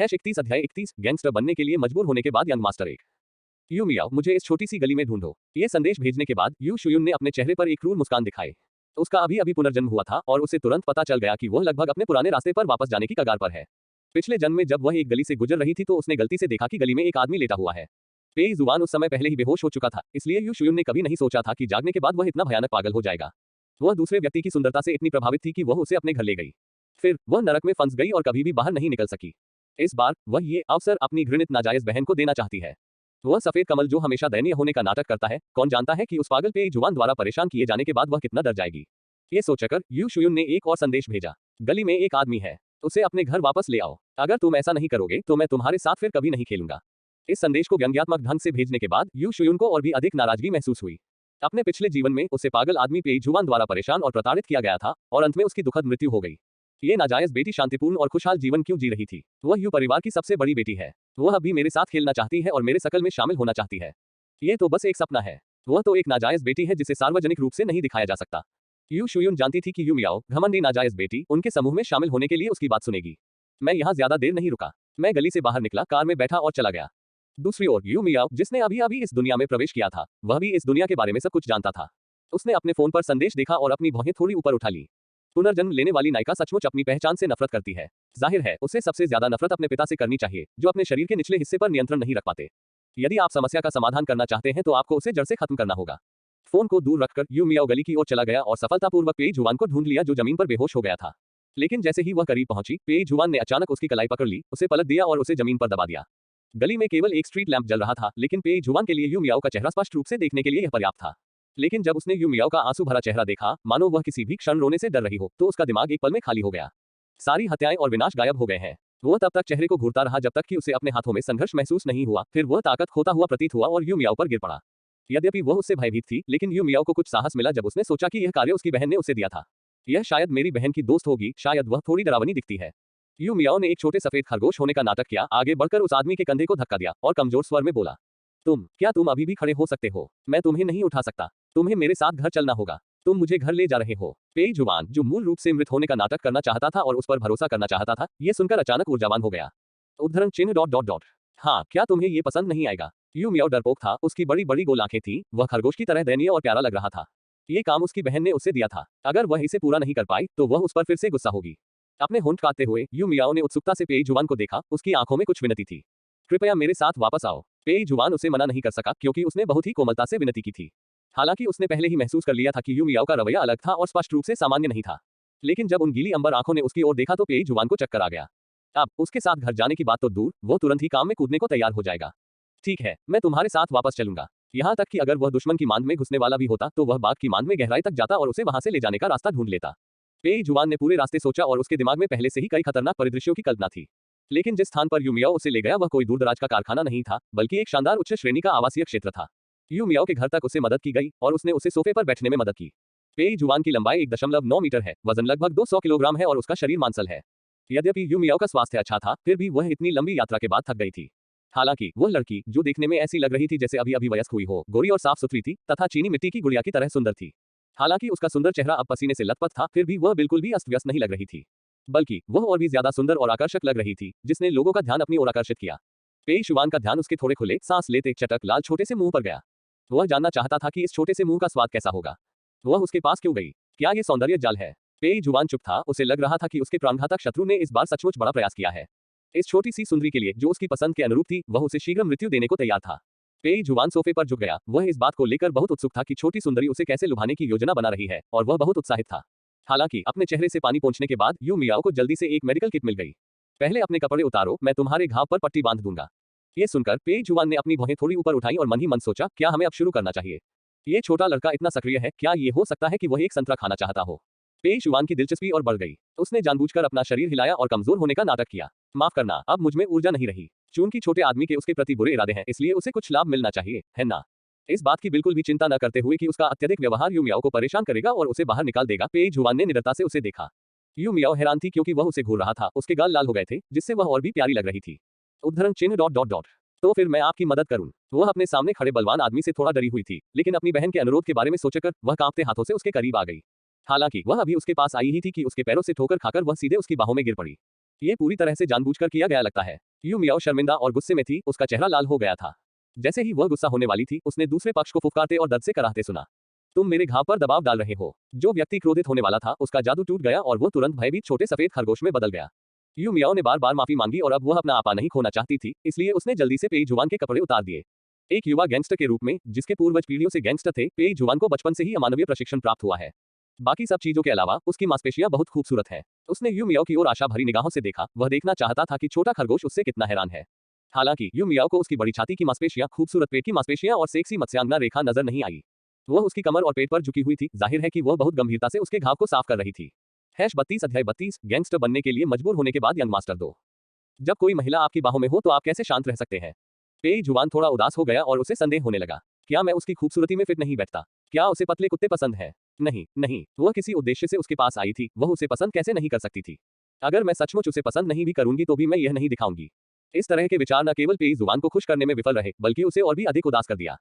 31 अध्याय 31 गैंगस्टर बनने के लिए मजबूर होने के बाद यंग मास्टर 1। यू मियाओ, मुझे इस छोटी सी गली में ढूंढो। ये संदेश भेजने के बाद यू शुयुन ने अपने चेहरे पर एक क्रूर मुस्कान दिखाई। उसका अभी अभी पुनर्जन्म हुआ था और उसे तुरंत पता चल गया कि वह लगभग अपने पुराने रास्ते पर वापस जाने की कगार पर है। पिछले जन्म में जब वह एक गली से गुजर रही थी तो उसने गलती से देखा कि गली में एक आदमी लेटा हुआ है। पेई जुबान उस समय पहले ही बेहोश हो चुका था, इसलिए यू शुयुन ने कभी नहीं सोचा था कि जागने के बाद वह इतना भयानक पागल हो जाएगा। वह दूसरे व्यक्ति की सुंदरता से इतनी प्रभावित थी कि वह उसे अपने घर ले गई। फिर वह नरक में फंस गई और कभी भी बाहर नहीं निकल सकी। इस बार वह ये अवसर अपनी घृणित नाजायज बहन को देना चाहती है। वह सफेद कमल जो हमेशा दयनीय होने का नाटक करता है, कौन जानता है कि उस पागल पेई जुबान द्वारा परेशान किए जाने के बाद वह कितना डर जाएगी। ये सोचकर यू शुयुन ने एक और संदेश भेजा। गली में एक आदमी है, उसे अपने घर वापस ले आओ। अगर तुम ऐसा नहीं करोगे तो मैं तुम्हारे साथ फिर कभी नहीं खेलूंगा। इस संदेश को व्यंग्यात्मक ढंग से भेजने के बाद यू शुयुन को और भी अधिक नाराजगी महसूस हुई। अपने पिछले जीवन में उसे पागल आदमी पेई जुबान द्वारा परेशान और प्रताड़ित किया गया था और अंत में उसकी दुखद मृत्यु हो गई। ये नाजायज बेटी शांतिपूर्ण और खुशहाल जीवन क्यों जी रही थी? वह यू परिवार की सबसे बड़ी बेटी है। वह अभी मेरे साथ खेलना चाहती है और मेरे सकल में शामिल होना चाहती है। ये तो बस एक सपना है। वह तो एक नाजायज बेटी है जिसे सार्वजनिक रूप से नहीं दिखाया जा सकता। यू शुयुन जानती थी कि यू मियाओ, घमंडी नाजायज बेटी, उनके समूह में शामिल होने के लिए उसकी बात सुनेगी। मैं यहाँ ज्यादा देर नहीं रुका। मैं गली से बाहर निकला, कार में बैठा और चला गया। दूसरी ओर यू मियाओ, जिसने अभी अभी इस दुनिया में प्रवेश किया था, वह भी इस दुनिया के बारे में सब कुछ जानता था। उसने अपने फोन पर संदेश देखा और अपनी भौहें थोड़ी ऊपर उठा ली। पुनर्जन्म लेने वाली नायिका सचमुच अपनी पहचान से नफरत करती है। जाहिर है उसे सबसे ज्यादा नफरत अपने पिता से करनी चाहिए, जो अपने शरीर के निचले हिस्से पर नियंत्रण नहीं रख पाते। यदि आप समस्या का समाधान करना चाहते हैं तो आपको उसे जड़ से खत्म करना होगा। फोन को दूर रखकर यू मियाओ गली की ओर चला गया और सफलतापूर्वक पेई जुबान को ढूंढ लिया जो जमीन पर बेहोश हो गया था। लेकिन जैसे ही वह करीब पहुंची, पेई जुबान ने अचानक उसकी कलाई पकड़ ली, उसे पलट दिया और उसे जमीन पर दबा दिया। गली में केवल एक स्ट्रीट लैंप जल रहा था, लेकिन पेई जुबान के लिए यू मियाओ का चेहरा स्पष्ट रूप से देखने के लिए यह पर्याप्त था। लेकिन जब उसने यू मियाओ का आंसू भरा चेहरा देखा, मानो वह किसी भी क्षण रोने से डर रही हो, तो उसका दिमाग एक पल में खाली हो गया। सारी हत्याएं और विनाश गायब हो गए हैं। वह तब तक चेहरे को घूरता रहा जब तक कि उसे अपने हाथों में संघर्ष महसूस नहीं हुआ। फिर वह ताकत खोता हुआ प्रतीत हुआ और यू मियाओ पर गिर पड़ा। यद्यपि वह उससे भयभीत थी, लेकिन यू मियाओ को कुछ साहस मिला जब उसने सोचा कि यह कार्य उसकी बहन ने उसे दिया था। यह शायद मेरी बहन की दोस्त होगी, शायद वह थोड़ी डरावनी दिखती है। यू मियाओ ने एक छोटे सफेद खरगोश होने का नाटक किया, आगे बढ़कर उस आदमी के कंधे को धक्का दिया और कमजोर स्वर में बोला, क्या तुम अभी भी खड़े हो सकते हो? मैं तुम्हें नहीं उठा सकता। तुम्हें मेरे साथ घर चलना होगा। तुम मुझे घर ले जा रहे हो। पेई जुबान, जो मूल रूप से मृत होने का नाटक करना चाहता था और उस पर भरोसा करना चाहता था, ये सुनकर अचानक ऊर्जावान हो गया। उद्धरण चिन्ह डॉट डॉट डॉट। हाँ, क्या तुम्हें ये पसंद नहीं आएगा? यू मियाओ डरपोक था, उसकी बड़ी बड़ी गोल आंखें थी, वह खरगोश की तरह दयनीय और प्यारा लग रहा था। ये काम उसकी बहन ने उससे दिया था। अगर वह इसे पूरा नहीं कर पाई तो वह उस पर फिर से गुस्सा होगी। अपने होंठ काटते हुए यू मियाओ ने उत्सुकता से पेई जुबान को देखा, उसकी आंखों में कुछ विनती थी। कृपया मेरे साथ वापस आओ। पेई जुबान उसे मना नहीं कर सका क्योंकि उसने बहुत ही कोमलता से विनती की थी। हालांकि उसने पहले ही महसूस कर लिया था कि यू मियाओ का रवैया अलग था और स्पष्ट रूप से सामान्य नहीं था। लेकिन जब उन गीली अंबर आंखों ने उसकी ओर देखा तो पेई जुबान को चक्कर आ गया। अब उसके साथ घर जाने की बात तो दूर, वो तुरंत ही काम में कूदने को तैयार हो जाएगा। ठीक है, मैं तुम्हारे साथ वापस चलूंगा। यहाँ तक कि अगर वह दुश्मन की मांद में घुसने वाला भी होता तो वह बाग की मांद में गहराई तक जाता और उसे वहां से ले जाने का रास्ता ढूंढ लेता। पेई जुबान ने पूरे रास्ते सोचा और उसके दिमाग में पहले से ही कई खतरनाक परिदृश्यों की कल्पना थी। लेकिन जिस स्थान पर यू मियाओ उसे ले गया वह कोई दूरदराज का कारखाना नहीं था, बल्कि एक शानदार उच्च श्रेणी का आवासीय क्षेत्र था। यू मियाओ के घर तक उसे मदद की गई और उसने उसे सोफे पर बैठने में मदद की। पेई जुबान की लंबाई 1.9 मीटर है, वजन लगभग 200 किलोग्राम है और उसका शरीर मांसल है। यद्यपि यू मियाओ का स्वास्थ्य अच्छा था, फिर भी वह इतनी लंबी यात्रा के बाद थक गई थी। हालांकि वह लड़की, जो देखने में ऐसी लग रही थी जैसे अभी अभी वयस्क हुई हो, गोरी और साफ सुथरी थी तथा चीनी मिट्टी की गुड़िया की तरह सुंदर थी। हालांकि उसका सुंदर चेहरा अब पसीने से लथपथ था, फिर भी वह बिल्कुल भी अस्त व्यस्त नहीं लग रही थी, बल्कि वह और भी ज्यादा सुंदर और आकर्षक लग रही थी, जिसने लोगों का ध्यान अपनी ओर आकर्षित किया। पेई जुबान का ध्यान उसके थोड़े खुले, सांस लेते, चटक लाल छोटे से मुंह पर गया। वह जानना चाहता था कि इस छोटे से मुंह का स्वाद कैसा होगा। वह उसके पास क्यों गई? क्या ये सौंदर्य जाल है? पेई जुबान चुप था, उसे लग रहा था कि उसके प्राणघातक शत्रु ने इस बार सचमुच बड़ा प्रयास किया है। इस छोटी सी सुंदरी के लिए, जो उसकी पसंद के अनुरूप थी, वह उसे शीघ्र मृत्यु देने को तैयार था। पेई जुबान सोफे पर झुक गया। वह इस बात को लेकर बहुत उत्सुक था कि छोटी सुंदरी उसे कैसे लुभाने की योजना बना रही है, और वह बहुत उत्साहित था। हालांकि अपने चेहरे से पानी पोंछने के बाद यू मियाओ को जल्दी से एक मेडिकल किट मिल गई। पहले अपने कपड़े उतारो, मैं तुम्हारे घाव पर पट्टी बांध दूंगा। ये सुनकर पेई जुबान ने अपनी भौहें थोड़ी ऊपर उठाई और मन ही मन सोचा, क्या हमें अब शुरू करना चाहिए? ये छोटा लड़का इतना सक्रिय है, क्या ये हो सकता है कि वह एक संतरा खाना चाहता हो? पेई जुबान की दिलचस्पी और बढ़ गई। उसने जानबूझकर अपना शरीर हिलाया और कमजोर होने का नाटक किया। माफ करना, अब मुझमें ऊर्जा नहीं रही। चूंकि छोटे आदमी के उसके प्रति बुरे इरादे हैं, इसलिए उसे कुछ लाभ मिलना चाहिए, है ना? इस बात की बिल्कुल भी चिंता न करते हुए कि उसका अत्यधिक व्यवहार यू मियाओ को परेशान करेगा और उसे बाहर निकाल देगा, पेई जुबान ने निडरता से उसे देखा। यू मियाओ हैरान थी क्योंकि वह उसे घूर रहा था, उसके गाल लाल हो गए थे, जिससे वह और भी प्यारी लग रही थी। उद्धरण चिन्ह डॉट डॉट डॉट। तो फिर मैं आपकी मदद करूं? वह अपने सामने खड़े बलवान आदमी से थोड़ा डरी हुई थी, लेकिन अपनी बहन के अनुरोध के बारे में सोचकर वह कांपते हाथों से उसके करीब आ गई। हालांकि वह अभी उसके पास आई ही थी कि उसके पैरों से ठोकर खाकर वह सीधे उसकी बाहों में गिर पड़ी। ये पूरी तरह से जानबूझकर किया गया लगता है। यू मियाओ शर्मिंदा और गुस्से में थी, उसका चेहरा लाल हो गया था। जैसे ही वह गुस्सा होने वाली थी, उसने दूसरे पक्ष को फुफकारते और दर्द से कराहते सुना। तुम मेरे घाव पर दबाव डाल रहे हो। जो व्यक्ति क्रोधित होने वाला था, उसका जादू टूट गया और वो तुरंत भयभीत छोटे सफेद खरगोश में बदल गया। यू मियाओ ने बार बार माफी मांगी और अब वह अपना आपा नहीं खोना चाहती थी, इसलिए उसने जल्दी से पेई जुआन के कपड़े उतार दिए। एक युवा गैंगस्टर के रूप में, जिसके पूर्वज पीढ़ियों से गैंगस्टर थे, पेई जुआन को बचपन से ही अमानवीय प्रशिक्षण प्राप्त हुआ है। बाकी सब चीजों के अलावा उसकी मांसपेशियां बहुत खूबसूरत है। उसने यू मियाओ की ओर आशा भरी निगाहों से देखा, वह देखना चाहता था कि छोटा खरगोश उससे कितना हैरान है। हालांकि यू मियाओ को उसकी बड़ी छाती की मांसपेशियां, खूबसूरत पेट की मांसपेशियां और सेक्सी मत्स्यांगना रेखा नजर नहीं आई। वह उसकी कमर और पेट पर झुकी हुई थी, जाहिर है कि वह बहुत गंभीरता से उसके घाव को साफ कर रही थी। 32 अध्याय 32 गैंगस्टर बनने के लिए मजबूर होने के बाद यंग मास्टर 2। जब कोई महिला आपकी बाहों में हो तो आप कैसे शांत रह सकते हैं? पेई जुआन थोड़ा उदास हो गया और उसे संदेह होने लगा। क्या मैं उसकी खूबसूरती में फिट नहीं बैठता? क्या उसे पतले कुत्ते पसंद है? नहीं, नहीं, वह किसी उद्देश्य से उसके पास आई थी, वह उसे पसंद कैसे नहीं कर सकती थी? अगर मैं सचमुच उसे पसंद नहीं भी करूंगी तो भी मैं यह नहीं दिखाऊंगी। इस तरह के विचार न केवल पेई जुआन को खुश करने में विफल रहे, बल्कि उसे और भी अधिक उदास कर दिया।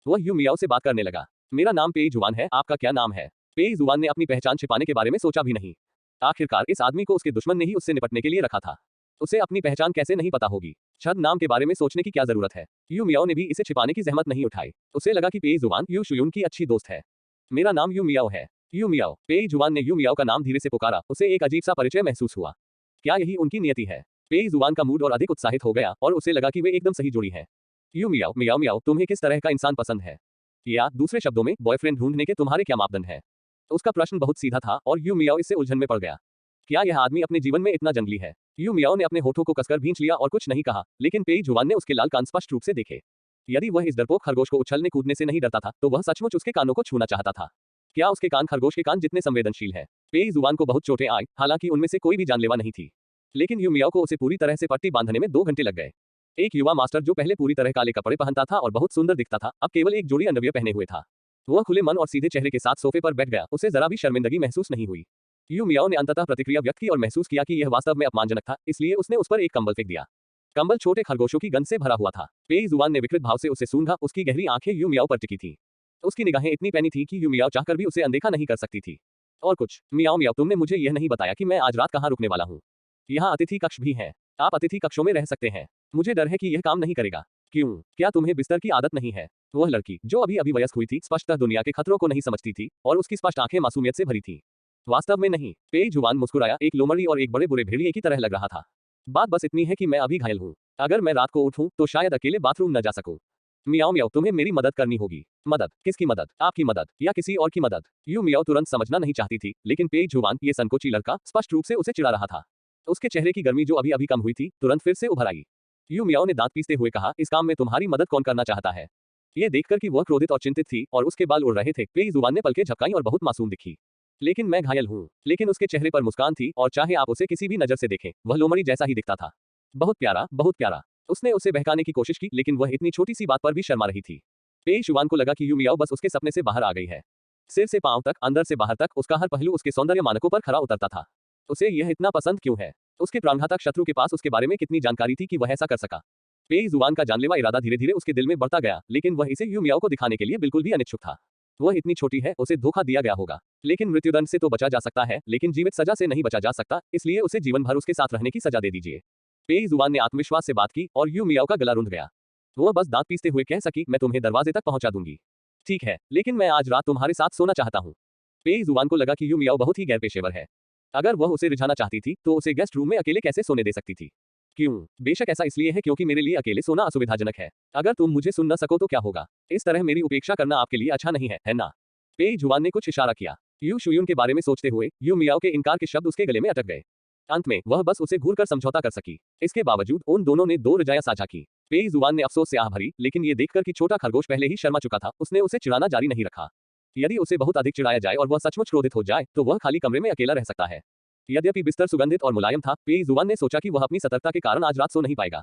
वह यू मियाओ से बात करने लगा। मेरा नाम पेई जुआन है, आपका क्या नाम है? पेई जुआन ने अपनी पहचान छिपाने के बारे में सोचा भी नहीं। आखिरकार इस आदमी को उसके दुश्मन ने ही उससे निपटने के लिए रखा था। उसे अपनी पहचान कैसे नहीं पता होगी? छद नाम के बारे में सोचने की क्या जरूरत है? यू मियाओ ने भी इसे छिपाने की जहमत नहीं उठाई। उसे लगा कि पेई जुआन यू शुयून की अच्छी दोस्त है। मेरा नाम यू मियाओ है। यू मियाओ। पेई जुआन ने यू मियाओ का नाम धीरे से पुकारा, उसे एक अजीब सा परिचय महसूस हुआ। क्या यही उनकी नियति है? पेई जुआन का मूड और अधिक उत्साहित हो गया और उसे लगा कि वे एकदम सही जोड़ी है। यू मियाओ, मियाओ मियाओ, तुम्हें किस तरह का इंसान पसंद है? या दूसरे शब्दों में, बॉयफ्रेंड ढूंढने के तुम्हारे क्या मापदंड है? उसका प्रश्न बहुत सीधा था और यू मियाओ इससे उलझन में पड़ गया। क्या यह आदमी अपने जीवन में इतना जंगली है? यू मियाओ ने अपने होठों को कसकर भींच लिया और कुछ नहीं कहा, लेकिन पेई जुआन ने उसके लाल कान स्पष्ट रूप से देखे। यदि वह इस डरपोक खरगोश को उछलने कूदने से नहीं डरता था, तो वह सचमुच उसके कानों को छूना चाहता था। क्या उसके कान खरगोश के कान जितने संवेदनशील है? पेई जुआन को बहुत चोटें आई, हालांकि उनमें से कोई भी जानलेवा नहीं थी। लेकिन यू मियाओ को उसे पूरी तरह से पट्टी बांधने में 2 घंटे लग गए। एक युवा मास्टर जो पहले पूरी तरह काले कपड़े पहनता था और बहुत सुंदर दिखता था, अब केवल एक जोड़ी अंडरवियर पहने हुए था। वह खुले मन और सीधे चेहरे के साथ सोफे पर बैठ गया, उसे जरा भी शर्मिंदगी महसूस नहीं हुई। यू मियाओ ने अंततः प्रतिक्रिया व्यक्त की और महसूस किया कि यह वास्तव में अपमानजनक था, इसलिए उसने उस पर एक कंबल फेंक दिया। कंबल छोटे खरगोशों की गंध से भरा हुआ था। पेई जुआन ने विकृत भाव से उसे सूंघा, उसकी गहरी आंखें यू मियाओ पर टिकी थीं। उसकी निगाहें इतनी पैनी थी कि यू मियाओ चाहकर भी उसे अनदेखा नहीं कर सकती थी। और कुछ, मियाओ मियाओ, तुमने मुझे यह नहीं बताया कि मैं आज रात कहाँ रुकने वाला हूँ। यहाँ अतिथि कक्ष भी है, आप अतिथि कक्षों में रह सकते हैं। मुझे डर है कि यह काम नहीं करेगा। क्यों? क्या तुम्हें बिस्तर की आदत नहीं है? वह लड़की, जो अभी अभी वयस्क हुई थी, स्पष्टतः दुनिया के खतरों को नहीं समझती थी और उसकी स्पष्ट आंखें मासूमियत से भरी थीं। वास्तव में नहीं। पेई जुआन मुस्कुराया, एक लोमड़ी और एक बड़े बुरे भेड़िए की तरह लग रहा था। बात बस इतनी है कि मैं अभी घायल हूँ। अगर मैं रात को उठूं तो शायद अकेले बाथरूम न जा सकूं। मियाओ मियाओ, तुम्हें मेरी मदद करनी होगी। मदद? किसकी मदद? आपकी मदद या किसी और की मदद? यू मियाओ तुरंत समझना नहीं चाहती थी, लेकिन पेई जुआन, ये संकोची लड़का, स्पष्ट रूप से उसे चिढ़ा रहा था। उसके चेहरे की गर्मी जो अभी अभी कम हुई थी, तुरंत फिर से उभर आई। यू मियाओ ने दांत पीसते हुए कहा, इस काम में तुम्हारी मदद कौन करना चाहता है? ये देखकर कि वह क्रोधित और चिंतित थी और उसके बाल उड़ रहे थे, पेई जुआन ने पलकें झपकाई और बहुत मासूम दिखी। लेकिन मैं घायल हूँ। लेकिन उसके चेहरे पर मुस्कान थी और चाहे आप उसे किसी भी नजर से देखें, वह लोमड़ी जैसा ही दिखता था। बहुत प्यारा, बहुत प्यारा। उसने उसे बहकाने की कोशिश की, लेकिन वह इतनी छोटी सी बात पर भी शर्मा रही थी। पेई जुआन को लगा कि यू मियाओ बस उसके सपने से बाहर आ गई है। सिर से पांव तक, अंदर से बाहर तक, उसका हर पहलू उसके सौंदर्य मानकों पर खरा उतरता था। उसे यह इतना पसंद क्यों है? उसके प्राणघातक शत्रु के पास उसके बारे में कितनी जानकारी थी कि वह ऐसा कर सका? पेई जुआन का जानलेवा इरादा धीरे धीरे उसके दिल में बढ़ता गया, लेकिन वह इसे यू मियाओ को दिखाने के लिए बिल्कुल भी अनिच्छुक था। वह इतनी छोटी है, उसे धोखा दिया गया होगा। लेकिन मृत्युदंड से तो बचा जा सकता है, लेकिन जीवित सजा से नहीं बचा जा सकता, इसलिए उसे जीवन भर उसके साथ रहने की सजा दे दीजिए। पेई जुआन ने आत्मविश्वास से बात की और यू मियाओ का गला रुंध गया। वह बस दांत पीसते हुए कह सकी, मैं तुम्हें दरवाजे तक पहुंचा दूंगी। ठीक है, लेकिन मैं आज रात तुम्हारे साथ सोना चाहता हूँ। पेई जुआन को लगा कि यू मियाओ बहुत ही गैरपेशेवर है। अगर वह उसे रिझाना चाहती थी तो उसे गेस्ट रूम में अकेले कैसे सोने दे सकती थी? क्यों? बेशक ऐसा इसलिए है क्योंकि मेरे लिए अकेले सोना असुविधाजनक है। अगर तुम मुझे सुन न सको तो क्या होगा? इस तरह मेरी उपेक्षा करना आपके लिए अच्छा नहीं है ना? पेई जुआन ने कुछ इशारा किया। यू शुयून के बारे में सोचते हुए यू मियाओ के इनकार के शब्द उसके गले में अटक गए। अंत में वह बस उसे घूरकर समझौता कर सकी। इसके बावजूद उन दोनों ने 2 रजाइयां साझा की। पेई जुआन ने अफसोस से आह भरी, लेकिन ये देखकर कि छोटा खरगोश पहले ही शर्मा चुका था, उसने उसे चिढ़ाना जारी नहीं रखा। यदि उसे बहुत अधिक चिढ़ाया जाए और वह सचमुच क्रोधित हो जाए, तो वह खाली कमरे में अकेला रह सकता है। यद्यपि बिस्तर सुगंधित और मुलायम था, पेई जुआन ने सोचा कि वह अपनी सतर्कता के कारण आज रात सो नहीं पाएगा।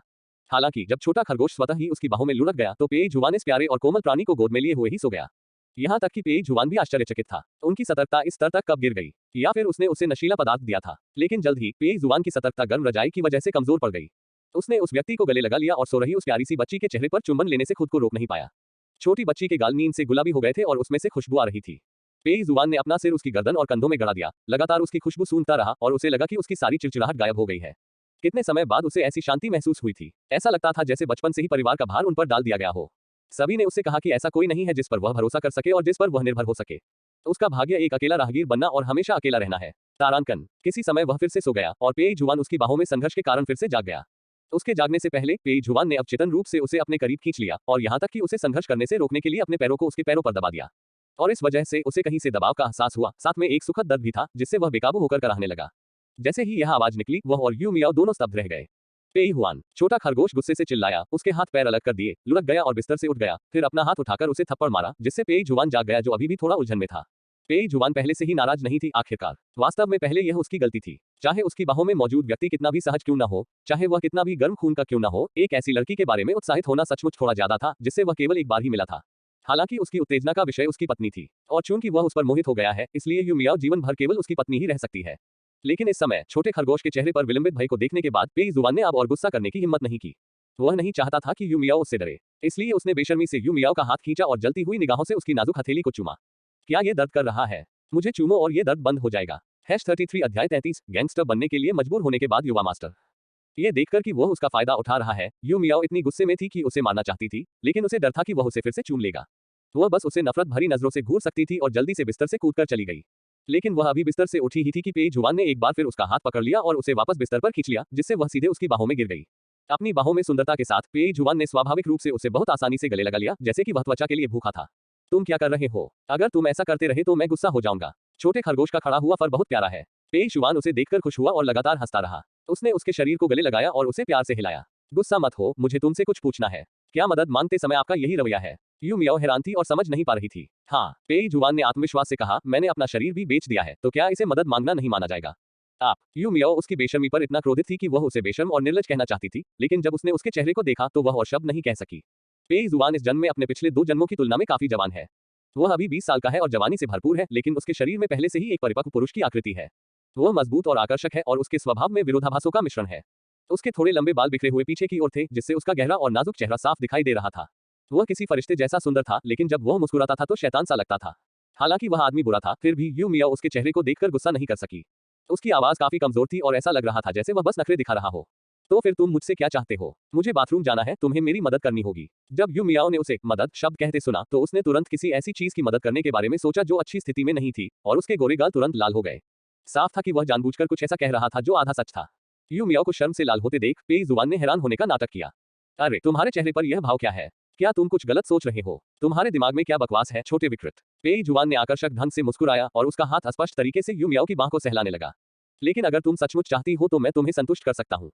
हालांकि जब छोटा खरगोश स्वतः ही उसकी बाहों में लुढ़क गया, तो पेई जुआन इस प्यारे और कोमल प्राणी को गोद में लिए हुए ही सो गया। यहाँ तक कि पेई जुआन भी आश्चर्यचकित था। उनकी सतर्कता इस स्तर तक कब गिर गई? या फिर उसने उसे नशीला पदार्थ दिया था? लेकिन जल्द ही पेई जुआन की सतर्कता गर्म रजाई की वजह से कमजोर पड़ गई। उसने उस व्यक्ति को गले लगा लिया और सो रही उस प्यारी सी बच्ची के चेहरे पर चुंबन लेने से खुद को रोक नहीं पाया। छोटी बच्ची के गाल नींद से गुलाबी हो गए थे और उसमें से खुशबू आ रही थी। पेई जुआन ने अपना सिर उसकी गर्दन और कंधों में गड़ा दिया, लगातार उसकी खुशबू सूंघता रहा और उसे लगा कि उसकी सारी चिड़चिड़ाहट गायब हो गई है। कितने समय बाद उसे ऐसी शांति महसूस हुई थी। ऐसा लगता था जैसे बचपन से ही परिवार का भार उन पर डाल दिया गया हो। सभी ने उससे कहा कि ऐसा कोई नहीं है जिस पर वह भरोसा कर सके और जिस पर वह निर्भर हो सके। तो उसका भाग्य एक अकेला राहगीर बनना और हमेशा अकेला रहना है। तारांकन। किसी समय वह फिर से सो गया और पेई जुवान उसकी बाहों में संघर्ष के कारण फिर से जाग गया। उसके जागने से पहले पेई जुवान ने अवचेतन रूप से उसे अपने करीब खींच लिया और यहाँ तक कि उसे संघर्ष करने से रोकने के लिए अपने पैरों को उसके पैरों पर दबा दिया। और इस वजह से उसे कहीं से दबाव का एहसास हुआ, साथ में एक सुखद दर्द भी था जिससे वह बेकाबू होकर कराहने लगा। जैसे ही यह आवाज निकली, वह और यू मियाओ दोनों स्तब्ध रह गए। पेई हुआन। छोटा खरगोश गुस्से से चिल्लाया, उसके हाथ पैर अलग कर दिए, लुढ़क गया और बिस्तर से उठ गया, फिर अपना हाथ उठाकर उसे थप्पड़ मारा, जिससे पेई जुवान जाग गया जो अभी भी थोड़ा उलझन में था। पेई जुवान पहले से ही नाराज नहीं थी आखिरकार। वास्तव में पहले यह उसकी गलती थी। चाहे उसकी बाहों में मौजूद व्यक्ति कितना भी सहज क्यों न हो, चाहे वह कितना भी गर्म खून का क्यों न हो, एक ऐसी लड़की के बारे में उत्साहित होना सचमुच थोड़ा ज्यादा था जिससे वह केवल एक बार ही मिला था। हालांकि उसकी उत्तेजना का विषय उसकी पत्नी थी और चूंकि वह उस पर मोहित हो गया है, इसलिए यू मियाओ जीवन भर केवल उसकी पत्नी ही रह सकती है। लेकिन इस समय छोटे खरगोश के चेहरे पर विलंबित भय को देखने के बाद पेई जुवान ने अब और गुस्सा करने की हिम्मत नहीं की। वह नहीं चाहता था कि यू मियाओ उससे डरे, इसलिए उसने बेशर्मी से यू मियाओ का हाथ खींचा और जलती हुई निगाहों से उसकी नाजुक हथेली को चूमा। क्या ये दर्द कर रहा है? मुझे चूमो और ये दर्द बंद हो जाएगा। #33 अध्याय 33 गैंगस्टर बनने के लिए मजबूर होने के बाद युवा मास्टर। ये देखकर कि वह उसका फायदा उठा रहा है, यू मियाओ इतनी गुस्से में थी कि उसे मारना चाहती थी, लेकिन उसे डर था कि वह उसे फिर से चूम लेगा। वह बस उसे नफरत भरी नजरों से घूर सकती थी और जल्दी से बिस्तर से कूदकर चली गई। लेकिन वह अभी बिस्तर से उठी ही थी कि पेई जुवान ने एक बार फिर उसका हाथ पकड़ लिया और उसे वापस बिस्तर पर खींच लिया, जिससे वह सीधे उसकी बाहों में गिर गई। अपनी बाहों में सुंदरता के साथ पेई जुवान ने स्वाभाविक रूप से उसे बहुत आसानी से गले लगा लिया, जैसे कि वह त्वचा के लिए भूखा था। तुम क्या कर रहे हो? अगर तुम ऐसा करते रहे तो मैं गुस्सा हो जाऊंगा। छोटे खरगोश का खड़ा हुआ फर बहुत प्यारा है। पेई जुवान उसे देखकर खुश हुआ और लगातार हंसता रहा। उसने उसके शरीर को गले लगाया और उसे प्यार से हिलाया। गुस्सा मत हो, मुझे तुमसे कुछ पूछना है। क्या मदद मांगते समय आपका यही रवैया है? यू मियाओ हैरान थी और समझ नहीं पा रही थी। हाँ, पेई जुवान ने आत्मविश्वास से कहा, मैंने अपना शरीर भी बेच दिया है, तो क्या इसे मदद मांगना नहीं माना जाएगा? आप। यू मियाओ उसकी बेशर्मी पर इतना क्रोधित थी कि वह उसे बेशर्म और निर्लज कहना चाहती थी, लेकिन जब उसने उसके चेहरे को देखा तो वह और शब्द नहीं कह सकी। पेई जुवान इस जन्म में अपने पिछले 2 जन्मों की तुलना में काफी जवान है। वह अभी 20 साल का है और जवानी से भरपूर है, लेकिन उसके शरीर में पहले से ही एक परिपक्व पुरुष की आकृति है। वह मजबूत और आकर्षक है और उसके स्वभाव में विरोधाभासों का मिश्रण है। उसके थोड़े लंबे बाल बिखरे हुए पीछे की ओर थे, जिससे उसका गहरा और नाजुक चेहरा साफ दिखाई दे रहा था। वह किसी फरिश्ते जैसा सुंदर था, लेकिन जब वह मुस्कुराता था तो शैतान सा लगता था। हालांकि वह आदमी बुरा था, फिर भी यू मियाओ उसके चेहरे को देखकर गुस्सा नहीं कर सकी। उसकी आवाज काफी कमजोर थी और ऐसा लग रहा था जैसे वह बस नखरे दिखा रहा हो। तो फिर तुम मुझसे क्या चाहते हो? मुझे बाथरूम जाना है, तुम्हें मेरी मदद करनी होगी। जब यू मियाओ ने उसे मदद शब्द कहते सुना तो उसने तुरंत किसी ऐसी चीज की मदद करने के बारे में सोचा जो अच्छी स्थिति में नहीं थी, और उसके गोरे गाल तुरंत लाल हो गए। साफ था कि वह जानबूझकर कुछ ऐसा कह रहा था जो आधा सच था। यू मियाओ को शर्म से लाल होते देख पेई जुबान ने हैरान होने का नाटक किया। अरे, तुम्हारे चेहरे पर यह भाव क्या है? क्या तुम कुछ गलत सोच रहे हो? तुम्हारे दिमाग में क्या बकवास है, छोटे विकृत? पेई जुबान ने आकर्षक ढंग से मुस्कुराया और उसका हाथ स्पष्ट तरीके से यू मियाओ की बाह को सहलाने लगा। लेकिन अगर तुम सचमुच चाहती हो तो मैं तुम्हें संतुष्ट कर सकता हूँ।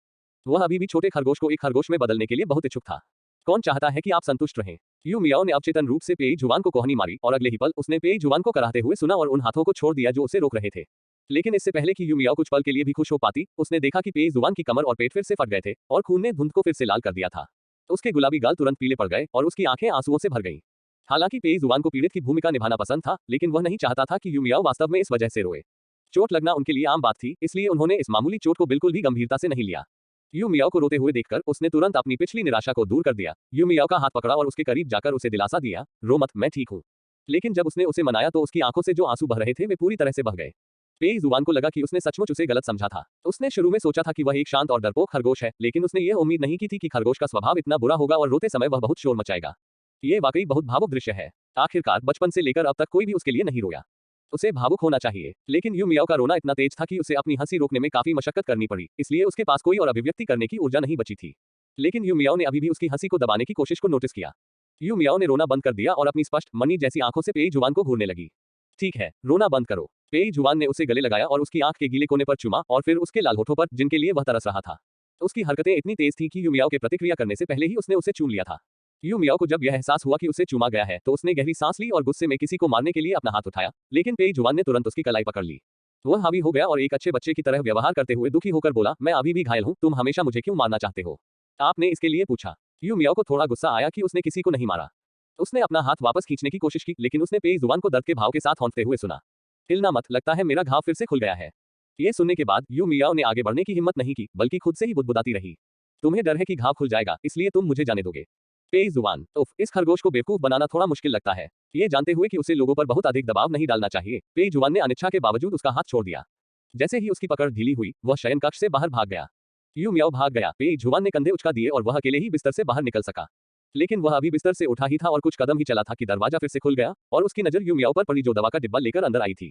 वह अभी भी छोटे खरगोश को एक खरगोश में बदलने के लिए बहुत इच्छुक था। कौन चाहता है कि आप संतुष्ट रहें? यू मियाओ ने अवचेतन रूप से पेई जुबान को कोहनी मारी और अगले ही पल उसने पेई जुबान को कराहते हुए सुना और उन हाथों को छोड़ दिया जो उसे रोक रहे थे। लेकिन इससे पहले कि यू मियाओ कुछ पल के लिए भी खुश हो पाती, उसने देखा कि पेई जुबान की कमर और पेट फिर से फट गए थे और खून ने धुंध को फिर से लाल कर दिया था। उसके गुलाबी गाल तुरंत पीले पड़ गए और उसकी आंखें आंसुओं से भर गईं। हालांकि पेई जुबान को पीड़ित की भूमिका निभाना पसंद था, लेकिन वह नहीं चाहता था कि यू मियाओ वास्तव में इस वजह से रोए। चोट लगना उनके लिए आम बात थी, इसलिए उन्होंने इस मामूली चोट को बिल्कुल भी गंभीरता से नहीं लिया। यू मियाओ को रोते हुए देखकर उसने तुरंत अपनी पिछली निराशा को दूर कर दिया। यू मियाओ का हाथ पकड़ा और उसके करीब जाकर उसे दिलासा दिया, रो मत, मैं ठीक हूँ। लेकिन जब उसने उसे मनाया तो उसकी आंखों से जो आंसू बह रहे थे वे पूरी तरह से बह गए। पेई जुबान को लगा कि उसने सचमुच उसे गलत समझा था। उसने शुरू में सोचा था कि वह एक शांत और डरपोक खरगोश है, लेकिन उसने यह उम्मीद नहीं की थी कि खरगोश का स्वभाव इतना बुरा होगा और रोते समय वह बहुत शोर मचाएगा। ये वाकई बहुत भावुक दृश्य है। आखिरकार बचपन से लेकर अब तक कोई भी उसके लिए नहीं रोया। उसे भावुक होना चाहिए, लेकिन यू मियाओ का रोना इतना तेज था कि उसे अपनी हंसी रोकने में काफी मशक्कत करनी पड़ी, इसलिए उसके पास कोई और अभिव्यक्ति करने की ऊर्जा नहीं बची थी। लेकिन यू मियाओ ने अभी भी उसकी हंसी को दबाने की कोशिश को नोटिस किया। यू मियाओ ने रोना बंद कर दिया और अपनी स्पष्ट मनी जैसी आंखों से पेई जुबान को घूरने लगी। ठीक है, रोना बंद करो। पेई जुबान ने उसे गले लगाया और उसकी आंख के गीले कोने पर चूमा और फिर उसके लाल होठों पर, जिनके लिए वह तरस रहा था। उसकी हरकतें इतनी तेज थीं कि यू मियाओ के प्रतिक्रिया करने से पहले ही उसने उसे चूम लिया था। यू मियाओ को जब यह एहसास हुआ कि उसे चूमा गया है तो उसने गहरी सांस ली और गुस्से में किसी को मारने के लिए अपना हाथ उठाया, लेकिन पेई जुबान ने तुरंत उसकी कलाई पकड़ ली। वह हावी हो गया और एक अच्छे बच्चे की तरह व्यवहार करते हुए दुखी होकर बोला, मैं अभी भी घायल हूँ, तुम हमेशा मुझे क्यों मारना चाहते हो? आपने इसके लिए पूछा? यू मियाओ को थोड़ा गुस्सा आया कि उसने किसी को नहीं मारा। उसने अपना हाथ वापस खींचने की कोशिश की, लेकिन उसने पेई जुबान को दर्द के भाव के साथ हौंकते हुए सुना, हिलना मत, लगता है मेरा घाव फिर से खुल गया है। ये सुनने के बाद यू मियाओ ने आगे बढ़ने की हिम्मत नहीं की, बल्कि खुद से ही बुदबुदाती रही, तुम्हें डर है कि घाव खुल जाएगा, इसलिए तुम मुझे जाने दोगे? पेई जुबान। उफ, इस खरगोश को बेवकूफ बनाना थोड़ा मुश्किल लगता है। ये जानते हुए कि उसे लोगों पर बहुत अधिक दबाव नहीं डालना चाहिए, पेई जुबान ने अनिच्छा के बावजूद उसका हाथ छोड़ दिया। जैसे ही उसकी पकड़ ढीली हुई, वह शयन कक्ष से बाहर भाग गया। यू मियाओ भाग गया। पेई जुआन ने कंधे उचका दिए और वह अकेले ही बिस्तर से बाहर निकल सका। लेकिन वह अभी बिस्तर से उठा ही था और कुछ कदम ही चला था कि दरवाजा फिर से खुल गया और उसकी नजर यू मियाओ पर पड़ी जो दवा का डिब्बा लेकर अंदर आई थी।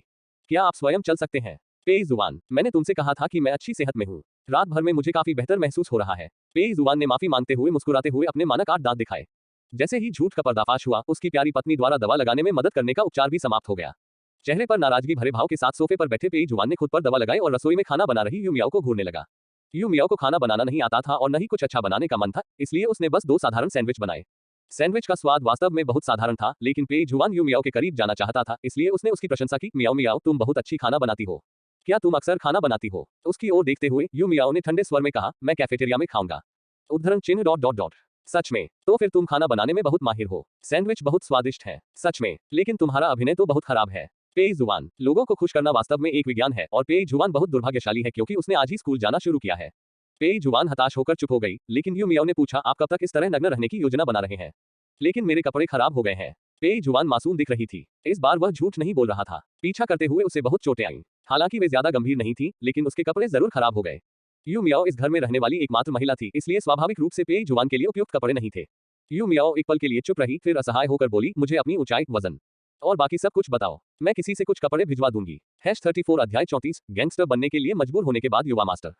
क्या आप स्वयं चल सकते हैं? पेई जुआन, मैंने तुमसे कहा था कि मैं अच्छी सेहत में हूँ। रात भर में मुझे काफी बेहतर महसूस हो रहा है। पेई जुआन ने माफी मांगते हुए मुस्कुराते हुए अपने मानक 8 दांत दिखाए। जैसे ही झूठ का पर्दाफाश हुआ, उसकी प्यारी पत्नी द्वारा दवा लगाने में मदद करने का उपचार भी समाप्त हो गया। चेहरे पर नाराजगी भरे भाव के साथ सोफे पर बैठे पेई जुआन ने खुद पर दवा लगाई और रसोई में खाना बना रही यू मियाओ को घूरने लगा। यू मियाओ को खाना बनाना नहीं आता था और न ही कुछ अच्छा बनाने का मन था, इसलिए उसने बस 2 साधारण सैंडविच बनाए। सैंडविच का स्वाद वास्तव में बहुत साधारण था, लेकिन पेई जुआन यू मियाओ के करीब जाना चाहता था, इसलिए उसने उसकी प्रशंसा की। मियाओ मियाओ, तुम बहुत अच्छी खाना बनाती हो। क्या तुम अक्सर खाना बनाती हो? उसकी ओर देखते हुए यू मियाओ ने ठंडे स्वर में कहा, मैं कैफेटेरिया में खाऊंगा। उद्धरण चिन्ह डॉट डॉट डॉट। सच में? तो फिर तुम खाना बनाने में बहुत माहिर हो। सैंडविच बहुत स्वादिष्ट है। सच में? लेकिन तुम्हारा अभिनय तो बहुत खराब है। पेई जुआन, लोगों को खुश करना वास्तव में एक विज्ञान है और पेई जुआन बहुत दुर्भाग्यशाली है क्योंकि उसने आज ही स्कूल जाना शुरू किया है। पेई जुआन हताश होकर चुप हो गई, लेकिन यू मियाओ ने पूछा, आप कब तक इस तरह नग्न रहने की योजना बना रहे हैं? लेकिन मेरे कपड़े खराब हो गए हैं। पेई जुआन मासूम दिख रही थी। इस बार वह झूठ नहीं बोल रहा था। पीछा करते हुए उसे बहुत चोटें आईं। हालांकि वे ज्यादा गंभीर नहीं थी, लेकिन उसके कपड़े जरूर खराब हो गए। यू मियाओ इस घर में रहने वाली एकमात्र महिला थी, इसलिए स्वाभाविक रूप से पेई जुआन के लिए उपयुक्त कपड़े नहीं थे। यू मियाओ एक पल के लिए चुप रही, फिर असहाय होकर बोली, मुझे अपनी ऊंचाई, वजन और बाकी सब कुछ बताओ। मैं किसी से कुछ कपड़े भिजवा दूंगी। #34 अध्याय 34 गैंगस्टर बनने के लिए मजबूर होने के बाद युवा मास्टर।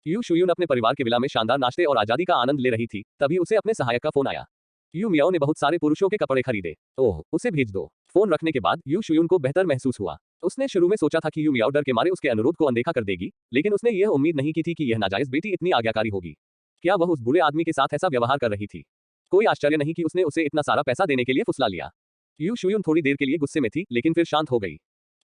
यू शुयून अपने परिवार के विला में शानदार नाश्ते और आजादी का आनंद ले रही थी, तभी उसे अपने सहायक का फोन आया। यू मियाओ ने बहुत सारे पुरुषों के कपड़े खरीदे। ओह, उसे भेज दो। फोन रखने के बाद यू शुयून को बेहतर महसूस हुआ। उसने शुरू में सोचा था कि यू मियाओ डर के मारे उसके अनुरोध को अनदेखा कर देगी, लेकिन उसने यह उम्मीद नहीं की थी कि यह नाजायज बेटी इतनी आज्ञाकारी होगी। क्या वह उस बुरे आदमी के साथ ऐसा व्यवहार कर रही थी? कोई आश्चर्य नहीं कि उसने उसे इतना सारा पैसा देने के लिए फुसला लिया। यू शुयून थोड़ी देर के लिए गुस्से में थी, लेकिन फिर शांत हो गई।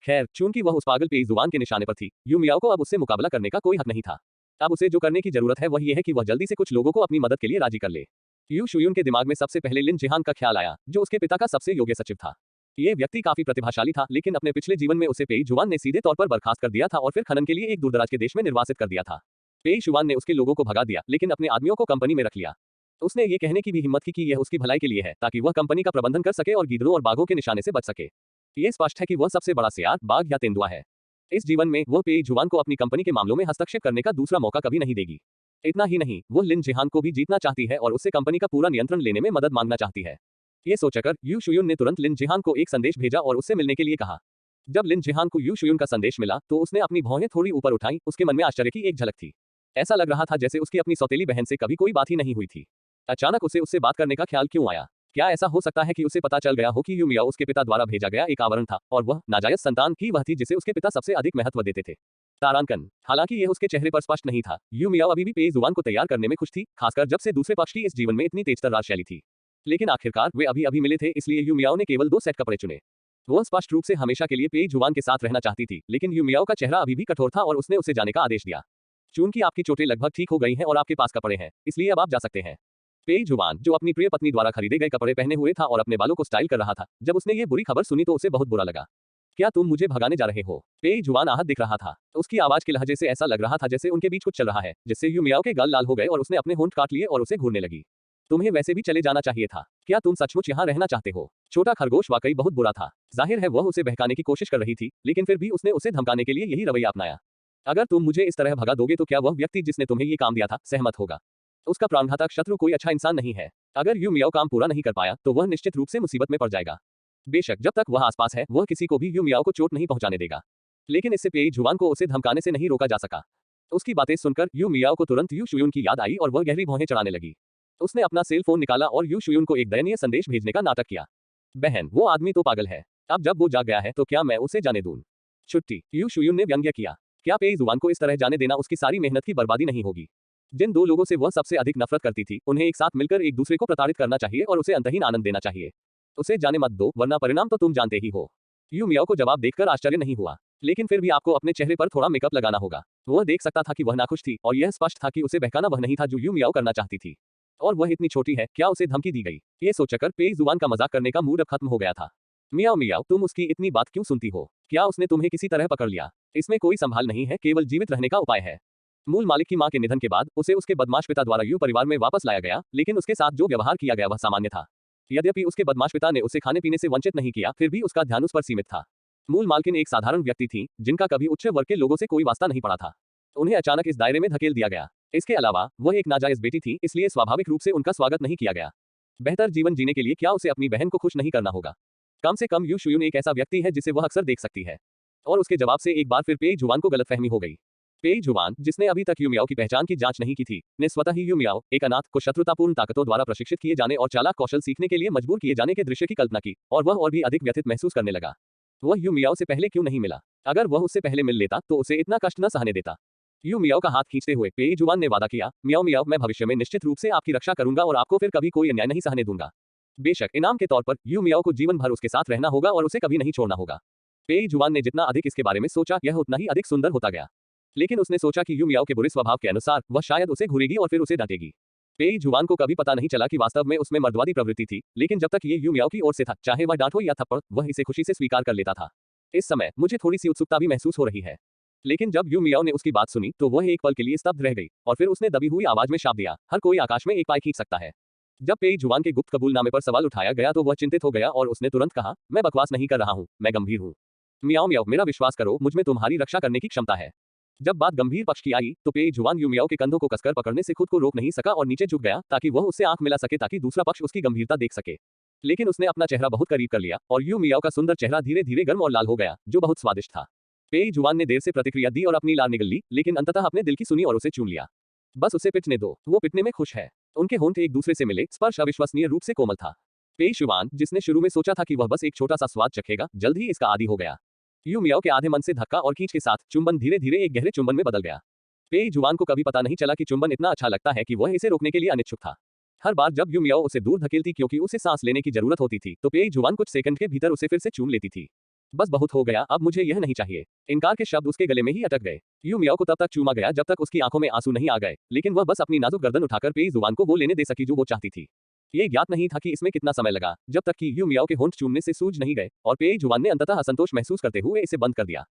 खैर, चूंकि वह उस पागल पेई जुआन के निशाने पर थी, यू मियाओ को अब उससे मुकाबला करने का कोई हक नहीं था। अब उसे जो करने की जरूरत है वह यह है कि वह जल्दी से कुछ लोगों को अपनी मदद के लिए राजी कर ले। यू शुयून के दिमाग में सबसे पहले लिन जिहान का ख्याल आया, जो उसके पिता का सबसे योग्य सचिव था। ये व्यक्ति काफी प्रतिभाशाली था, लेकिन अपने पिछले जीवन में उसे पेई जुआन ने सीधे तौर पर बर्खास्त कर दिया था और फिर खनन के लिए एक दूरदराज के देश में निर्वासित कर दिया था। पेई जुआन ने उसके लोगों को भगा दिया, लेकिन अपने आदमियों को कंपनी में रख लिया। उसने ये कहने की भी हिम्मत की कि यह उसकी भलाई के लिए है, ताकि वह कंपनी का प्रबंधन कर सके और गीदड़ों और बाघों के निशाने से बच सके। ये स्पष्ट है कि वह सबसे बड़ा सियार, बाघ या तेंदुआ है। इस जीवन में वह पेई जुआन को अपनी कंपनी के मामलों में हस्तक्षेप करने का दूसरा मौका कभी नहीं देगी। इतना ही नहीं, वो लिन जिहान को भी जीतना चाहती है और उससे कंपनी का पूरा नियंत्रण लेने में मदद मांगना चाहती है। ये सोचकर यू शुयून ने तुरंत लिन जिहान को एक संदेश भेजा और उससे मिलने के लिए कहा। जब लिन जिहान को यू शुयून का संदेश मिला तो उसने अपनी भौहें थोड़ी ऊपर उठाई। उसके मन में आश्चर्य की एक झलक थी। ऐसा लग रहा था जैसे उसकी अपनी सौतेली बहन से कभी कोई बात ही नहीं हुई थी। अचानक उसे उससे बात करने का ख्याल क्यों आया? क्या ऐसा हो सकता है कि उसे पता चल गया हो कि यू मियाओ उसके पिता द्वारा भेजा गया एक आवरण था और वह नाजायज संतान ही वह थी जिसे उसके पिता सबसे अधिक महत्व देते थे? तारांकन। हालांकि यह उसके चेहरे पर स्पष्ट नहीं था, यू मियाओ अभी भी पेई जुआन को तैयार करने में खुश थी, खासकर जब से दूसरे पक्ष की इस जीवन में इतनी तेजतर्रार शैली थी। लेकिन आखिरकार वे अभी अभी मिले थे, इसलिए यू मियाओ ने केवल 2 सेट कपड़े चुने। वह स्पष्ट रूप से हमेशा के लिए पेई जुआन के साथ रहना चाहती थी, लेकिन यू मियाओ का चेहरा अभी भी कठोर था और उसने उसे जाने का आदेश दिया। चूंकि आपकी चोटें लगभग ठीक हो गई हैं और आपके पास कपड़े हैं, इसलिए अब आप जा सकते हैं। पेई जुआन, जो अपनी प्रिय पत्नी द्वारा खरीदे गए कपड़े पहने हुए था और अपने बालों को स्टाइल कर रहा था, जब उसने ये बुरी खबर सुनी तो उसे बहुत बुरा लगा। क्या तुम मुझे भगाने जा रहे हो? पेई जुआन आहत दिख रहा था। उसकी आवाज के लहजे से ऐसा लग रहा था जैसे उनके बीच कुछ चल रहा है, जिससे यू मियाओ के गाल लाल हो गए और उसने अपने होंठ काट लिए और उसे घूरने लगी। तुम्हें वैसे भी चले जाना चाहिए था। क्या तुम सचमुच यहाँ रहना चाहते हो? छोटा खरगोश वाकई बहुत बुरा था। जाहिर है वह उसे बहकाने की कोशिश कर रही थी, लेकिन फिर भी उसने उसे धमकाने के लिए यही रवैया अपनाया। अगर तुम मुझे इस तरह भगा दोगे तो क्या वह व्यक्ति जिसने तुम्हें ये काम दिया था सहमत होगा? उसका प्राणघातक शत्रु कोई अच्छा इंसान नहीं है। अगर यू मियाओ काम पूरा नहीं कर पाया तो वह निश्चित रूप से मुसीबत में पड़ जाएगा। बेशक जब तक वह आसपास है वह किसी को भी यू मियाओ को चोट नहीं पहुंचाने देगा, लेकिन इससे पेई जुआन को उसे धमकाने से नहीं रोका जा सका। उसकी बातें सुनकर यू मियाओ को तुरंत यू शुयून की याद आई और वह गहरी भौहें चढ़ाने लगी। उसने अपना सेल फोन निकाला और यू शुयून को एक दयनीय संदेश भेजने का नाटक किया। बहन, वो आदमी तो पागल है। अब जब वो जाग गया है तो क्या मैं उसे जाने दूं? छुट्टी। यू शुयून ने व्यंग्य किया। क्या पेई जुआन को इस तरह जाने देना उसकी सारी मेहनत की बर्बादी नहीं होगी? जिन 2 लोगों से वह सबसे अधिक नफरत करती थी, उन्हें एक साथ मिलकर एक दूसरे को प्रताड़ित करना चाहिए और उसे अंतहीन आनंद देना चाहिए। उसे जाने मत दो, वरना परिणाम तो तुम जानते ही हो। यू मियाओ को जवाब देखकर आश्चर्य नहीं हुआ, लेकिन फिर भी आपको अपने चेहरे पर थोड़ा मेकअप लगाना होगा। वह देख सकता था कि वह नाखुश थी और यह स्पष्ट था कि उसे बहकाना वह नहीं था जो यू मियाओ करना चाहती थी। और वह इतनी छोटी है, क्या उसे धमकी दी गई? ये सोचकर पेई जुआन का मजाक करने का मूड अब खत्म हो गया था। मियाओ मियाओ, तुम उसकी इतनी बात क्यों सुनती हो? क्या उसने तुम्हें किसी तरह पकड़ लिया? इसमें कोई संभाल नहीं है, केवल जीवित रहने का उपाय है। मूल मालिक की मां के निधन के बाद उसे उसके बदमाश पिता द्वारा यू परिवार में वापस लाया गया, लेकिन उसके साथ जो व्यवहार किया गया वह सामान्य था। यद्यपि उसके बदमाश पिता ने उसे खाने पीने से वंचित नहीं किया, फिर भी उसका ध्यान उस पर सीमित था। मूल मालकिन एक साधारण व्यक्ति थी, जिनका कभी उच्च वर्ग के लोगों से कोई वास्ता नहीं पड़ा था। उन्हें अचानक इस दायरे में धकेल दिया गया। इसके अलावा वह एक नाजायज बेटी थी, इसलिए स्वाभाविक रूप से उनका स्वागत नहीं किया गया। बेहतर जीवन जीने के लिए क्या उसे अपनी बहन को खुश नहीं करना होगा? कम से कम यू शुयून एक ऐसा व्यक्ति है जिसे वह अक्सर देख सकती है। और उसके जवाब से एक बार फिर पेई जुआन को गलतफहमी हो गई। पेई जुआन, जिसने अभी तक यू मियाओ की पहचान की जांच नहीं की थी, ने स्वतः ही यू मियाओ, एक अनाथ, को शत्रुतापूर्ण ताकतों द्वारा प्रशिक्षित किए जाने और चालाक कौशल सीखने के लिए मजबूर किए जाने के दृश्य की कल्पना की, और वह और भी अधिक व्यथित महसूस करने लगा। वह यू मियाओ से पहले क्यों नहीं मिला? अगर वह उससे पहले मिल लेता तो उसे इतना कष्ट न सहने देता। यू मियाओ का हाथ खींचते हुए पेई जुआन ने वादा किया, मियाओ मियाओ, मैं भविष्य में निश्चित रूप से आपकी रक्षा करूंगा और आपको फिर कभी कोई अन्याय नहीं सहने दूंगा। बेशक इनाम के तौर पर यू मियाओ को जीवन भर उसके साथ रहना होगा और उसे कभी नहीं छोड़ना होगा। पेई जुआन ने जितना अधिक इसके बारे में सोचा, यह उतना ही अधिक सुंदर होता गया। लेकिन उसने सोचा कि यू मियाओ के बुरे स्वभाव के अनुसार वह शायद उसे घूरेगी और फिर उसे डांटेगी। पेई जुआन को कभी पता नहीं चला कि वास्तव में उसमें मर्दवादी प्रवृत्ति थी, लेकिन जब तक ये यू मियाओ की ओर से था, चाहे वह डांट हो या थप्पड़, वह इसे खुशी से स्वीकार कर लेता था। इस समय मुझे थोड़ी सी उत्सुकता भी महसूस हो रही है। लेकिन जब यू मियाओ ने उसकी बात सुनी तो वह एक पल के लिए स्तब्ध रह गई, और फिर उसने दबी हुई आवाज में शाप दिया, हर कोई आकाश में एक पाई खींच सकता है। जब पेई जुआन के गुप्त कबूलनामे पर सवाल उठाया गया तो वह चिंतित हो गया और उसने तुरंत कहा, मैं बकवास नहीं कर रहा हूँ, मैं गंभीर हूँ। मियाओ मियाओ, मेरा विश्वास करो, मुझ में तुम्हारी रक्षा करने की क्षमता है। जब बात गंभीर पक्ष की आई तो पेई जुआन यू मियाओ के कंधों को कसकर पकड़ने से खुद को रोक नहीं सका और नीचे झुक गया ताकि वह उससे आंख मिला सके, ताकि दूसरा पक्ष उसकी गंभीरता देख सके। लेकिन उसने अपना चेहरा बहुत करीब कर लिया और यू मियाओ का सुंदर चेहरा धीरे धीरे गर्म और लाल हो गया, जो बहुत स्वादिष्ट था। पेई जुआन ने देर से प्रतिक्रिया दी और अपनी लार निगल ली, लेकिन अंततः अपने दिल की सुनी और उसे चूम लिया। बस उसे पिटने दो, वो पिटने में खुश है। उनके होंठ एक दूसरे से मिले, स्पर्श अविश्वसनीय रूप से कोमल था। पेई जुआन, जिसने शुरू में सोचा था कि वह बस एक छोटा सा स्वाद चखेगा, जल्द ही इसका आदी हो गया। यू मियाओ के आधे मन से धक्का और खींच के साथ चुंबन धीरे धीरे एक गहरे चुंबन में बदल गया। पेई जुआन को कभी पता नहीं चला कि चुंबन इतना अच्छा लगता है कि वह इसे रोकने के लिए अनिच्छुक था। हर बार जब यू मियाओ उसे दूर धकेलती क्योंकि उसे सांस लेने की जरूरत होती थी, तो पेई जुआन कुछ सेकंड के भीतर उसे फिर से चूम लेती थी। बस बहुत हो गया, अब मुझे यह नहीं चाहिए। इनकार के शब्द उसके गले में ही अटक गए। यू मियाओ को तब तक चूमा गया जब तक उसकी आंखों में आंसू नहीं आ गए, लेकिन वह बस अपनी नाजुक गर्दन उठाकर पेई जुआन को वो लेने दे सकी जो वो चाहती थी। ये ज्ञात नहीं था कि इसमें कितना समय लगा, जब तक कि यू मियाओ के होंठ चूमने से सूझ नहीं गए और पेई जुआन ने अंततः असंतोष महसूस करते हुए इसे बंद कर दिया।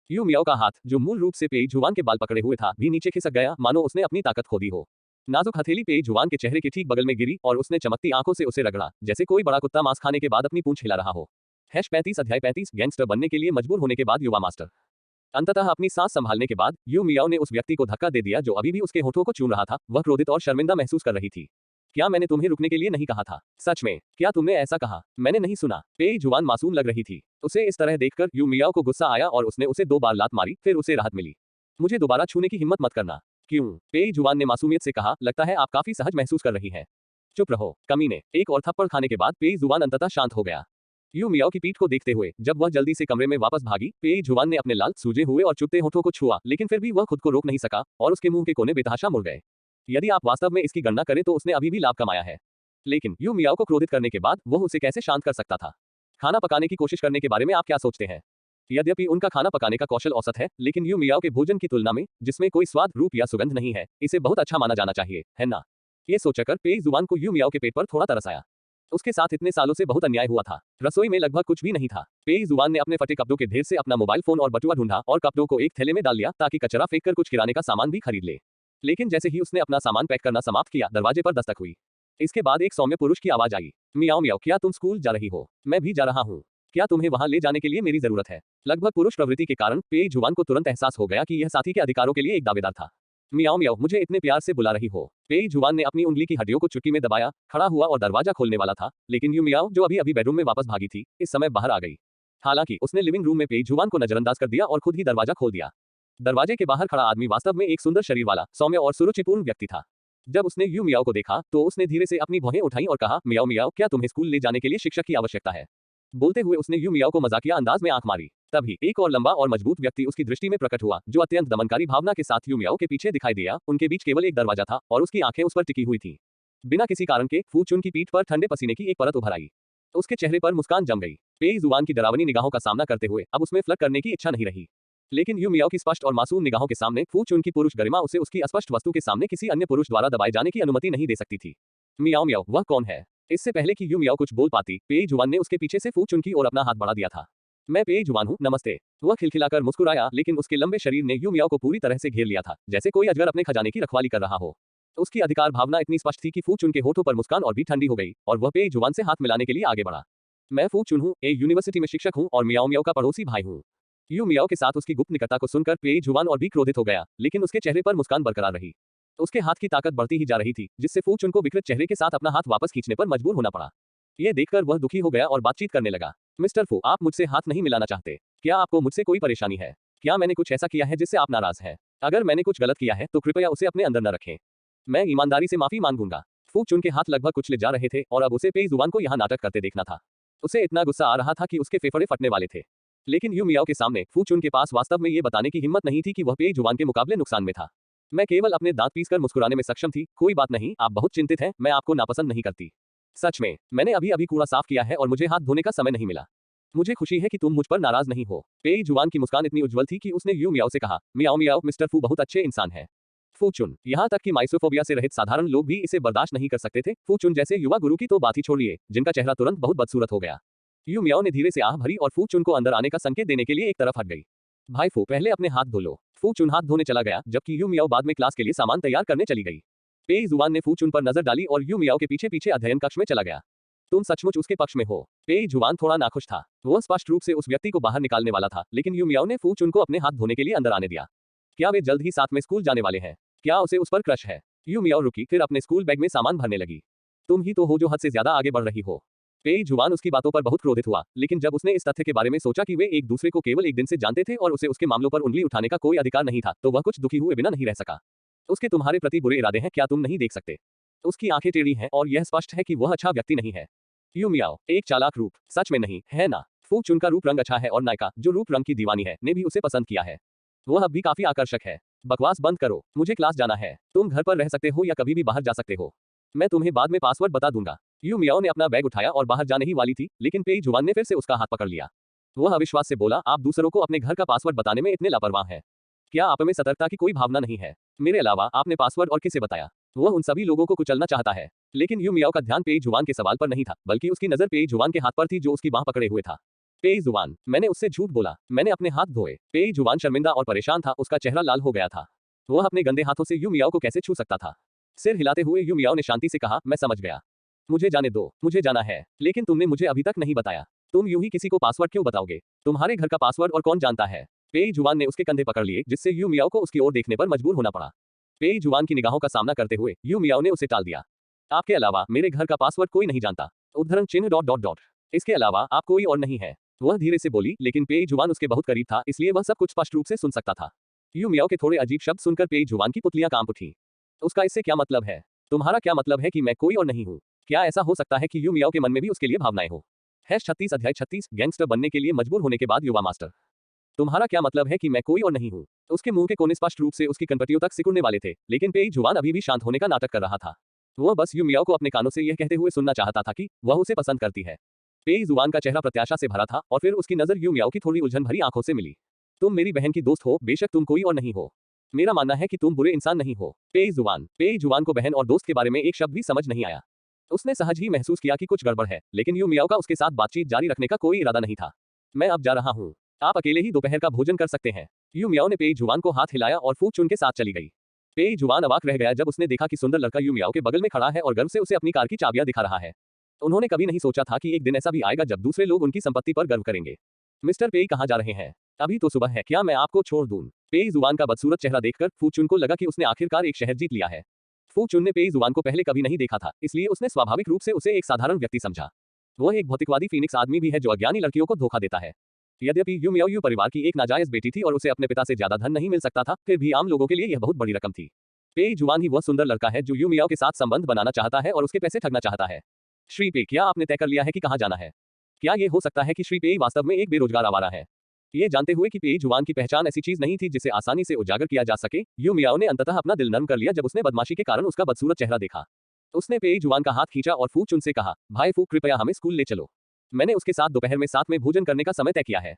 यू मियाओ का हाथ, जो मूल रूप से पेई जुआन के बाल पकड़े हुए था, भी नीचे खिसक गया, मानो उसने अपनी ताकत खो दी हो। नाजुक हथेली पेई जुआन के चेहरे के ठीक बगल में गिरी और उसने चमकती आंखों से उसे रगड़ा, जैसे कोई बड़ा कुत्ता मांस खाने के बाद अपनी पूंछ हिला रहा हो। #35 अध्याय 35 गैंगस्टर बनने के लिए मजबूर होने के बाद युवा मास्टर। अंततः अपनी सांस संभालने के बाद यू मियाओ ने उस व्यक्ति को धक्का दे दिया जो अभी भी उसके होठों को चूम रहा था। वह क्रोधित और शर्मिंदा महसूस कर रही थी। क्या मैंने तुम्हें रुकने के लिए नहीं कहा था? सच में, क्या तुमने ऐसा कहा? मैंने नहीं सुना। पेई जुआन मासूम लग रही थी। उसे इस तरह देखकर यू मियाओ को गुस्सा आया और उसने उसे 2 बार लात मारी, फिर उसे राहत मिली। मुझे दोबारा छूने की हिम्मत मत करना। क्यों? पेई जुआन ने मासूमियत से कहा, लगता है आप काफी सहज महसूस कर रही हैं। चुप रहो, कमीने। एक और थप्पड़ खाने के बाद पेई जुआन अंततः शांत हो गया। यू मियाओ की पीठ को देखते हुए जब वह जल्दी से कमरे में वापस भागी, पेई जुआन ने अपने लाल, सूजे हुए और चुभते होठों को छुआ, लेकिन फिर भी वह खुद को रोक नहीं सका और उसके मुंह के कोने बेतहाशा मुड़ गए। यदि आप वास्तव में इसकी गणना करें तो उसने अभी भी लाभ कमाया है। लेकिन यू मियाओ को क्रोधित करने के बाद वह उसे कैसे शांत कर सकता था? खाना पकाने की कोशिश करने के बारे में आप क्या सोचते हैं? यद्यपि उनका खाना पकाने का कौशल औसत है, लेकिन यू मियाओ के भोजन की तुलना में, जिसमें कोई स्वाद, रूप या सुगंध नहीं है, इसे बहुत अच्छा माना जाना चाहिए, है ना? ये सोचकर पेई जुआन को यू मियाओ के पेट पर थोड़ा तरस आया। उसके साथ इतने सालों से बहुत अन्याय हुआ था। रसोई में लगभग कुछ भी नहीं था। पेई जुआन ने अपने फटे कपड़ों के ढेर से अपना मोबाइल फोन और बटुआ ढूंढा और कपड़ों को एक थैले में डाल लिया ताकि कचरा फेंककर कुछ किराने का सामान भी खरीद ले। लेकिन जैसे ही उसने अपना सामान पैक करना समाप्त किया, दरवाजे पर दस्तक हुई। इसके बाद एक सौम्य पुरुष की आवाज आई, मियाओ मियाओ, क्या तुम स्कूल जा रही हो? मैं भी जा रहा हूँ। क्या तुम्हें वहां ले जाने के लिए मेरी जरूरत है? लगभग पुरुष प्रवृत्ति के कारण पेई जुआन को तुरंत एहसास हो गया कि यह साथी के अधिकारों के लिए एक दावेदार था। मियाओ मियाओ, मुझे इतने प्यार से बुला रही हो? पेई जुआन ने अपनी उंगली की हड्डियों को चुटकी में दबाया, खड़ा हुआ और दरवाजा खोलने वाला था, लेकिन यू मियाओ, जो अभी अभी बेडरूम में वापस भागी थी, इस समय बाहर आ गई। हालांकि उसने लिविंग रूम में पेई जुआन को नजरअंदाज कर दिया और खुद ही दरवाजा खोल दिया। दरवाजे के बाहर खड़ा आदमी वास्तव में एक सुंदर शरीर वाला, सौम्य और सुरुचिपूर्ण व्यक्ति था। जब उसने यू मियाओ को देखा तो उसने धीरे से अपनी भौहें उठाई और कहा, मियाओ मियाओ, क्या तुम्हें स्कूल ले जाने के लिए शिक्षक की आवश्यकता है? बोलते हुए उसने यू मियाओ को मजाकिया अंदाज में आंख मारी। तभी एक और लंबा और मजबूत व्यक्ति उसकी दृष्टि में प्रकट हुआ, जो अत्यंत दमनकारी भावना के साथ यू मियाओ के पीछे दिखाई दिया। उनके बीच केवल एक दरवाजा था और उसकी आंखें उस पर टिकी हुई थी। बिना किसी कारण के फू चुन की पीठ पर ठंडे पसीने की एक परत उभर आई। उसके चेहरे पर मुस्कान जम गई। पेई जुआन की डरावनी निगाहों का सामना करते हुए अब उसमें फ्लर्ट करने की इच्छा नहीं रही। लेकिन यू मियाओ की स्पष्ट और मासूम निगाहों के सामने फू चुन की पुरुष गरिमा उसे उसकी अस्पष्ट वस्तु के सामने किसी अन्य पुरुष द्वारा दबाए जाने की अनुमति नहीं दे सकती थी। मियाओ मियाओ, वह कौन है? इससे पहले कि यू मियाओ कुछ बोल पाती, पेई जुआन ने उसके पीछे से फू चुन की ओर अपना हाथ बढ़ा दिया था। मैं पेई जुआन हूँ, नमस्ते। वह खिलखिलाकर मुस्कुराया, लेकिन उसके लंबे शरीर ने यू मियाओ को पूरी तरह से घेर लिया था, जैसे कोई अजगर अपने खजाने की रखवाली कर रहा हो। उसकी अधिकार भावना इतनी स्पष्ट थी कि फू चुन के होठों पर मुस्कान और भी ठंडी हो गई और वह पेई जुआन से हाथ मिलाने के लिए आगे बढ़ा। मैं फू चुन हूँ, एक यूनिवर्सिटी में शिक्षक हूँ और मियाओ मियाओ का पड़ोसी भाई हूँ। यू मियाओ के साथ उसकी गुप्त निकटता को सुनकर पेई जुआन और भी क्रोधित हो गया, लेकिन उसके चेहरे पर मुस्कान बरकरार रही। उसके हाथ की ताकत बढ़ती ही जा रही थी, जिससे फू चुन को विकृत चेहरे के साथ अपना हाथ वापस खींचने पर मजबूर होना पड़ा। ये देखकर वह दुखी हो गया और बातचीत करने लगा। मिस्टर फू, आप मुझसे हाथ नहीं मिलाना चाहते? क्या आपको मुझसे कोई परेशानी है? क्या मैंने कुछ ऐसा किया है जिससे आप नाराज हैं? अगर मैंने कुछ गलत किया है तो कृपया उसे अपने अंदर न रखें। मैं ईमानदारी से माफी मांगूंगा। फू चुन के हाथ लगभग कुचले जा रहे थे और अब उसे पेई जुबान को यहाँ नाटक करते देखना था। उसे इतना गुस्सा आ रहा था कि उसके फेफड़े फटने वाले थे। लेकिन यू मियाओ के सामने फू चुन के पास वास्तव में ये बताने की हिम्मत नहीं थी कि वह पेई जुबान के मुकाबले नुकसान में था। मैं केवल अपने दांत पीसकर मुस्कुराने में सक्षम थी। कोई बात नहीं, आप बहुत चिंतित हैं, मैं आपको नापसंद नहीं करती। सच में, मैंने अभी अभी कूड़ा साफ किया है और मुझे हाथ धोने का समय नहीं मिला। मुझे खुशी है कि तुम मुझ पर नाराज नहीं हो। पेई जुबान की मुस्कान इतनी उज्जवल थी कि उसने यू मियाओ से कहा, मियाओ मियाओ, मिस्टर फू बहुत अच्छे इंसान है। फू चुन, यहाँ तक कि माइसोफोबिया से रहित साधारण लोग भी इसे बर्दाश्त नहीं कर सकते थे। फू चुन जैसे युवा गुरु की तो बात ही छोड़िए, जिनका चेहरा तुरंत बहुत बदसूरत हो गया। यू मियाओ ने धीरे से आह भरी और फू चुन को अंदर आने का संकेत देने के लिए एक तरफ हट गई। भाई फू, पहले अपने हाथ धो लो। फू चुन हाथ धोने चला गया, जबकि यू मियाओ बाद में क्लास के लिए सामान तैयार करने चली गई। पेई जुबान ने फू चुन पर नजर डाली और यू मियाओ के पीछे पीछे अध्ययन कक्ष में चला गया। तुम सचमुच उसके पक्ष में हो? पेई जुबान थोड़ा नाखुश था। वह स्पष्ट रूप से उस व्यक्ति को बाहर निकालने वाला था, लेकिन यू मियाओ ने फू चुन को अपने हाथ धोने के लिए अंदर आने दिया। क्या वे जल्द ही साथ में स्कूल जाने वाले हैं? क्या उसे उस पर क्रश है? यू मियाओ रुकी, फिर अपने स्कूल बैग में सामान भरने लगी। तुम ही तो हो जो हद से ज्यादा आगे बढ़ रही हो। पेई जुबान उसकी बातों पर बहुत क्रोधित हुआ, लेकिन जब उसने इस तथ्य के बारे में सोचा कि वे एक दूसरे को केवल एक दिन से जानते थे और उसे उसके मामलों पर उंगली उठाने का कोई अधिकार नहीं था, तो वह कुछ दुखी हुए बिना नहीं रह सका। उसके तुम्हारे प्रति बुरे इरादे हैं, क्या तुम नहीं देख सकते? उसकी आंखें टेढ़ी हैं और यह स्पष्ट है कि वह अच्छा व्यक्ति नहीं है। यू मियाओ, एक चालाक रूप, सच में नहीं, है ना? फू चुन का रूप रंग अच्छा है और नायका, जो रूप रंग की दीवानी है, ने भी उसे पसंद किया है। वह अब भी काफी आकर्षक है। बकवास बंद करो, मुझे क्लास जाना है। तुम घर पर रह सकते हो या कभी भी बाहर जा सकते हो। मैं तुम्हें बाद में पासवर्ड बता दूंगा। यू मियाओ ने अपना बैग उठाया और बाहर जाने ही वाली थी, लेकिन पेई जुबान ने फिर से उसका हाथ पकड़ लिया। वह अविश्वास से बोला, आप दूसरों को अपने घर का पासवर्ड बताने में इतने लापरवाह हैं। क्या आप में सतर्कता की कोई भावना नहीं है? मेरे अलावा आपने पासवर्ड और किसे बताया? वह उन सभी लोगों को कुचलना चाहता है। लेकिन यू मियाओ का ध्यान पेई जुबान के सवाल पर नहीं था, बल्कि उसकी नजर पेई जुबान के हाथ पर थी जो उसकी बाह पकड़े हुए था। पेई जुबान, मैंने उससे झूठ बोला, मैंने अपने हाथ धोए। पेई जुबान शर्मिंदा और परेशान था, उसका चेहरा लाल हो गया था। वह अपने गंदे हाथों से यू मियाओ को कैसे छू सकता था? सिर हिलाते हुए यू मियाओ ने शांति से कहा, मैं समझ गया। मुझे जाने दो, मुझे जाना है। लेकिन तुमने मुझे अभी तक नहीं बताया। तुम यूं ही किसी को पासवर्ड क्यों बताओगे? तुम्हारे घर का पासवर्ड और कौन जानता है? पेई जुबान ने उसके कंधे पकड़ लिए, जिससे यू मियाओ को उसकी ओर देखने पर मजबूर होना पड़ा। पेई जुबान की निगाहों का सामना करते हुए यू मियाओ ने उसे टाल दिया। आपके अलावा मेरे घर का पासवर्ड कोई नहीं जानता। उद्धरण चिन्ह डॉट डॉट डॉट। इसके अलावा आप कोई और नहीं है। वह धीरे से बोली, लेकिन पेई जुबान उसके बहुत करीब था, इसलिए वह सब कुछ स्पष्ट रूप से सुन सकता था। यू मियाओ के थोड़े अजीब शब्द सुनकर पेई जुबान की पुतलियां कांप उठी। उसका इससे क्या मतलब है? तुम्हारा क्या मतलब है कि मैं कोई और नहीं हूँ? क्या ऐसा हो सकता है कि यू मियाओ के मन में भी उसके लिए भावनाएं हो? #36 अध्याय 36 गैंगस्टर बनने के लिए मजबूर होने के बाद युवा मास्टर। तुम्हारा क्या मतलब है कि मैं कोई और नहीं हूँ? उसके मुंह के कोने स्पष्ट रूप से उसकी कनपटियों तक सिकुड़ने वाले थे, लेकिन पेई जुबान अभी भी शांत होने का नाटक कर रहा था। वह बस यू मियाओ को अपने कानों से यह कहते हुए सुनना चाहता था कि वह उसे पसंद करती है। पेई जुबान का चेहरा प्रत्याशा से भरा था और फिर उसकी नजर यू मियाओ की थोड़ी उलझन भरी आंखों से मिली। तुम मेरी बहन की दोस्त हो, बेशक तुम कोई और नहीं हो। मेरा मानना है कि तुम बुरे इंसान नहीं हो। पेई जुबान को बहन और दोस्त के बारे में एक शब्द भी समझ नहीं आया। उसने सहज ही महसूस किया कि कुछ गड़बड़ है, लेकिन यू मियाओ का उसके साथ बातचीत जारी रखने का कोई इरादा नहीं था। मैं अब जा रहा हूँ। आप अकेले ही दोपहर का भोजन कर सकते हैं। यू मियाओ ने पेई जुबान को हाथ हिलाया और फू चुन के साथ चली गई। पेई जुबान अवाक रह गया जब उसने देखा कि सुंदर लड़का यू मियाओ के बगल में खड़ा है और गर्व से उसे अपनी कार की चाबियां दिखा रहा है। उन्होंने कभी नहीं सोचा था कि एक दिन ऐसा भी आएगा जब दूसरे लोग उनकी संपत्ति पर गर्व करेंगे। मिस्टर पेई कहाँ जा रहे हैं? अभी तो सुबह है, क्या मैं आपको छोड़ दूं? पेई जुबान का बदसूरत चेहरा देखकर फू चुन को लगा कि उसने आखिरकार एक शहर जीत लिया है। फू चुन ने पेई जुबान को पहले कभी नहीं देखा था, इसलिए उसने स्वाभाविक रूप से उसे एक साधारण व्यक्ति समझा। वह एक भौतिकवादी फीनिक्स आदमी भी है जो अज्ञानी लड़कियों को धोखा देता है। यद्यपि यू मियाओ यू परिवार की एक नाजायज बेटी थी और उसे अपने पिता से ज्यादा धन नहीं मिल सकता था, फिर भी आम लोगों के लिए यह बहुत बड़ी रकम थी। पेई जुबान ही वह सुंदर लड़का है जो यू मियाओ के साथ संबंध बनाना चाहता है और उसके पैसे ठगना चाहता है। श्री पेई, क्या आपने तय कर लिया है कि कहाँ जाना है? क्या ये हो सकता है कि श्री पेई वास्तव में एक बेरोजगार आवारा है? ये जानते हुए कि पेई जुबान की पहचान ऐसी चीज नहीं थी जिसे आसानी से उजागर किया जा सके, यू मियाओ ने अंततः अपना दिल नर्म कर लिया जब उसने बदमाशी के कारण उसका बदसूरत चेहरा देखा। उसने पेई जुबान का हाथ खींचा और फू चुन से कहा, भाई फू, कृपया हमें स्कूल ले चलो। मैंने उसके साथ दोपहर में साथ में भोजन करने का समय तय किया है।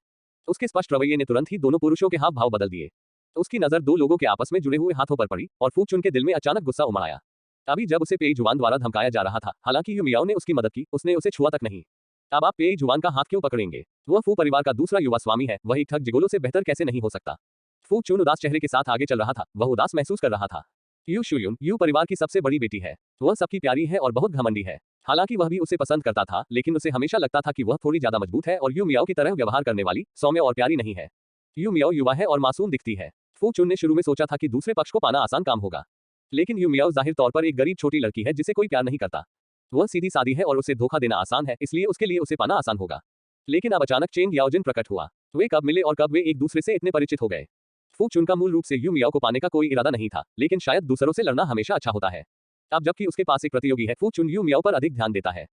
उसके स्पष्ट रवैये ने तुरंत ही दोनों पुरुषों के हाव भाव बदल दिए। उसकी नजर दो लोगों के आपस में जुड़े हुए हाथों पर पड़ी और फू चुन के दिल में अचानक गुस्सा उमड़ आया। अभी जब उसे पेई जुबान द्वारा धमकाया जा रहा था, हालांकि यू मियाओ ने उसकी मदद की, उसने उसे छुआ तक नहीं। अब आप पेई जुबान का हाथ क्यों पकड़ेंगे? वह फू परिवार का दूसरा युवा स्वामी है, वह एक ठग जिगोलो से बेहतर कैसे नहीं हो सकता? फू चुन उदास चेहरे के साथ आगे चल रहा था, वह उदास महसूस कर रहा था। यू शुयुन यू परिवार की सबसे बड़ी बेटी है। वह सबकी प्यारी है और बहुत घमंडी है। हालांकि वह भी उसे पसंद करता था, लेकिन उसे हमेशा लगता था कि वह थोड़ी ज्यादा मजबूत है और यू मियाओ की तरह व्यवहार करने वाली, सौम्य और प्यारी नहीं है। यू मियाओ युवा है और मासूम दिखती है। फू चुन ने शुरू में सोचा था कि दूसरे पक्ष को पाना आसान काम होगा। लेकिन यू मियाओ जाहिर तौर पर एक गरीब छोटी लड़की है जिसे कोई प्यार नहीं करता। वह सीधी सादी है और उसे धोखा देना आसान है, इसलिए उसके लिए उसे पाना आसान होगा। लेकिन अब अचानक चेंग याओजिन प्रकट हुआ। वे कब मिले और कब वे एक दूसरे से इतने परिचित हो गए? फू चुन का मूल रूप से यू मियाओ को पाने का कोई इरादा नहीं था, लेकिन शायद दूसरों से लड़ना हमेशा अच्छा होता है। अब जबकि उसके पास एक प्रतियोगी है, फू चुन यू मियाओ पर अधिक ध्यान देता है।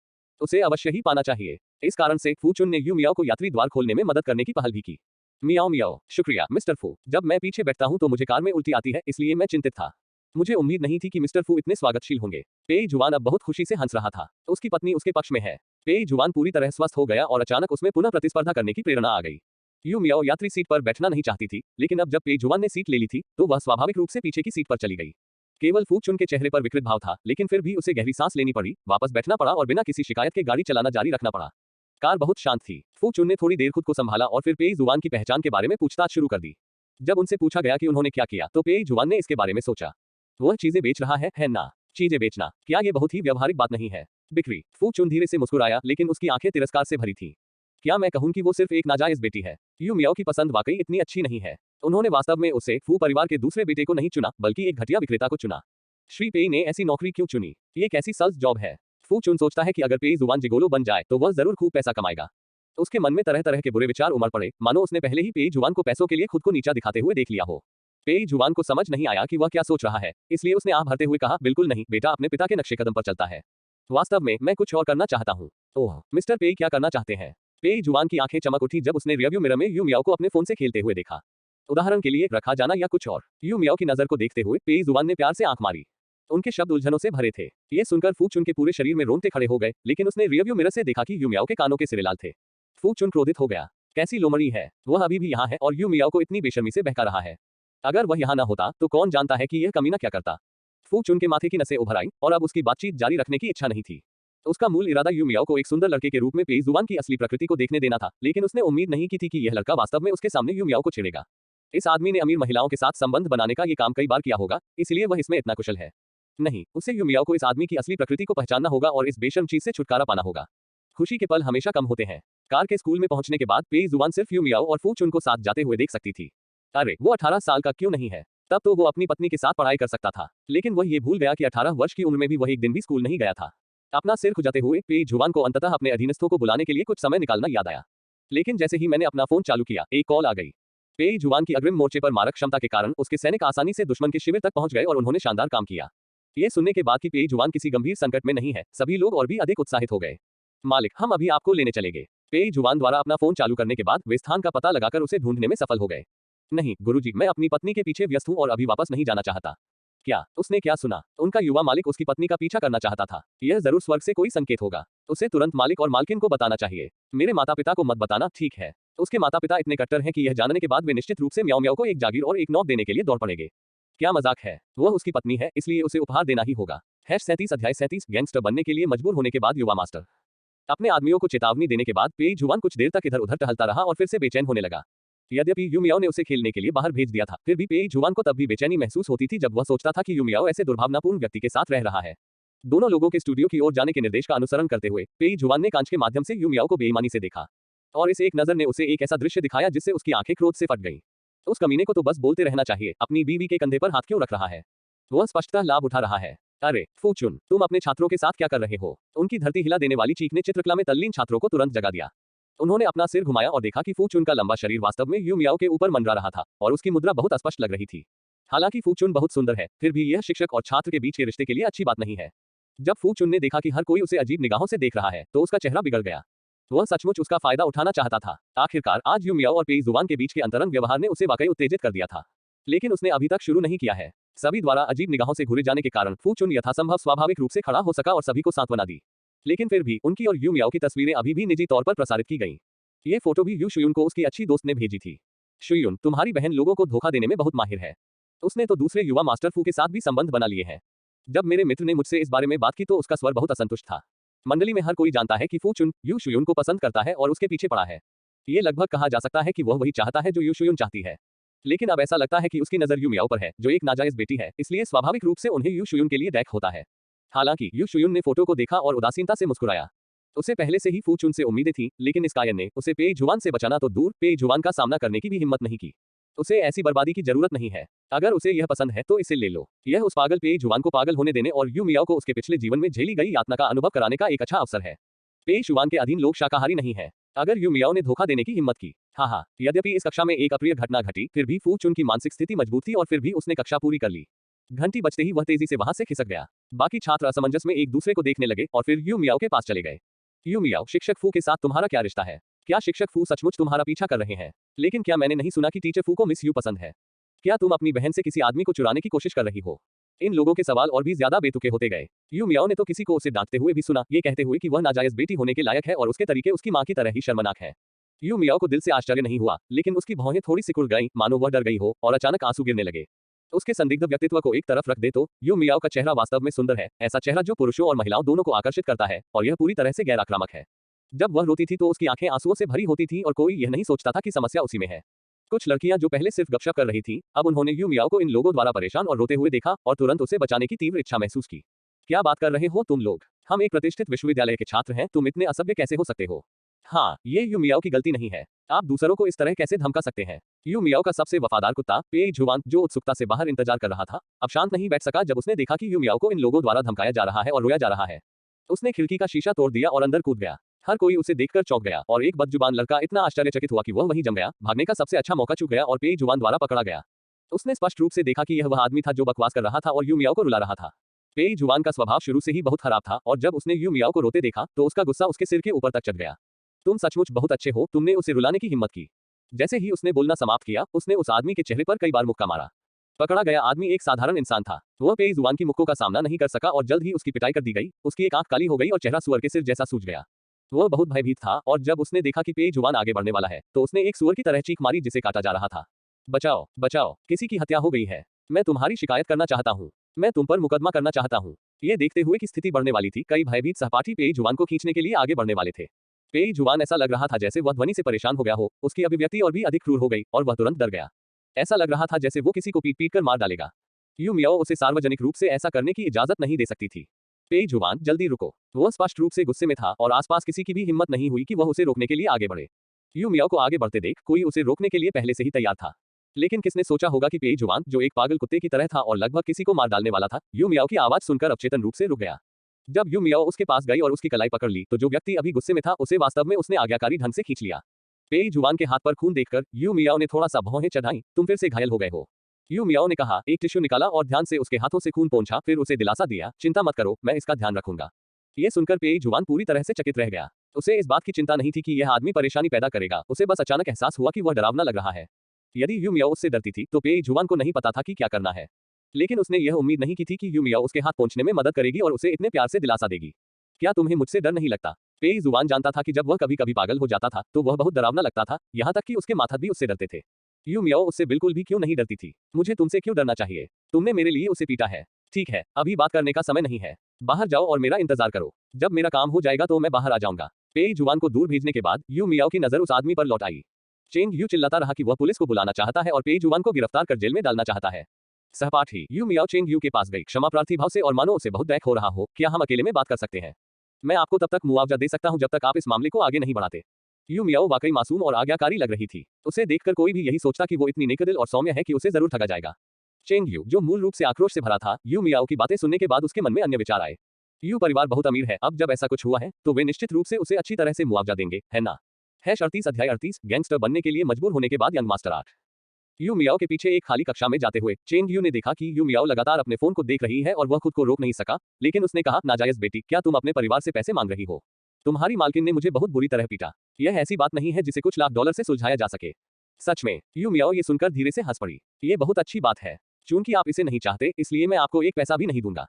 उसे अवश्य ही पाना चाहिए। इस कारण से फू चुन ने यू मियाओ को यात्री द्वार खोलने में मदद करने की पहल भी की। मियाओ मियाओ, शुक्रिया मिस्टर फू। जब मैं पीछे बैठता हूं तो मुझे कार में उल्टी आती है, इसलिए मैं चिंतित था। मुझे उम्मीद नहीं थी कि मिस्टर फू इतने स्वागतशील होंगे। पेई जुआन अब बहुत खुशी से हंस रहा था। उसकी पत्नी उसके पक्ष में है। पेई जुआन पूरी तरह स्वस्थ हो गया और अचानक उसमें पुनः प्रतिस्पर्धा करने की प्रेरणा आ गई। यू मियाओ यात्री सीट पर बैठना नहीं चाहती थी, लेकिन अब जब पेई जुआन ने सीट ले ली थी तो वह स्वाभाविक रूप से पीछे की सीट पर चली गई। केवल फू चुन के चेहरे पर विकृत भाव था, लेकिन फिर भी उसे गहरी सांस लेनी पड़ी, वापस बैठना पड़ा और बिना किसी शिकायत के गाड़ी चलाना जारी रखना पड़ा। कार बहुत शांत थी। फू चुन ने थोड़ी देर खुद को संभाला और फिर पेई जुआन की पहचान के बारे में पूछताछ शुरू कर दी। जब उनसे पूछा गया कि उन्होंने क्या किया तो पेई जुआन ने इसके बारे में सोचा। वह चीजें बेच रहा है ना? चीजें बेचना, क्या ये बहुत ही व्यावहारिक बात नहीं है? बिक्री। फू चुन धीरे से मुस्कुराया, लेकिन उसकी आंखें तिरस्कार से भरी थी। क्या मैं कहूं कि वो सिर्फ एक नाजायज बेटी है? यू मियाओ की पसंद वाकई इतनी अच्छी नहीं है। उन्होंने वास्तव में उसे फू परिवार के दूसरे बेटे को नहीं चुना, बल्कि एक घटिया विक्रेता को चुना। श्री पेई ने ऐसी नौकरी क्यों चुनी? ये कैसी सल्स जॉब है? फू चुन सोचता है कि अगर पेई जुआन जिगोलो बन जाए तो वह जरूर खूब पैसा कमाएगा। उसके मन में तरह तरह के बुरे विचार उमड़ पड़े, मानो उसने पहले ही पेई जुआन को पैसों के लिए खुद को नीचा दिखाते हुए देख लिया हो। पेई जुआन को समझ नहीं आया कि वह क्या सोच रहा है, इसलिए उसने आह भरते हुए कहा, बिल्कुल नहीं, बेटा अपने पिता के नक्शे कदम पर चलता है। वास्तव में मैं कुछ और करना चाहता हूँ। ओह, मिस्टर पेई क्या करना चाहते हैं? पेई जुआन की आंखें चमक उठी जब उसने रियरव्यू मिरर में यू मियाओ को अपने फोन से खेलते हुए देखा। उदाहरण के लिए रखा जाना या कुछ और। यू मियाओ की नजर को देखते हुए पेई जुआन ने प्यार से आंख मारी। उनके शब्द उलझनों से भरे थे। ये सुनकर फू चुन के पूरे शरीर में रोंगटे खड़े हो गए, लेकिन उसने रियरव्यू मिरर से देखा कि यू मियाओ के कानों के सिरे लाल थे। फू चुन क्रोधित हो गया। कैसी लोमड़ी है, वह अभी भी यहाँ है और यू मियाओ को इतनी बेशर्मी से बहका रहा है। अगर वह यहाँ न होता तो कौन जानता है कि यह कमीना क्या करता। फू चुन के माथे की नसें उभर आईं और अब उसकी बातचीत जारी रखने की इच्छा नहीं थी। उसका मूल इरादा यू मियाओ को एक सुंदर लड़के के रूप में पेई जुआन की असली प्रकृति को देखने देना था, लेकिन उसने उम्मीद नहीं की थी कि यह लड़का वास्तव में उसके सामने यू मियाओ को छेड़ेगा। इस आदमी ने अमीर महिलाओं के साथ संबंध बनाने का ये काम कई बार किया होगा, इसलिए वह इसमें इतना कुशल है। नहीं, उसे यू मियाओ को इस आदमी की असली प्रकृति को पहचानना होगा और इस बेशर्म चीज से छुटकारा पाना होगा। खुशी के पल हमेशा कम होते हैं। कार के स्कूल में पहुंचने के बाद पेई जुआन सिर्फ यू मियाओ और फू चुन को साथ जाते हुए देख सकती थी। अरे, वो 18 साल का क्यों नहीं है? तब तो वो अपनी पत्नी के साथ पढ़ाई कर सकता था, लेकिन वह ये भूल गया कि 18 वर्ष की उम्र में भी वह एक दिन भी स्कूल नहीं गया था। अपना सिर खुजाते हुए पेई जुआन को अंततः अपने अधीनस्थों को बुलाने के लिए कुछ समय निकालना याद आया। लेकिन जैसे ही मैंने अपना फोन चालू किया, एक कॉल आ गई। पेई जुआन की अग्रिम मोर्चे पर मारक क्षमता के कारण उसके सैनिक आसानी से दुश्मन के शिविर तक पहुंच गए और उन्होंने शानदार काम किया। ये सुनने के बाद कि पेई जुआन किसी गंभीर संकट में नहीं है, सभी लोग और भी अधिक उत्साहित हो गए। मालिक, हम अभी आपको लेने चलेंगे। पेई जुआन द्वारा अपना फोन चालू करने के बाद वे स्थान का पता लगाकर उसे ढूंढने में सफल हो गए। नहीं गुरुजी, मैं अपनी पत्नी के पीछे व्यस्त हूँ और अभी वापस नहीं जाना चाहता। क्या? उसने क्या सुना? उनका युवा मालिक उसकी पत्नी का पीछा करना चाहता था। यह जरूर स्वर्ग से कोई संकेत होगा। उसे तुरंत मालिक और मालकिन को बताना चाहिए। मेरे माता पिता को मत बताना, ठीक है? उसके माता पिता इतने कट्टर हैं कि यह जानने के बाद वे निश्चित रूप से म्याओ म्याओ को एक जागीर और एक नौक देने के लिए दौड़ पड़ेंगे। क्या मजाक है? वह उसकी पत्नी है, इसलिए उसे उपहार देना ही होगा। 37 अध्याय 37 गैंगस्टर बनने के लिए मजबूर होने के बाद युवा मास्टर। अपने आदमियों को चेतावनी देने के बाद पेई जुआन कुछ देर तक इधर उधर टहलता रहा और फिर से बेचैन होने लगा। यद्यपि यू मियाओ ने उसे खेलने के लिए बाहर भेज दिया था, फिर भी पेई जुआन को तब भी बेचैनी महसूस होती थी जब वह सोचता था कि यू मियाओ ऐसे दुर्भावनापूर्ण व्यक्ति के साथ रह रहा है। दोनों लोगों के स्टूडियो की ओर जाने के निर्देश का अनुसरण करते हुए पेई जुआन ने कांच के माध्यम से यू मियाओ को बेईमानी से देखा, और इस एक नजर ने उसे एक ऐसा दृश्य दिखाया जिससे उसकी आंखें क्रोध से फट गईं। उस कमीने को तो बस बोलते रहना चाहिए, अपनी बीवी के कंधे पर हाथ क्यों रख रहा है? वह स्पष्टतः लाभ उठा रहा है। अरे फू चुन, तुम अपने छात्रों के साथ क्या कर रहे हो? उनकी धरती हिला देने वाली चीख ने चित्रकला में तल्लीन छात्रों को तुरंत जगा दिया। उन्होंने अपना सिर घुमाया और देखा कि फू चुन का लंबा शरीर वास्तव में यू मियाओ के ऊपर मंडरा रहा था और उसकी मुद्रा बहुत अस्पष्ट लग रही थी। हालांकि फू चुन बहुत सुंदर है, फिर भी यह शिक्षक और छात्र के बीच के रिश्ते के लिए अच्छी बात नहीं है। जब फू चुन ने देखा कि हर कोई उसे अजीब निगाहों से देख रहा है तो उसका चेहरा बिगड़ गया। वह सचमुच उसका फायदा उठाना चाहता था। आखिरकार आज यू मियाओ और पेई जुआन के बीच के अंतरंग व्यवहार ने उसे वाकई उत्तेजित कर दिया था, लेकिन उसने अभी तक शुरू नहीं किया है। सभी द्वारा अजीब निगाहों से घूरे जाने के कारण फू चुन यथासंभव स्वाभाविक रूप से खड़ा हो सका और सभी को सांत्वना दी। लेकिन फिर भी उनकी और यू मियाओ की तस्वीरें अभी भी निजी तौर पर प्रसारित की गईं। ये फोटो भी यू शुयुन को उसकी अच्छी दोस्त ने भेजी थी। शुयुन, तुम्हारी बहन लोगों को धोखा देने में बहुत माहिर है। उसने तो दूसरे युवा मास्टर फू के साथ भी संबंध बना लिए हैं। जब मेरे मित्र ने मुझसे इस बारे में बात की तो उसका स्वर बहुत असंतुष्ट था। मंडली में हर कोई जानता है कि फू चुन यू शुयुन को पसंद करता है और उसके पीछे पड़ा है। ये लगभग कहा जा सकता है कि वह वही चाहता है जो यू शुयुन चाहती है। लेकिन अब ऐसा लगता है कि उसकी नजर यू मियाओ पर है, जो एक नाजायज बेटी है, इसलिए स्वाभाविक रूप से उन्हें यू शुयुन के लिए डैक होता है। हालांकि यू शुयुन ने फोटो को देखा और उदासीनता से मुस्कुराया। उसे पहले से ही फू चुन से उम्मीदें थीं, लेकिन इस कायन ने उसे पेई जुआन से बचाना तो दूर पेई जुआन का सामना करने की भी हिम्मत नहीं की। उसे ऐसी बर्बादी की जरूरत नहीं है। अगर उसे यह पसंद है तो इसे ले लो। यह उस पागल पेई जुआन को पागल होने देने और यू मियाओ को उसके पिछले जीवन में झेली गई यातना का अनुभव कराने का एक अच्छा अवसर है। पेई जुआन के अधीन लोग शाकाहारी नहीं है। अगर यू मियाओ ने धोखा देने की हिम्मत की। हाँ, यद्यपि इस कक्षा में एक अप्रिय घटना घटी, फिर भी फू चुन की मानसिक स्थिति मजबूत थी और फिर भी उसने कक्षा पूरी कर ली। घंटी बजते ही वह तेजी से वहां से खिसक गया। बाकी छात्र असमंजस में एक दूसरे को देखने लगे और फिर यू मियाओ के पास चले गए। यू मियाओ, शिक्षक फू के साथ तुम्हारा क्या रिश्ता है? क्या शिक्षक फू सचमुच तुम्हारा पीछा कर रहे हैं? लेकिन क्या मैंने नहीं सुना कि टीचर फू को मिस यू पसंद है? क्या तुम अपनी बहन से किसी आदमी को चुराने की कोशिश कर रही हो? इन लोगों के सवाल और भी ज्यादा बेतुके होते गए। यू मियाओ ने तो किसी को उसे डांटते हुए भी सुना, ये कहते हुए कि वह नाजायज बेटी होने के लायक है और उसके तरीके उसकी मां की तरह ही शर्मनाक है। यू मियाओ को दिल से आश्चर्य नहीं हुआ, लेकिन उसकी भौहें थोड़ी सिकुड़ गईं, मानो वह डर गई हो, और अचानक आंसू गिरने लगे। उसके संदिग्ध व्यक्तित्व को एक तरफ रख दे तो यू मियाओ का चेहरा वास्तव में सुंदर है, ऐसा चेहरा जो पुरुषों और महिलाओं दोनों को आकर्षित करता है, और यह पूरी तरह से गैर आक्रामक है। जब वह रोती थी तो उसकी आंखें आंसुओं से भरी होती थीं और कोई यह नहीं सोचता था कि समस्या उसी में है। कुछ लड़कियां जो पहले सिर्फ गपशप कर रही थीं, अब उन्होंने यू मियाओ को इन लोगों द्वारा परेशान और रोते हुए देखा और तुरंत उसे बचाने की तीव्र इच्छा महसूस की। क्या बात कर रहे हो तुम लोग? हम एक प्रतिष्ठित विश्वविद्यालय के छात्र हैं, तुम इतने असभ्य कैसे हो सकते हो? हाँ, ये यू मियाओ की गलती नहीं है। आप दूसरों को इस तरह कैसे धमका सकते हैं? यू मियाओ का सबसे वफादार कुत्ता पेई जुआन, जो उत्सुकता से बाहर इंतजार कर रहा था, अब शांत नहीं बैठ सका जब उसने देखा कि यू मियाओ को इन लोगों द्वारा धमकाया जा रहा है और रोया जा रहा है। उसने खिड़की का शीशा तोड़ दिया और अंदर कूद गया। हर कोई उसे देखकर चौंक गया और एक बदजुबान लड़का इतना आश्चर्यचकित हुआ कि वह वहीं जम गया। भागने का सबसे अच्छा मौका चूक गया और पेई जुआन द्वारा पकड़ा गया। उसने स्पष्ट रूप से देखा कि यह वह आदमी था जो बकवास कर रहा था और यू मियाओ को रुला रहा था। पेई जुआन का स्वभाव शुरू से ही बहुत खराब था और जब उसने यू मियाओ को रोते देखा तो उसका गुस्सा उसके सिर के ऊपर तक चढ़ गया। तुम सचमुच बहुत अच्छे हो, तुमने उसे रुलाने की हिम्मत की। जैसे ही उसने बोलना समाप्त किया, उसने उस आदमी के चेहरे पर कई बार मुक्का मारा। पकड़ा गया आदमी एक साधारण इंसान था। वह पेई जुआन की मुक्कों का सामना नहीं कर सका और जल्द ही उसकी पिटाई कर दी गई। उसकी एक आंख काली हो गई और चेहरा सुअर के सिर जैसा सूज गया। वह बहुत भयभीत था और जब उसने देखा कि पेई जुआन आगे बढ़ने वाला है, तो उसने एक सुअर की तरह चीख मारी जिसे काटा जा रहा था। बचाओ, बचाओ, किसी की हत्या हो गई है। मैं तुम्हारी शिकायत करना चाहता हूँ। मैं तुम पर मुकदमा करना चाहता हूँ। ये देखते हुए कि स्थिति बढ़ने वाली थी, कई भयभीत सहपाठी पेई जुआन को खींचने के लिए आगे बढ़ने वाले थे। पेई जुआन ऐसा लग रहा था जैसे वह ध्वनि से परेशान हो गया हो, उसकी अभिव्यक्ति और भी अधिक क्रूर हो गई और वह तुरंत डर गया। ऐसा लग रहा था जैसे वो किसी को पीट पीट कर मार डालेगा। यू मियाओ उसे सार्वजनिक रूप से ऐसा करने की इजाजत नहीं दे सकती थी। पेई जुआन, जल्दी रुको। वह स्पष्ट रूप से गुस्से में था और आसपास किसी की भी हिम्मत नहीं हुई कि वह उसे रोकने के लिए आगे बढ़े। यू मियाओ को आगे बढ़ते देख कोई उसे रोकने के लिए पहले से ही तैयार था। लेकिन किसने सोचा होगा कि पेई जुआन, जो एक पागल कुत्ते की तरह था और लगभग किसी को मार डालने वाला था, यू मियाओ की आवाज सुनकर अवचेतन रूप से रुक गया। जब यू मियाओ उसके पास गई और उसकी कलाई पकड़ ली, तो जो व्यक्ति अभी गुस्से में था उसे वास्तव में उसने आज्ञाकारी ढंग से खींच लिया। पेई जुआन के हाथ पर खून देखकर यू मियाओ ने थोड़ा सा भौहें चढ़ाई। तुम फिर से घायल हो गए हो। यू मियाओ ने कहा। एक टिश्यू निकाला और ध्यान से उसके हाथों से खून पोंछा, फिर उसे दिलासा दिया, चिंता मत करो, मैं इसका ध्यान रखूंगा। ये सुनकर पेई जुआन पूरी तरह से चकित रह गया। उसे इस बात की चिंता नहीं थी कि यह आदमी परेशानी पैदा करेगा, उसे बस अचानक एहसास हुआ कि वह डरावना लग रहा है। यदि यू मियाओ उससे डरती थी तो पेई जुआन को नहीं पता था कि क्या करना है। लेकिन उसने यह उम्मीद नहीं की थी कि यू मियाओ उसके हाथ पोंछने में मदद करेगी और उसे इतने प्यार से दिलासा देगी। क्या तुम्हें मुझसे डर नहीं लगता? पेई जुआन जानता था कि जब वह कभी कभी पागल हो जाता था तो वह बहुत डरावना लगता था, यहाँ तक कि उसके माथा भी उससे डरते थे। यू मियाओ उससे बिल्कुल भी क्यों नहीं डरती थी? मुझे तुमसे क्यों डरना चाहिए? तुमने मेरे लिए उसे पीटा है। ठीक है, अभी बात करने का समय नहीं है। बाहर जाओ और मेरा इंतजार करो। जब मेरा काम हो जाएगा तो मैं बाहर आ जाऊंगा। पेई जुआन को दूर भेजने के बाद यू मियाओ की नजर उस आदमी पर लौट आई। चेंग यू चिल्लाता रहा कि वह पुलिस को बुलाना चाहता है और पेई जुआन को गिरफ्तार कर जेल में डालना चाहता है। सहपाठी यू मियाओ चेंग यू के पास गई, क्षमा प्रार्थी भाव से और मानो उसे बहुत दैख हो रहा हो। क्या हम अकेले में बात कर सकते हैं? मैं आपको तब तक मुआवजा दे सकता हूं जब तक आप इस मामले को आगे नहीं बढ़ाते। यू मियाओ वाकई मासूम और आज्ञाकारी लग रही थी। उसे देखकर कोई भी यही सोचता कि वो इतनी नेकदिल और सौम्य है कि उसे जरूर ठगा जाएगा। चेंग यू, जो मूल रूप से आक्रोश से भरा था, यू मियाओ की बातें सुनने के बाद उसके मन में अन्य विचार आए। यू परिवार बहुत अमीर है, अब जब ऐसा कुछ हुआ है तो वे निश्चित रूप से उसे अच्छी तरह से मुआवजा देंगे, है ना? 38 अध्याय 38 गैंगस्टर बनने के लिए मजबूर होने के बाद यंग मास्टर 8। यू मियाओ के पीछे एक खाली कक्षा में जाते हुए चेंग यू ने देखा कि यू मियाओ लगातार अपने फोन को देख रही है और वह खुद को रोक नहीं सका। लेकिन उसने कहा, नाजायज बेटी, क्या तुम अपने परिवार से पैसे मांग रही हो? तुम्हारी मालकिन ने मुझे बहुत बुरी तरह पीटा। यह ऐसी बात नहीं है जिसे कुछ लाख डॉलर से सुलझाया जा सके। सच में? यू मियाओ ये सुनकर धीरे से हंस पड़ी। ये बहुत अच्छी बात है। चूंकि आप इसे नहीं चाहते, इसलिए मैं आपको एक पैसा भी नहीं दूंगा।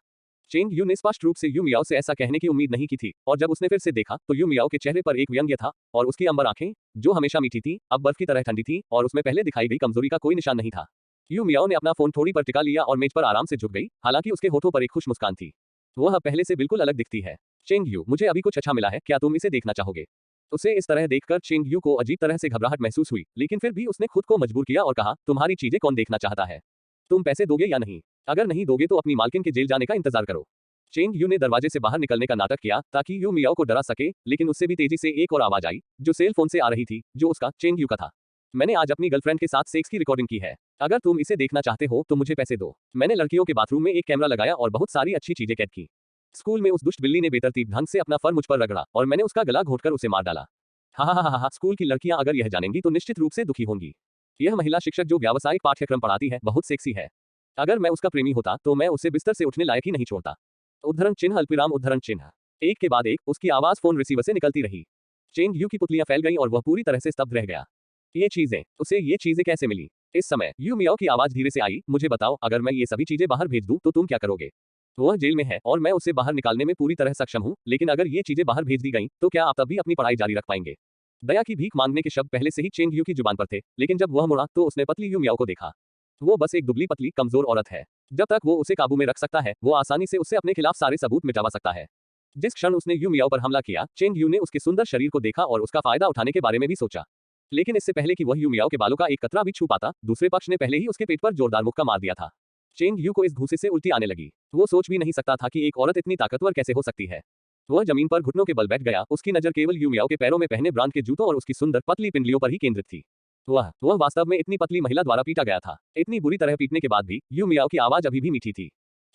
चेंग यू ने स्पष्ट रूप से यू मियाओ से ऐसा कहने की उम्मीद नहीं की थी और जब उसने फिर से देखा तो यू मियाओ के चेहरे पर एक व्यंग्य था और उसकी अंबर आंखें, जो हमेशा मीठी थी, अब बर्फ की तरह ठंडी थी और उसमें पहले दिखाई गई कमजोरी का कोई निशान नहीं था। यू मियाओ ने अपना फोन थोड़ी पर टिका लिया और मेज पर आराम से झुक गई, हालांकि उसके होठों पर एक खुश मुस्कान थी। वह पहले से बिल्कुल अलग दिखती है। चेंग यू, मुझे अभी कुछ अच्छा मिला है, क्या तुम इसे देखना चाहोगे? उसे इस तरह देखकर चेंग यू को अजीब तरह से घबराहट महसूस हुई, लेकिन फिर भी उसने खुद को मजबूर किया और कहा, तुम्हारी चीजें कौन देखना चाहता है? तुम पैसे दोगे या नहीं? अगर नहीं दोगे तो अपनी मालकिन के जेल जाने का इंतजार करो। चेंग यू ने दरवाजे से बाहर निकलने का नाटक किया ताकि यू मियाओ को डरा सके, लेकिन उससे भी तेजी से एक और आवाज आई, जो सेल फोन से आ रही थी, जो उसका चेंग यू का था। मैंने आज अपनी गर्लफ्रेंड के साथ सेक्स की रिकॉर्डिंग की है। अगर तुम इसे देखना चाहते हो तो मुझे पैसे दो। मैंने लड़कियों के बाथरूम में एक कैमरा लगाया और बहुत सारी अच्छी चीजें कैद की। स्कूल में उस दुष्ट बिल्ली ने बेतरतीब ढंग से अपना फर मुझ पर रगड़ा और मैंने उसका गला घोंटकर उसे मार डाला। हा हा हा हा। स्कूल की लड़कियां अगर यह जानेंगी तो निश्चित रूप से दुखी होंगी। यह महिला शिक्षक जो व्यावसायिक पाठ्यक्रम पढ़ाती है बहुत सेक्सी है। अगर मैं उसका प्रेमी होता तो मैं उसे बिस्तर से उठने लायक ही नहीं छोड़ता। उद्धरण चिन्ह अल्पविराम उद्धरण चिन्ह। एक के बाद एक उसकी आवाज फोन रिसीवर से निकलती रही। चेंग यू की पुतलियां फैल गईं और वह पूरी तरह से स्तब्ध रह गया। ये चीजें कैसे मिली? इस समय यू मियाओ की आवाज धीरे से आई, मुझे बताओ, अगर मैं ये सभी चीजें बाहर भेज दूं तो तुम क्या करोगे? वह जेल में है और मैं उसे बाहर निकालने में पूरी तरह सक्षम हूं, लेकिन अगर ये चीजें बाहर भेज दी गईं तो क्या आप तब भी अपनी पढ़ाई जारी रख पाएंगे? दया की भीख मांगने के शब्द पहले से ही चेंग यू की जुबान पर थे, लेकिन जब वह मुड़ा तो उसने पतली यू मियाओ को देखा। वो बस एक दुबली पतली कमजोर औरत है। जब तक वो उसे काबू में रख सकता है वो आसानी से उससे अपने खिलाफ सारे सबूत मिटवा सकता है। जिस क्षण उसने यू मियाओ पर हमला किया, चेंग यू ने उसके सुंदर शरीर को देखा और उसका फायदा उठाने के बारे में भी सोचा। लेकिन इससे पहले कि वह यू मियाओ के बालों का एक कतरा भी छू पाता, दूसरे पक्ष ने पहले ही उसके पेट पर जोरदार मुक्का मार दिया था। चेंग यू को इस घूंसे से उल्टी आने लगी। वो सोच भी नहीं सकता था कि एक औरत इतनी ताकतवर कैसे हो सकती है। वह जमीन पर घुटनों के बल बैठ गया, उसकी नजर केवल यू मियाओ के पैरों में पहने ब्रांड के जूतों और उसकी सुंदर पतली पिंडलियों पर ही केंद्रित थी। वह वास्तव में इतनी पतली महिला द्वारा पीटा गया था। इतनी बुरी तरह पीटने के बाद भी यू मियाओ की आवाज अभी भी मीठी थी।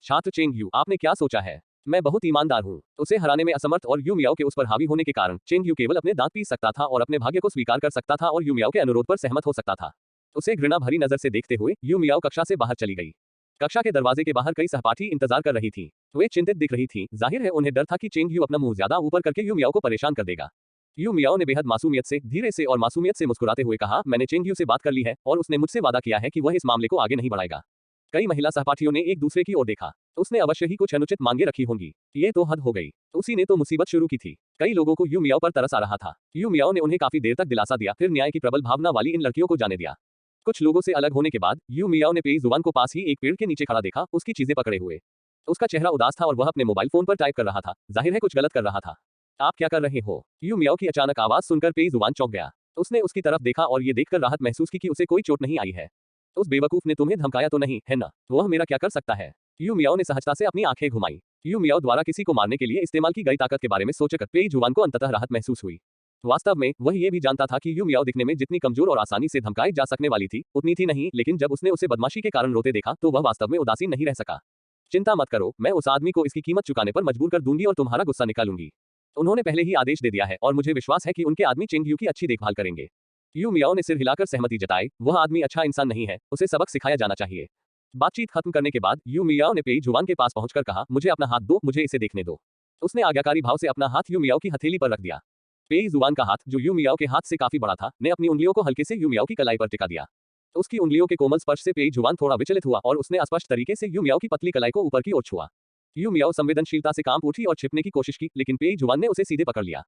छात्र चेंग यू, आपने क्या सोचा है? मैं बहुत ईमानदार हूँ। उसे हराने में असमर्थ और यू मियाओ के उस पर हावी होने के कारण चेंग यू केवल अपने दांत पीस सकता था और अपने भाग्य को स्वीकार कर सकता था और यू मियाओ के अनुरोध पर सहमत हो सकता था। उसे घृणा भरी नजर से देखते हुए यू मियाओ कक्षा से बाहर चली गई। कक्षा के दरवाजे के बाहर कई सहपाठी इंतजार कर रही थी। वे चिंतित दिख रही थी। जाहिर है उन्हें डर था कि चेंग यू अपना मुंह ज्यादा ऊपर करके यू मियाओ को परेशान कर देगा। यू मियाओ ने बेहद मासूमियत से, धीरे से और मासूमियत से मुस्कुराते हुए कहा, मैंने चेंग यू से बात कर ली है और उसने मुझसे वादा किया है कि वह इस मामले को आगे नहीं बढ़ाएगा। कई महिला सहपाठियों ने एक दूसरे की ओर देखा। उसने अवश्य ही कुछ अनुचित मांगे रखी होंगी। ये तो हद हो गई। उसी ने तो मुसीबत शुरू की थी। कई लोगों को यू मियाओ पर तरस आ रहा था। यू मियाओ ने उन्हें काफी देर तक दिलासा दिया, फिर न्याय की प्रबल भावना वाली इन लड़कियों को जाने दिया। कुछ लोगों से अलग होने के बाद यू मियाओ ने पेई जुबान को पास ही एक पेड़ के नीचे खड़ा देखा, उसकी चीजें पकड़े हुए। उसका चेहरा उदास था और वह अपने मोबाइल फोन पर टाइप कर रहा था। जाहिर है कुछ गलत कर रहा था। आप क्या कर रहे हो? यू मियाओ की अचानक आवाज सुनकर पेई जुबान चौंक गया। उसने उसकी तरफ देखा और ये देखकर राहत महसूस की कि उसे कोई चोट नहीं आई है। उस बेवकूफ ने तुम्हें धमकाया तो नहीं है ना? वह मेरा क्या कर सकता है? यू मियाओ ने सहजता से अपनी आंखें घुमाई। यू मियाओ द्वारा किसी को मारने के लिए इस्तेमाल की गई ताकत के बारे में सोचकर पेई जुबान को अंततः राहत महसूस हुई। वास्तव में वह ये भी जानता था कि यू मियाओ दिखने में जितनी कमजोर और आसानी से धमकाई जा सकने वाली थी उतनी थी नहीं, लेकिन जब उसने उसे बदमाशी के कारण रोते देखा तो वह वास्तव में उदासीन नहीं रह सका। चिंता मत करो, मैं उस आदमी को इसकी कीमत चुकाने पर मजबूर कर दूंगी और तुम्हारा गुस्सा निकालूंगी। उन्होंने पहले ही आदेश दे दिया है और मुझे विश्वास है कि उनके आदमी चेंग यू की अच्छी देखभाल करेंगे। यू मियाओ ने सिर हिलाकर सहमति जताई। वह आदमी अच्छा इंसान नहीं है, उसे सबक सिखाया जाना चाहिए। बातचीत खत्म करने के बाद यू मियाओ ने पेई जुबान के पास पहुंचकर कहा, मुझे अपना हाथ दो, मुझे इसे देखने दो। उसने आज्ञाकारी भाव से अपना हाथ यू मियाओ की हथेली पर रख दिया। पेई जुबान का हाथ, जो यू मियाओ के हाथ से काफी बड़ा था, ने अपनी उंगलियों को हल्के से यू मियाओ की कलाई पर टिका दिया। उसकी उंगलियों के कोमल स्पर्श से पेई जुबान थोड़ा विचलित हुआ और उसने अस्पष्ट तरीके से यू मियाओ की पतली कलाई को ऊपर की ओर छुआ। यू मियाओ संवेदनशीलता से कांप उठी और छिपने की कोशिश की, लेकिन पेई जुबान ने उसे सीधे पकड़ लिया।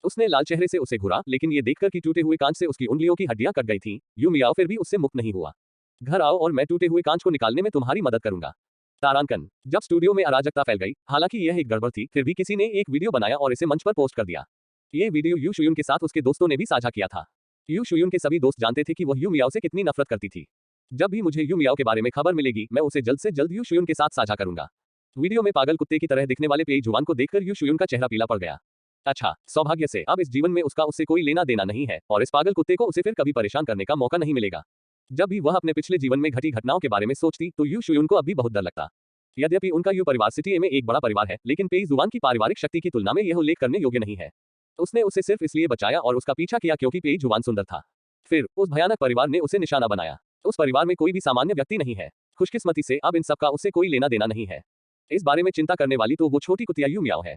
उसने लाल चेहरे से उसे घूरा, लेकिन ये देखकर कि टूटे हुए कांच से उसकी उंगलियों की हड्डियां कट गई थीं, यू मियाओ फिर भी उससे मुक्त नहीं हुआ। घर आओ और मैं टूटे हुए कांच को निकालने में तुम्हारी मदद करूंगा। तारांकन। जब स्टूडियो में अराजकता फैल गई, हालांकि यह एक गड़बड़ थी, फिर भी किसी ने एक वीडियो बनाया और इसे मंच पर पोस्ट कर दिया। ये वीडियो यू शुयून के साथ उसके दोस्तों ने भी साझा किया था। यू शुयून के सभी दोस्त जानते थे कि वह यू मियाओ से कितनी नफरत करती थी। जब भी मुझे यू मियाओ के बारे में खबर मिलेगी, मैं उसे जल्द से जल्द यू शुयून के साथ साझा करूंगा। वीडियो में पागल कुत्ते की तरह दिखने वाले पेई जुबान को देखकर यू शुयून का चेहरा पीला पड़ गया। अच्छा, सौभाग्य से अब इस जीवन में उसका उससे कोई लेना देना नहीं है और इस पागल कुत्ते को उसे फिर कभी परेशान करने का मौका नहीं मिलेगा। जब भी वह अपने पिछले जीवन में घटी घटनाओं के बारे में सोचती तो यू शुयून को अब भी बहुत डर लगता। यद्यपि उनका यू परिवार सिटी ए में एक बड़ा परिवार है, लेकिन पेई जुबान की पारिवारिक शक्ति की तुलना में यह उल्लेख करने योग्य नहीं है। उसने उसे सिर्फ इसलिए बचाया और उसका पीछा किया क्योंकि पेई जुबान सुंदर था। फिर उस भयानक परिवार ने उसे निशाना बनाया। उस परिवार में कोई भी सामान्य व्यक्ति नहीं है। खुशकिस्मती से अब इन सबका उससे कोई लेना देना नहीं है। इस बारे में चिंता करने वाली तो वो छोटी कुतिया यू मियाओ है।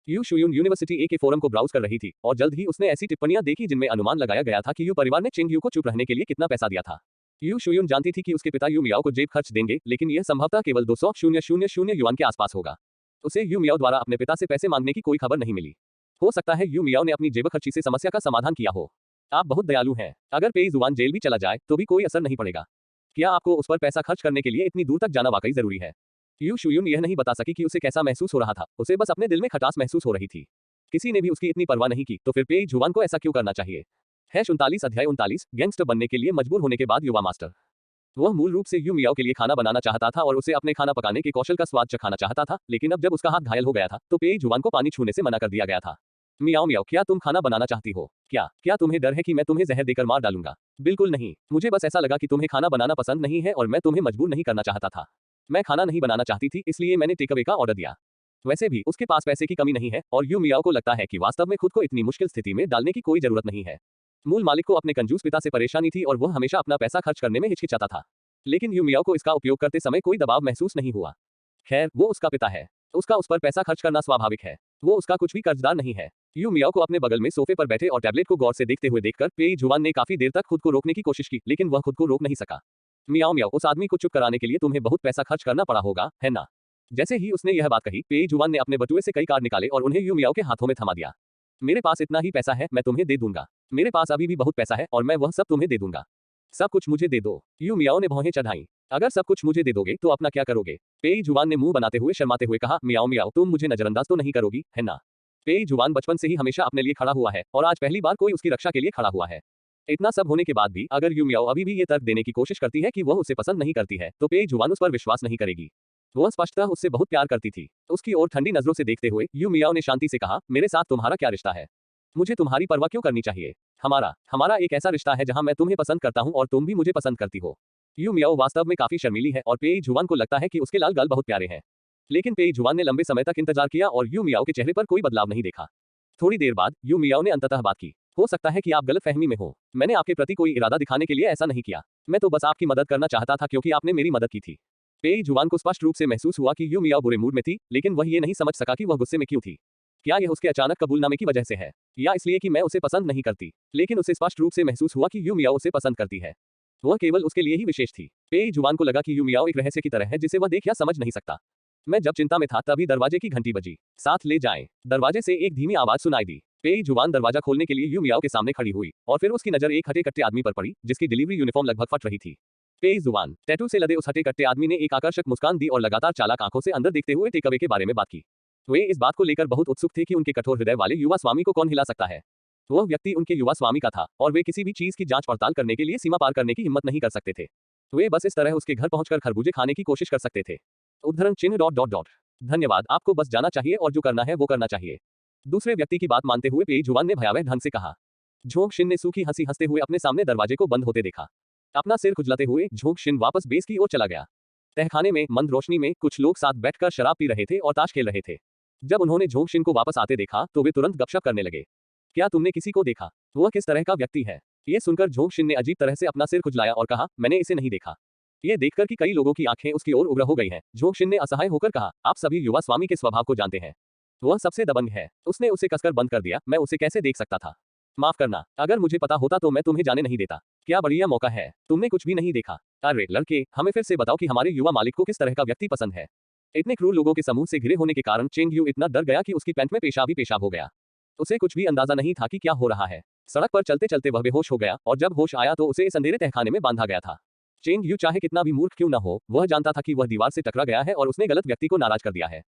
यू शुयून यूनिवर्सिटी ए के फोरम को ब्राउज कर रही थी और जल्द ही उसने ऐसी टिप्पणियां देखी जिनमें अनुमान लगाया गया था कि यू परिवार ने चेंग यू को चुप रहने के लिए कितना पैसा दिया था। यू शुयून जानती थी कि उसके पिता यू मियाओ को जेब खर्च देंगे, लेकिन यह संभवतः केवल 200,000 युआन के आसपास होगा। उसे यू मियाओ द्वारा अपने पिता से पैसे मांगने की कोई खबर नहीं मिली। हो सकता है यू मियाओ ने अपनी जेब खर्ची से समस्या का समाधान किया हो। आप बहुत दयालु हैं। अगर पेई जुबान जेल भी चला जाए तो भी कोई असर नहीं पड़ेगा। क्या आपको उस पर पैसा खर्च करने के लिए इतनी दूर तक जाना वाकई जरूरी है? यू शुयून यह नहीं बता सकी कि उसे कैसा महसूस हो रहा था। उसे बस अपने दिल में खटास महसूस हो रही थी। किसी ने भी उसकी इतनी परवाह नहीं की, तो फिर पेई जुबान को ऐसा क्यों करना चाहिए? 39 अध्याय 39 गैंगस्टर बनने के लिए मजबूर होने के बाद युवा मास्टर। वह मूल रूप से यू मियाओ के लिए खाना बनाना चाहता था और उसे अपने खाना पकाने के कौशल का स्वाद चखाना चाहता था, लेकिन अब जब उसका हाथ घायल हो गया था तो पेई जुबान को पानी छूने से मना कर दिया गया था। मियाओ मियाओ, क्या तुम खाना बनाना चाहती हो? क्या तुम्हें डर है कि मैं तुम्हें जहर देकर मार डालूंगा? बिल्कुल नहीं, मुझे बस ऐसा लगा कि तुम्हें खाना बनाना पसंद नहीं है और मैं तुम्हें मजबूर नहीं करना चाहता था। मैं खाना नहीं बनाना चाहती थी, इसलिए मैंने टेकअवे का ऑर्डर दिया। वैसे भी उसके पास पैसे की कमी नहीं है और यू मियाओ को लगता है कि वास्तव में खुद को इतनी मुश्किल स्थिति में डालने की कोई जरूरत नहीं है। मूल मालिक को अपने कंजूस पिता से परेशानी थी और वह हमेशा अपना पैसा खर्च करने में हिचकिचाता था। लेकिन यू मियाओ को इसका उपयोग करते समय कोई दबाव महसूस नहीं हुआ। खैर, वो उसका पिता है, उसका उस पर पैसा खर्च करना स्वाभाविक है। वो उसका कुछ भी कर्जदार नहीं है। यू मियाओ को अपने बगल में सोफे पर बैठे और टैबलेट को गौर से देखते हुए देखकर पेई जुआन ने काफी देर तक खुद को रोकने की कोशिश की, लेकिन वह खुद को रोक नहीं सका। मियाओ मियाओ, उस आदमी को चुप कराने के लिए तुम्हें बहुत पैसा खर्च करना पड़ा होगा, है ना? जैसे ही उसने यह बात कही, पेई जुआन ने अपने बटुए से कई कार्ड निकाले और उन्हें यू मियाओ के हाथों में थमा दिया। मेरे पास इतना ही पैसा है, मैं तुम्हें दे दूंगा। मेरे पास अभी भी बहुत पैसा है और मैं वह सब तुम्हें दे दूंगा। सब कुछ मुझे दे दो। यू मियाओ ने भौहें चढ़ाई। अगर सब कुछ मुझे दे दोगे तो अपना क्या करोगे? पेई जुआन ने मुंह बनाते हुए शर्माते हुए कहा, मियाओ मियाओ, तुम मुझे नजरअंदाज तो नहीं करोगी, है ना? पेई जुआन बचपन से ही हमेशा अपने लिए खड़ा हुआ है और आज पहली बार कोई उसकी रक्षा के लिए खड़ा हुआ है। इतना सब होने के बाद भी अगर यू मियाओ अभी भी ये तर्क देने की कोशिश करती है कि वह उसे पसंद नहीं करती है, तो पेई जुआन उस पर विश्वास नहीं करेगी। वह स्पष्टतः उससे बहुत प्यार करती थी। उसकी ओर ठंडी नजरों से देखते हुए यू मियाओ ने शांति से कहा, मेरे साथ तुम्हारा क्या रिश्ता है? मुझे तुम्हारी परवाह क्यों करनी चाहिए? हमारा एक ऐसा रिश्ता है जहां मैं तुम्हें पसंद करता हूं और तुम भी मुझे पसंद करती हो। यू मियाओ वास्तव में काफी शर्मीली है और पेई जुआन को लगता है कि उसके लाल गाल बहुत प्यारे हैं। लेकिन पेई जुआन ने लंबे समय तक इंतजार किया और यू मियाओ के चेहरे पर कोई बदलाव नहीं देखा। थोड़ी देर बाद यू मियाओ ने अंततः बात की, हो सकता है कि आप गलतफहमी में हो। मैंने आपके प्रति कोई इरादा दिखाने के लिए ऐसा नहीं किया। मैं तो बस आपकी मदद करना चाहता था क्योंकि आपने मेरी मदद की थी। पेई जुआन को स्पष्ट रूप से महसूस हुआ कि यू मियाओ बुरे मूड में थी, लेकिन वह ये नहीं समझ सका कि वह गुस्से में क्यों थी। क्या यह उसके अचानक कबूलनामे की वजह से है, या इसलिए कि मैं उसे पसंद नहीं करती? लेकिन उसे स्पष्ट रूप से महसूस हुआ कि यू मियाओ उसे पसंद करती है। वह केवल उसके लिए ही विशेष थी। पेई जुआन को लगा कि यू मियाओ एक रहस्य की तरह है जिसे वह देख या समझ नहीं सकता। मैं जब चिंता में था तभी दरवाजे की घंटी बजी। साथ ले जाएं। दरवाजे से एक धीमी आवाज सुनाई दी। पेई जुआन दरवाजा खोलने के लिए यू मियाओ के सामने खड़ी हुई और फिर उसकी नजर एक हटे कट्टे आदमी पर पड़ी जिसकी डिलीवरी यूनिफॉर्म लगभग फट रही थी। पेई जुआन टैटू से लदे उस हटे कट्टे आदमी ने एक आकर्षक मुस्कान दी और लगातार चालाक आंखों से अंदर देखते हुए टेकअवे के बारे में बात की। वे इस बात को लेकर बहुत उत्सुक थे कि उनके कठोर हृदय वाले युवा स्वामी को कौन हिला सकता है। वह व्यक्ति उनके युवा स्वामी का था और वे किसी भी चीज की जांच पड़ताल करने के लिए सीमा पार करने की हिम्मत नहीं कर सकते थे। वे बस इस तरह उसके घर पहुंचकर खरबूजे खाने की कोशिश कर सकते थे। उद्धरण चिन्ह डॉट डॉट डॉट। धन्यवाद, आपको बस जाना चाहिए और जो करना है वो करना चाहिए। दूसरे व्यक्ति की बात मानते हुए पेई जुआन ने भयावह ढंग से कहा। झोंक शिन ने सूखी हंसी हंसते हुए अपने सामने दरवाजे को बंद होते देखा। अपना सिर खुजलाते हुए झोंक शिन वापस बेस की ओर चला गया। तहखाने में मंद रोशनी में कुछ लोग साथ बैठकर शराब पी रहे थे और ताश खेल रहे थे। जब उन्होंने झोंक शिन को वापस आते देखा तो वे तुरंत गपशप करने लगे। क्या तुमने किसी को देखा? वह किस तरह का व्यक्ति है? ये सुनकर झोंक शिन ने अजीब तरह से अपना सिर खुजलाया और कहा, मैंने इसे नहीं देखा। ये देखकर कि कई लोगों की आंखें उसकी ओर उग्र हो गई हैं, झोंक शिन ने असहाय होकर कहा, आप सभी युवा स्वामी के स्वभाव को जानते हैं। वह सबसे दबंग है। उसने उसे कसकर बंद कर दिया। मैं उसे कैसे देख सकता था? माफ करना, अगर मुझे पता होता तो मैं तुम्हें जाने नहीं देता। क्या बढ़िया मौका है, तुमने कुछ भी नहीं देखा। अरे लड़के, हमें फिर से बताओ कि हमारे युवा मालिक को किस तरह का व्यक्ति पसंद है। इतने क्रूर लोगों के समूह से घिरे होने के कारण चेंग यू इतना डर गया कि उसकी पैंट में पेशाब ही पेशाब हो गया। उसे कुछ भी अंदाजा नहीं था कि क्या हो रहा है। सड़क पर चलते चलते वह बेहोश हो गया और जब होश आया तो उसे इस अंधेरे तहखाने में बांधा गया था। चेंग यू चाहे कितना भी मूर्ख क्यों न हो, वह जानता था कि वह दीवार से टकरा गया है और उसने गलत व्यक्ति को नाराज कर दिया है।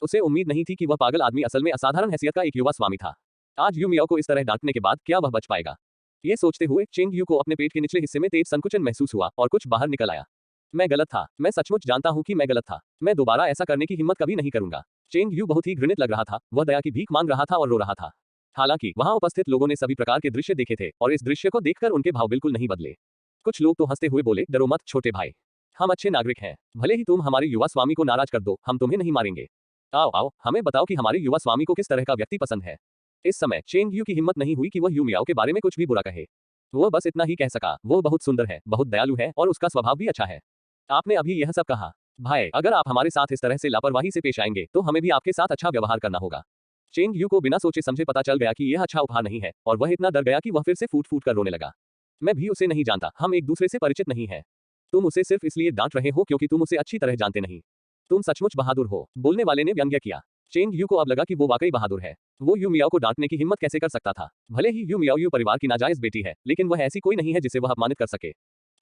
उसे उम्मीद नहीं थी कि वह पागल आदमी असल में असाधारण हैसियत का एक युवा स्वामी था। आज यू मियाओ को इस तरह डांटने के बाद क्या वह बच पाएगा? ये सोचते हुए चेंग यू को अपने पेट के निचले हिस्से में तेज संकुचन महसूस हुआ और कुछ बाहर निकल आया। मैं गलत था, मैं सचमुच जानता हूं कि मैं गलत था। मैं दोबारा ऐसा करने की हिम्मत कभी नहीं करूंगा। चेंग यू बहुत ही घृणित लग रहा था। वह दया की भीख मांग रहा था और रो रहा था। हालांकि वहां उपस्थित लोगों ने सभी प्रकार के दृश्य देखे थे और इस दृश्य को देखकर उनके भाव बिल्कुल नहीं बदले। कुछ लोग तो हंसते हुए बोले, डरो मत छोटे भाई, हम अच्छे नागरिक हैं। भले ही तुम हमारे युवा स्वामी को नाराज कर दो, हम तुम्हें नहीं मारेंगे। आओ आओ, हमें बताओ कि हमारे युवा स्वामी को किस तरह का व्यक्ति पसंद है। इस समय चेंग यू की हिम्मत नहीं हुई कि वह यू मियाओ के बारे में कुछ भी बुरा कहे। वह बस इतना ही कह सका, वो बहुत सुंदर है, बहुत दयालु है और उसका स्वभाव भी अच्छा है। आपने अभी यह सब कहा। भाई, अगर आप हमारे साथ इस तरह से लापरवाही से पेश आएंगे तो हमें भी आपके साथ अच्छा व्यवहार करना होगा। चेंग यू को बिना सोचे समझे पता चल गया कि यह अच्छा उपहार नहीं है और वह इतना डर गया कि वह फिर से फूट फूट कर रोने लगा। मैं भी उसे नहीं जानता, हम एक दूसरे से परिचित नहीं हैं। तुम उसे सिर्फ इसलिए डांट रहे हो क्योंकि तुम उसे अच्छी तरह जानते नहीं। तुम सचमुच बहादुर हो, बोलने वाले ने व्यंग्य किया। चेंग यू को अब लगा कि वो वाकई बहादुर है। वो यू मियाओ को डांटने की हिम्मत कैसे कर सकता था? भले ही यू मियाओ यू परिवार की नाजायज बेटी है, लेकिन वह ऐसी कोई नहीं है जिसे वह अपमानित कर सके।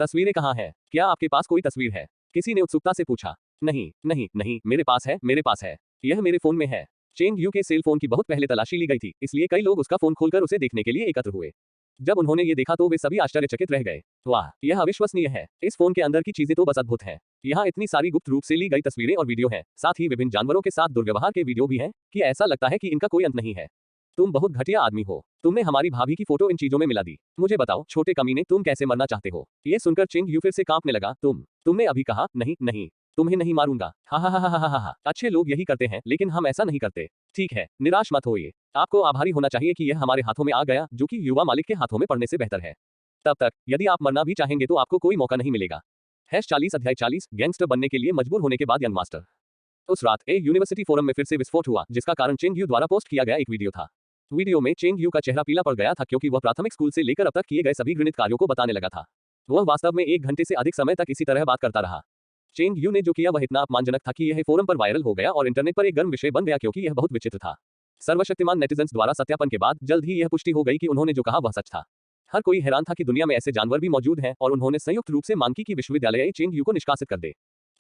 तस्वीरें कहाँ हैं? क्या आपके पास कोई तस्वीर है? किसी ने उत्सुकता से पूछा। नहीं नहीं नहीं, मेरे पास है, मेरे पास है। यह मेरे फोन में है। चेंग यू के सेल फोन की बहुत पहले तलाशी ली गई थी, इसलिए कई लोग उसका फोन खोलकर उसे देखने के लिए एकत्र हुए। जब उन्होंने ये देखा तो वे सभी आश्चर्यचकित रह गए। वाह, यह अविश्वसनीय है। इस फोन के अंदर की चीजें तो बस अद्भुत हैं। यहाँ इतनी सारी गुप्त रूप से ली गई तस्वीरें और वीडियो हैं, साथ ही विभिन्न जानवरों के साथ दुर्व्यवहार के वीडियो भी हैं कि ऐसा लगता है कि इनका कोई अंत नहीं है। तुम बहुत घटिया आदमी हो। तुमने हमारी भाभी की फोटो इन चीजों में मिला दी। मुझे बताओ छोटे कमीने, तुम कैसे मरना चाहते हो? ये सुनकर चेंग यू फिर से कांपने लगा। तुमने अभी कहा नहीं नहीं, तुम्हें नहीं मारूंगा। हा हा हा हा हा हा हा। अच्छे लोग यही करते हैं, लेकिन हम ऐसा नहीं करते। ठीक है, निराश मत होइए। आपको आभारी होना चाहिए कि यह हमारे हाथों में आ गया, जो कि युवा मालिक के हाथों में पड़ने से बेहतर है। तब तक यदि आप मरना भी चाहेंगे तो आपको कोई मौका नहीं मिलेगा। 40 अध्याय 40 गैंगस्टर बनने के लिए मजबूर होने के बाद यंग मास्टर। उस रात ए यूनिवर्सिटी फोरम में फिर से विस्फोट हुआ, जिसका कारण चेंग यू द्वारा पोस्ट किया गया एक वीडियो था। वीडियो में चेंग यू का चेहरा पीला पड़ गया था, क्योंकि वह प्राथमिक स्कूल से लेकर अब तक किए गए सभी घृणित कार्यों को बताने लगा था। वह वास्तव में 1 घंटे से अधिक समय तक इसी तरह बात करता रहा। चेंग यू ने जो किया वह इतना अपमानजनक था कि यह फोरम पर वायरल हो गया और इंटरनेट पर एक गर्म विषय बन गया, क्योंकि यह बहुत विचित्र था। सर्वशक्तिमान नेटिजन्स द्वारा सत्यापन के बाद जल्द ही यह पुष्टि हो गई कि उन्होंने जो कहा वह सच था। हर कोई हैरान था कि दुनिया में ऐसे जानवर भी मौजूद हैं, और उन्होंने संयुक्त रूप से मांग की कि विश्वविद्यालय चेंग यू को निष्कासित कर दे।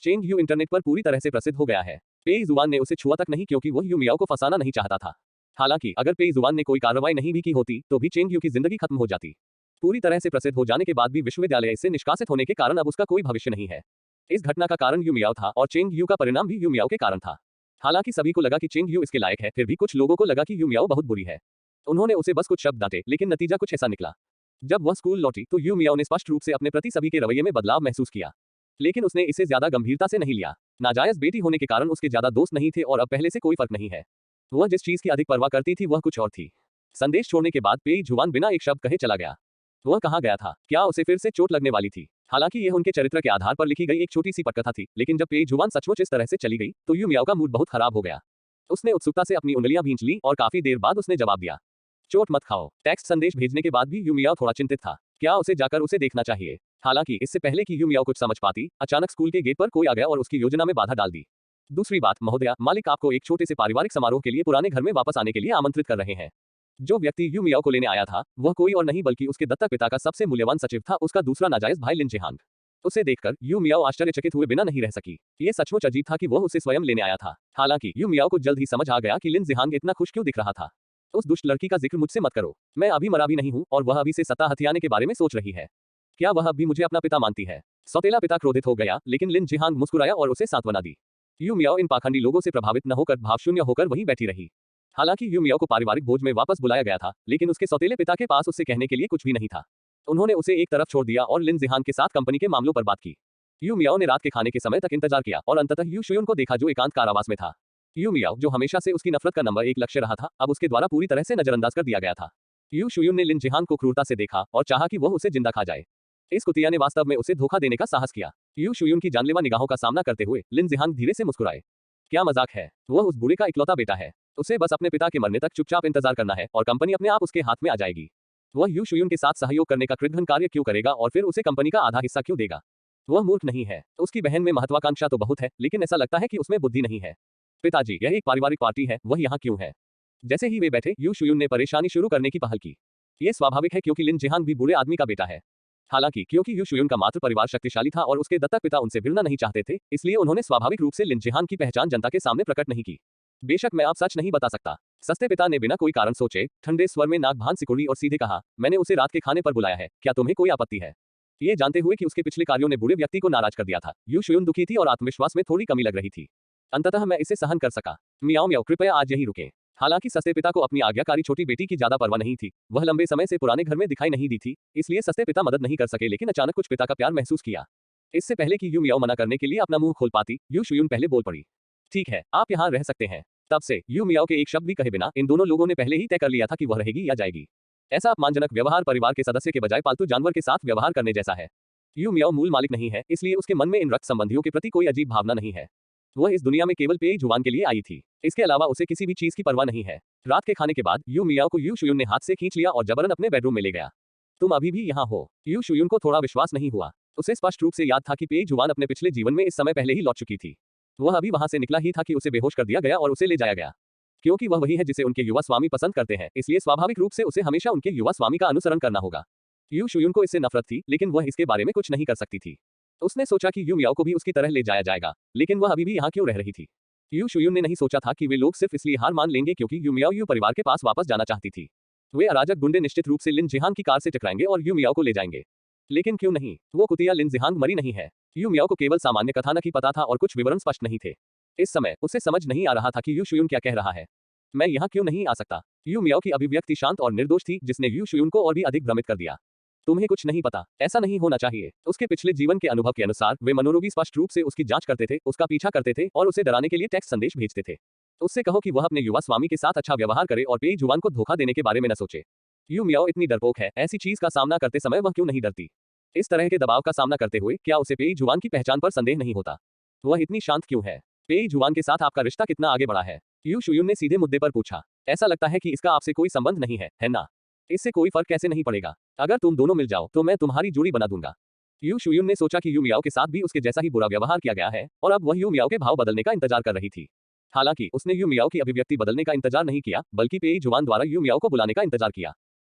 चेंग यू इंटरनेट पर पूरी तरह से प्रसिद्ध हो गया है। पेई जुआन ने उसे छुआ तक नहीं, क्योंकि वह यू मियाओ को फंसाना नहीं चाहता था। हालांकि अगर पेई जुआन ने कोई कार्रवाई नहीं भी की होती तो भी चेंग यू की जिंदगी खत्म हो जाती। पूरी तरह से प्रसिद्ध हो जाने के बाद भी विश्वविद्यालय से निष्कासित होने के कारण अब उसका कोई भविष्य नहीं है। इस घटना का कारण यू मियाओ था, और चेंग यू का परिणाम भी यू मियाओ के कारण था। हालांकि सभी को लगा कि चेंग यू इसके लायक है, फिर भी कुछ लोगों को लगा कि यू मियाओ बहुत बुरी है। उन्होंने उसे बस कुछ शब्द डांटे, लेकिन नतीजा कुछ ऐसा निकला। जब वह स्कूल लौटी तो यू मियाओ ने स्पष्ट रूप से अपने प्रति सभी के रवैये में बदलाव महसूस किया, लेकिन उसने इसे ज्यादा गंभीरता से नहीं लिया। नाजायज बेटी होने के कारण उसके ज्यादा दोस्त नहीं थे, और अब पहले से कोई फर्क नहीं है। वह जिस चीज की अधिक परवाह करती थी वह कुछ और थी। संदेश छोड़ने के बाद पेई जुआन बिना एक शब्द कहे चला गया। वह कहाँ गया था? क्या उसे फिर से चोट लगने वाली थी? हालांकि यह उनके चरित्र के आधार पर लिखी गई एक छोटी सी पटकथा थी, लेकिन जब पेई जुआन सचमुच इस तरह से चली गई तो यू मियाओ का मूड बहुत खराब हो गया। उसने उत्सुकता से अपनी उंगलियां भींच ली और काफी देर बाद उसने जवाब दिया, चोट मत खाओ। टेक्स्ट संदेश भेजने के बाद भी यू मियाओ थोड़ा चिंतित था। क्या उसे जाकर उसे देखना चाहिए? हालांकि इससे पहले कि यू मियाओ कुछ समझ पाती, अचानक स्कूल के गेट पर कोई आ गया और उसकी योजना में बाधा डाल दी। दूसरी बात, महोदया, मालिक आपको एक छोटे से पारिवारिक समारोह के लिए पुराने घर में वापस आने के लिए आमंत्रित कर रहे हैं। जो व्यक्ति यू मियाओ को लेने आया था वह कोई और नहीं बल्कि उसके दत्तक पिता का सबसे मूल्यवान सचिव था, उसका दूसरा नाजायज भाई लिन जिहांग। उसे देखकर यू मियाओ आश्चर्यचकित हुए बिना नहीं रह सकी। ये सचमुच अजीब था कि वह उसे स्वयं लेने आया था। हालांकि यू मियाओ को जल्द ही समझ आ गया कि लिन जिहांग इतना खुश क्यों दिख रहा था। उस दुष्ट लड़की का जिक्र मुझसे मत करो। मैं अभी मरा भी नहीं हूँ और वह अभी से सत्ता हथियाने के बारे में सोच रही है। क्या वह अब भी मुझे अपना पिता मानती है? सौतेला पिता क्रोधित हो गया, लेकिन लिन जिहांग मुस्कुराया और उसे सांत्वना दी। यू मियाओ इन पाखंडी लोगों से प्रभावित न होकर भावशून्य होकर वहीं बैठी रही। हालांकि यू मियाओ को पारिवारिक भोज में वापस बुलाया गया था, लेकिन उसके सौतेले पिता के पास उससे कहने के लिए कुछ भी नहीं था। उन्होंने उसे एक तरफ छोड़ दिया और लिन जिहांग के साथ कंपनी के मामलों पर बात की। यू मियाओ ने रात के खाने के समय तक इंतजार किया और अंततः यू शुयुन को देखा, जो एकांत कारावास में था। यू मियाओ, जो हमेशा से उसकी नफरत का नंबर 1 लक्ष्य रहा था, अब उसके द्वारा पूरी तरह से नजरअंदाज कर दिया गया था। यू शुयुन ने लिन जिहांग को क्रूरता से देखा और चाहा कि वह उसे जिंदा खा जाए। इस कुतिया ने वास्तव में उसे धोखा देने का साहस किया। यू शुयुन की जानलेवा निगाहों का सामना करते हुए लिन जिहांग धीरे से मुस्कुराए। क्या मजाक है? वह उस बूढ़े का इकलौता बेटा है। उसे बस अपने पिता के मरने तक चुपचाप इंतजार करना है और कंपनी अपने आप उसके हाथ में आ जाएगी। वह यू शुयुन के साथ सहयोग करने का कृतघ्न कार्य क्यों करेगा और फिर उसे कंपनी का आधा हिस्सा क्यों देगा? वह मूर्ख नहीं है। उसकी बहन में महत्वाकांक्षा तो बहुत है, लेकिन ऐसा लगता है कि उसमें बुद्धि नहीं है। पिताजी, यह एक पारिवारिक पार्टी है, वह यहाँ क्यों है? जैसे ही वे बैठे यू शुयुन ने परेशानी शुरू करने की पहल की। ये स्वाभाविक है क्योंकि लिन जिहांग भी बूढ़े आदमी का बेटा है। हालांकि क्योंकि यू शुयुन का मातृ परिवार शक्तिशाली था और उसके दत्तक पिता उनसे भिड़ना नहीं चाहते थे, इसलिए उन्होंने स्वाभाविक रूप से लिन जिहांग की पहचान जनता के सामने प्रकट नहीं की। बेशक मैं अब सच नहीं बता सकता। सस्ते पिता ने बिना कोई कारण सोचे ठंडे स्वर में नाक भान सिकुड़ी और सीधे कहा, मैंने उसे रात के खाने पर बुलाया है, क्या तुम्हें कोई आपत्ति है? ये जानते हुए कि उसके पिछले कार्यों ने बूढ़े व्यक्ति को नाराज कर दिया था, यू शुयुन दुखी थी और आत्मविश्वास में थोड़ी कमी लग रही थी। अंततः मैं इसे सहन कर सका। मियाओ मियाओ, कृपया आज यही रुकें। हालांकि सस्ते पिता को अपनी आज्ञाकारी छोटी बेटी की ज्यादा परवाह नहीं थी। वह लंबे समय से पुराने घर में दिखाई नहीं दी थी, इसलिए सस्ते पिता मदद नहीं कर सके, लेकिन अचानक कुछ पिता का प्यार महसूस किया। इससे पहले कि यू मियाओ मना करने के लिए अपना मुंह खोल पाती, यू शुयुन पहले बोल पड़ी, ठीक है, आप यहाँ रह सकते हैं। तब से यू मियाओ के एक शब्द भी कहे बिना इन दोनों लोगों ने पहले ही तय कर लिया था कि वह रहेगी या जाएगी। ऐसा अपमानजनक व्यवहार परिवार के सदस्य के बजाय पालतू जानवर के साथ व्यवहार करने जैसा है। यू मियाओ मूल मालिक नहीं है, इसलिए उसके मन में इन रक्त संबंधियों के प्रति कोई अजीब भावना नहीं है। वह इस दुनिया में केवल पेई जुबान के लिए आई थी। इसके अलावा उसे किसी भी चीज की परवाह नहीं है। रात के खाने के बाद यू मियाओ को यू शुयुन ने हाथ से खींच लिया और जबरन अपने बेडरूम में ले गया। तुम अभी भी यहाँ हो? यू शुयुन को थोड़ा विश्वास नहीं हुआ। उसे स्पष्ट रूप से याद था कि पेई जुबान अपने पिछले जीवन में इस समय पहले ही लौट चुकी थी। वह अभी वहां से निकला ही था कि उसे बेहोश कर दिया गया और उसे ले जाया गया। क्योंकि वह वही है जिसे उनके युवा स्वामी पसंद करते हैं, इसलिए स्वाभाविक रूप से उसे हमेशा उनके युवा स्वामी का अनुसरण करना होगा। यू शुयुन को इससे नफरत थी, लेकिन वह इसके बारे में कुछ नहीं कर सकती थी। उसने सोचा कि यू मियाओ को भी उसकी तरह ले जाया जाएगा, लेकिन वह अभी भी यहाँ क्यों रह रही थी? यू शुयुन ने नहीं सोचा था कि वे लोग सिर्फ इसलिए हार मान लेंगे क्योंकि यू मियाओ यू परिवार के पास वापस जाना चाहती थी। वे अराजक गुंडे निश्चित रूप से लिन जिहांग की कार से टकराएंगे और यू मियाओ को ले जाएंगे। लेकिन क्यों नहीं? वो कुतिया लिन जिहांग मरी नहीं है। यू मियाओ को केवल सामान्य कथानक ही पता था और कुछ विवरण स्पष्ट नहीं थे। इस समय उसे समझ नहीं आ रहा था कि यू शुयुन क्या कह रहा है। मैं यहाँ क्यों नहीं आ सकता? यू मियाओ की अभिव्यक्ति शांत और निर्दोष थी, जिसने यू शुयून को और भी अधिक भ्रमित कर दिया। तुम्हें कुछ नहीं पता, ऐसा नहीं होना चाहिए। उसके पिछले जीवन के अनुभव के अनुसार वे मनोरोगी स्पष्ट रूप से उसकी जांच करते थे, उसका पीछा करते थे और उसे डराने के लिए टेक्स्ट संदेश भेजते थे। उससे कहो कि वह अपने युवा स्वामी के साथ अच्छा व्यवहार करे और पेई जुवान को धोखा देने के बारे में न सोचे। यू मियाओ इतनी डरपोक है, ऐसी चीज का सामना करते समय वह क्यों नहीं डरती? इस तरह के दबाव का सामना करते हुए क्या उसे पेई जुवान की पहचान पर संदेह नहीं होता? वह इतनी शांत क्यों है? पेई जुवान के साथ आपका रिश्ता कितना आगे बढ़ा है? यू शुयून ने सीधे मुद्दे पर पूछा। ऐसा लगता है कि इसका आपसे कोई संबंध नहीं है ना? इससे कोई फर्क कैसे नहीं पड़ेगा? अगर तुम दोनों मिल जाओ तो मैं तुम्हारी जोड़ी बना दूंगा। यू शुयून ने सोचा कि यू मियाओ के साथ भी उसके जैसा ही बुरा व्यवहार किया गया है और अब वह यू मियाओ के भाव बदलने का इंतजार कर रही थी। हालांकि उसने यू मियाओ की अभिव्यक्ति बदलने का इंतजार नहीं किया, बल्कि पेई जुवान द्वारा यू मियाओ को बुलाने का इंतजार किया।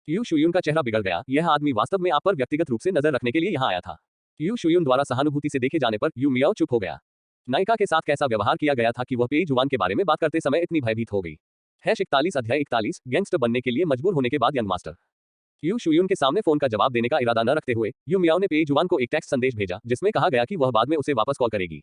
यू शुयून का चेहरा बिगड़ गया। यह आदमी वास्तव में आप पर व्यक्तिगत रूप से नजर रखने के लिए यहाँ आया था। यू शुयून द्वारा सहानुभूति से देखे जाने पर यू मियाओ चुप हो गया। नायिका के साथ कैसा व्यवहार किया गया था कि वह पेई जुवान के बारे में बात करते समय इतनी भयभीत हो गई। 41 अध्याय 41 गैंगस्टर बनने के लिए मजबूर होने के बाद यंग मास्टर। यू शुयून के सामने फोन का जवाब देने का इरादा न रखते हुए यू मियाओ ने पेई जुवान को एक टेक्स्ट संदेश भेजा, जिसमें कहा गया कि वह बाद में उसे वापस कॉल करेगी।